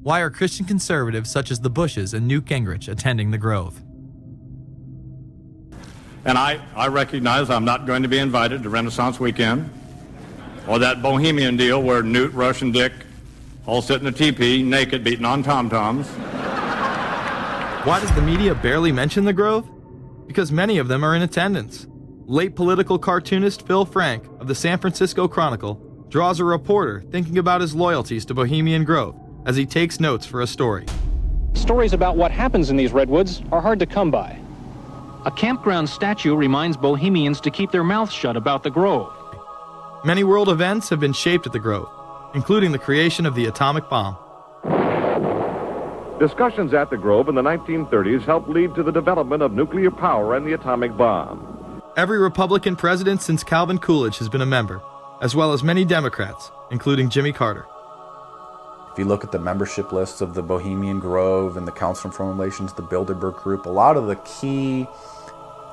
Why are Christian conservatives such as the Bushes and Newt Gingrich attending the Grove? And I recognize I'm not going to be invited to Renaissance Weekend or that Bohemian deal where Newt, Rush, and Dick all sit in a teepee naked beating on tom-toms. Why does the media barely mention the Grove? Because many of them are in attendance. Late political cartoonist Phil Frank of the San Francisco Chronicle draws a reporter thinking about his loyalties to Bohemian Grove as he takes notes for a story. Stories about what happens in these redwoods are hard to come by. A campground statue reminds Bohemians to keep their mouths shut about the Grove. Many world events have been shaped at the Grove, including the creation of the atomic bomb. Discussions at the Grove in the 1930s helped lead to the development of nuclear power and the atomic bomb. Every Republican president since Calvin Coolidge has been a member, as well as many Democrats, including Jimmy Carter. If you look at the membership lists of the Bohemian Grove and the Council on Foreign Relations, the Bilderberg Group, a lot of the key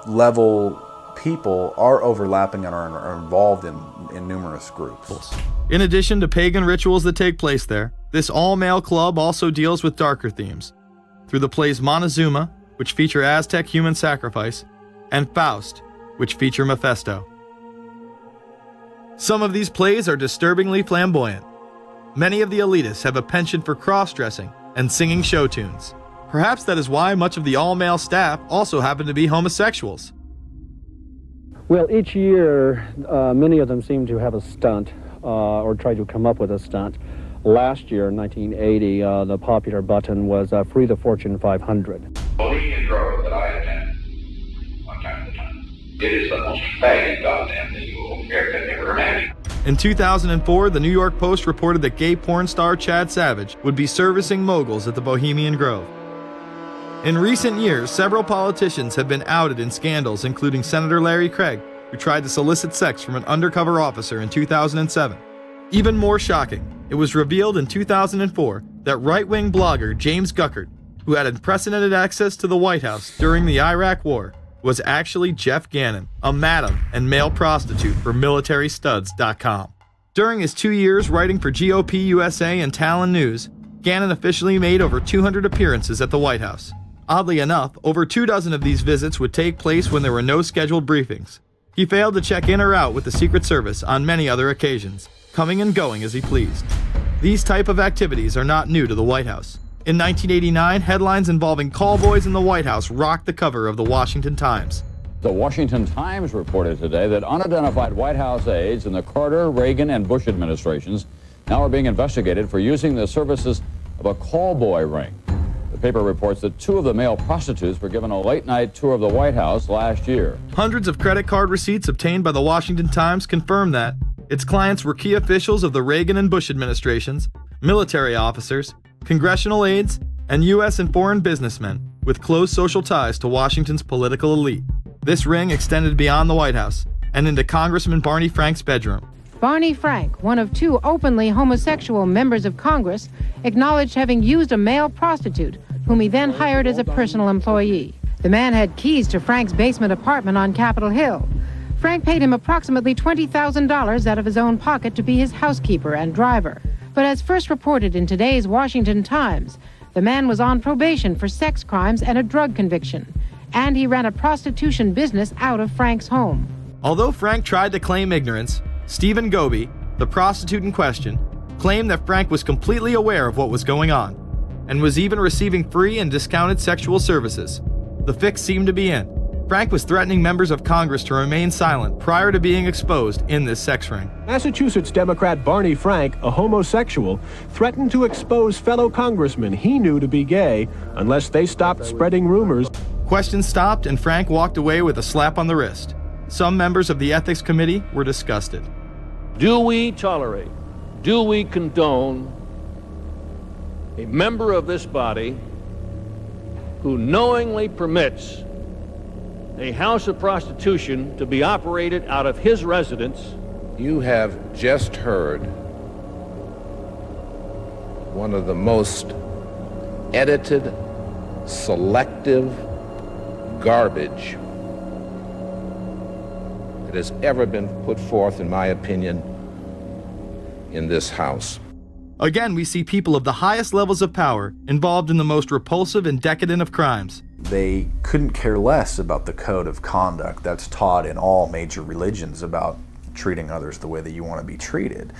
level people are overlapping and are involved in numerous groups. In addition to pagan rituals that take place there, this all-male club also deals with darker themes through the plays Montezuma, which feature Aztec human sacrifice, and Faust, which feature Mephisto. Some of these plays are disturbingly flamboyant. Many of the elitists have a penchant for cross-dressing and singing show tunes. Perhaps that is why much of the all-male staff also happen to be homosexuals. Well, each year, many of them seem to have a stunt or try to come up with a stunt. Last year, in 1980, the popular button was Free the Fortune 500. Bohemian Grove that I attend one time at a time. It is the most faggot goddamn thing you will ever imagine. In 2004, the New York Post reported that gay porn star Chad Savage would be servicing moguls at the Bohemian Grove. In recent years, several politicians have been outed in scandals, including Senator Larry Craig, who tried to solicit sex from an undercover officer in 2007. Even more shocking, it was revealed in 2004 that right-wing blogger James Guckert, who had unprecedented access to the White House during the Iraq War, was actually Jeff Gannon, a madam and male prostitute for MilitaryStuds.com. During his 2 years writing for GOP USA and Talon News, Gannon officially made over 200 appearances at the White House. Oddly enough, over 24 of these visits would take place when there were no scheduled briefings. He failed to check in or out with the Secret Service on many other occasions, coming and going as he pleased. These type of activities are not new to the White House. In 1989, headlines involving callboys in the White House rocked the cover of the Washington Times. The Washington Times reported today that unidentified White House aides in the Carter, Reagan, and Bush administrations now are being investigated for using the services of a callboy ring. The paper reports that 2 of the male prostitutes were given a late-night tour of the White House last year. Hundreds of credit card receipts obtained by the Washington Times confirm that its clients were key officials of the Reagan and Bush administrations, military officers, congressional aides, and U.S. and foreign businessmen with close social ties to Washington's political elite. This ring extended beyond the White House and into Congressman Barney Frank's bedroom. Barney Frank, one of 2 openly homosexual members of Congress, acknowledged having used a male prostitute, whom he then hired as a personal employee. The man had keys to Frank's basement apartment on Capitol Hill. Frank paid him approximately $20,000 out of his own pocket to be his housekeeper and driver. But as first reported in today's Washington Times, the man was on probation for sex crimes and a drug conviction, and he ran a prostitution business out of Frank's home. Although Frank tried to claim ignorance, Stephen Goby, the prostitute in question, claimed that Frank was completely aware of what was going on and was even receiving free and discounted sexual services. The fix seemed to be in. Frank was threatening members of Congress to remain silent prior to being exposed in this sex ring. Massachusetts Democrat Barney Frank, a homosexual, threatened to expose fellow congressmen he knew to be gay unless they stopped spreading rumors. Questions stopped and Frank walked away with a slap on the wrist. Some members of the Ethics Committee were disgusted. Do we tolerate, do we condone a member of this body who knowingly permits a house of prostitution to be operated out of his residence? You have just heard one of the most edited, selective garbage that has ever been put forth, in my opinion, in this House. Again, we see people of the highest levels of power involved in the most repulsive and decadent of crimes. They couldn't care less about the code of conduct that's taught in all major religions about treating others the way that you want to be treated.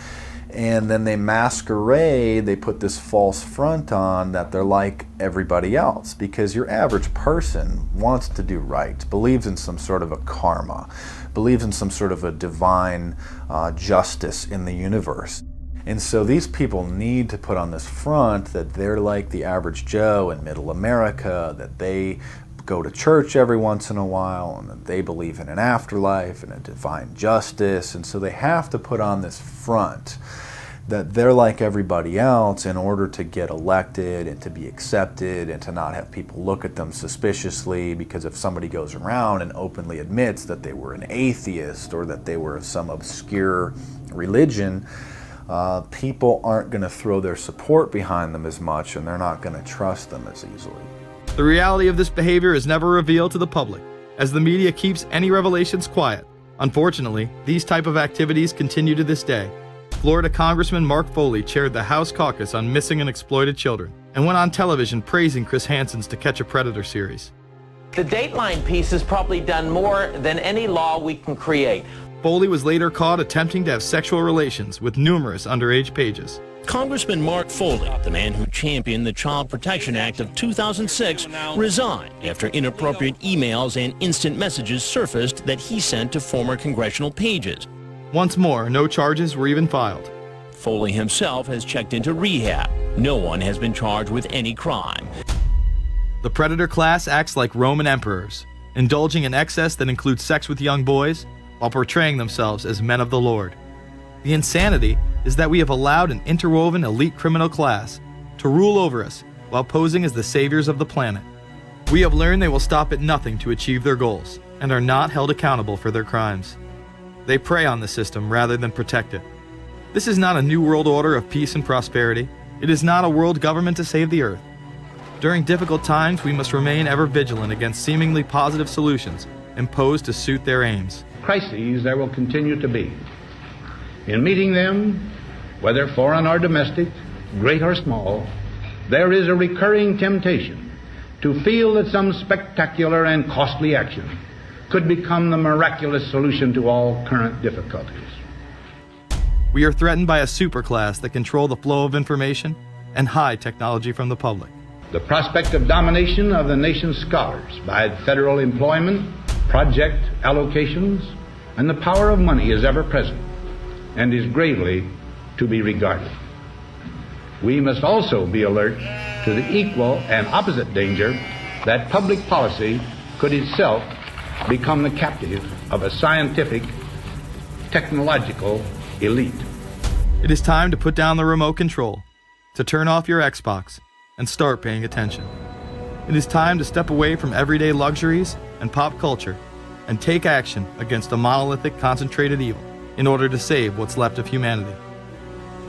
And then they masquerade, they put this false front on that they're like everybody else, because your average person wants to do right, believes in some sort of a karma, believes in some sort of a divine justice in the universe. And so these people need to put on this front that they're like the average Joe in middle America, that they go to church every once in a while, and that they believe in an afterlife and a divine justice. And so they have to put on this front that they're like everybody else in order to get elected and to be accepted and to not have people look at them suspiciously, because if somebody goes around and openly admits that they were an atheist or that they were of some obscure religion, people aren't going to throw their support behind them as much, and they're not going to trust them as easily. The reality of this behavior is never revealed to the public, as the media keeps any revelations quiet. Unfortunately, these type of activities continue to this day. Florida Congressman Mark Foley chaired the House caucus on missing and exploited children, and went on television praising Chris Hansen's To Catch a Predator series. The Dateline piece has probably done more than any law we can create. Foley was later caught attempting to have sexual relations with numerous underage pages. Congressman Mark Foley, the man who championed the Child Protection Act of 2006, resigned after inappropriate emails and instant messages surfaced that he sent to former congressional pages. Once more, no charges were even filed. Foley himself has checked into rehab. No one has been charged with any crime. The predator class acts like Roman emperors, indulging in excess that includes sex with young boys, while portraying themselves as men of the Lord. The insanity is that we have allowed an interwoven elite criminal class to rule over us while posing as the saviors of the planet. We have learned they will stop at nothing to achieve their goals and are not held accountable for their crimes. They prey on the system rather than protect it. This is not a new world order of peace and prosperity. It is not a world government to save the earth. During difficult times, we must remain ever vigilant against seemingly positive solutions imposed to suit their aims. Crises there will continue to be. In meeting them, whether foreign or domestic, great or small, there is a recurring temptation to feel that some spectacular and costly action could become the miraculous solution to all current difficulties. We are threatened by a superclass that control the flow of information and hide technology from the public. The prospect of domination of the nation's scholars by federal employment, project allocations, and the power of money is ever present and is gravely to be regarded. We must also be alert to the equal and opposite danger that public policy could itself become the captive of a scientific, technological elite. It is time to put down the remote control, to turn off your Xbox, and start paying attention. It is time to step away from everyday luxuries and pop culture and take action against a monolithic, concentrated evil in order to save what's left of humanity.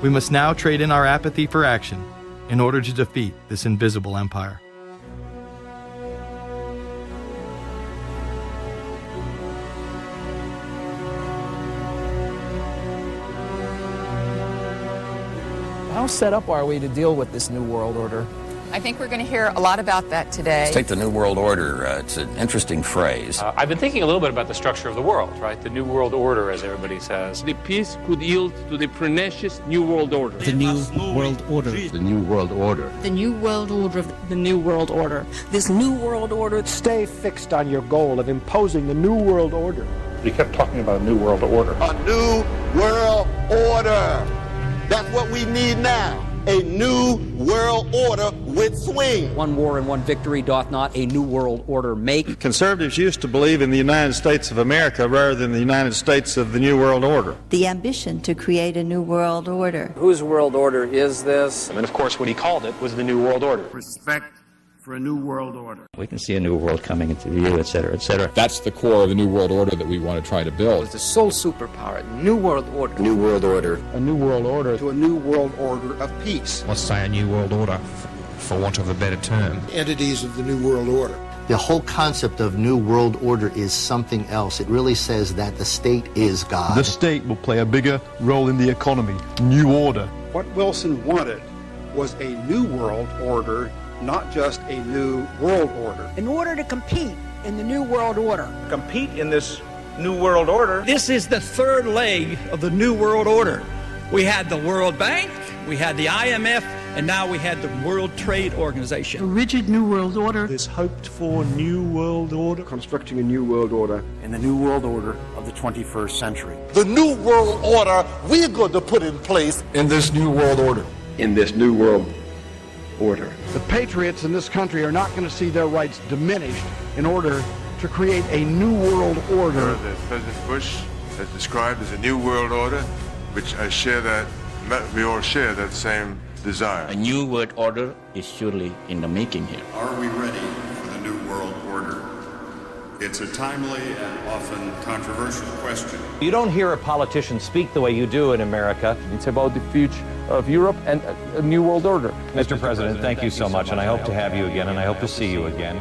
We must now trade in our apathy for action in order to defeat this invisible empire. How set up are we to deal with this New World Order? I think we're going to hear a lot about that today. Let's take the New World Order. It's an interesting phrase. I've been thinking a little bit about the structure of the world, right? The New World Order, as everybody says. The peace could yield to the pernicious New World Order. The New World Order. The New World Order. The New World Order. The New World Order. This New World Order. Stay fixed on your goal of imposing the New World Order. We kept talking about a New World Order. A New World Order. That's what we need now. A new world order with swing. One war and one victory doth not a new world order make. Conservatives used to believe in the United States of America rather than the United States of the New World Order. The ambition to create a new world order. Whose world order is this? And of course, what he called it was the New World Order. Respect for a new world order. We can see a new world coming into view, etc., etc. That's the core of the New World Order that we want to try to build. It's the sole superpower, New World Order. New World Order. A New World Order. To a new world order of peace. Let's say a New World Order, for want of a better term. Entities of the New World Order. The whole concept of New World Order is something else. It really says that the state is God. The state will play a bigger role in the economy. New order. What Wilson wanted was a new world order, not just a new world order. In order to compete in the New World Order. Compete in this new world order. This is the third leg of the New World Order. We had the World Bank, we had the IMF, and now we had the World Trade Organization. A rigid New World Order. This hoped-for New World Order. Constructing a new world order in the New World Order of the 21st century. The new world order we're going to put in place In this New World Order. in this new world order. The patriots in this country are not going to see their rights diminished in order to create a new world order. That President Bush has described as a new world order, which we all share that same desire. A new world order is surely in the making here. Are we ready for the new world order? It's a timely and often controversial question. You don't hear a politician speak the way you do in America. It's about the future of Europe and a new world order. Mr. President, thank you so much, and I hope to have you again, and I hope to see you again.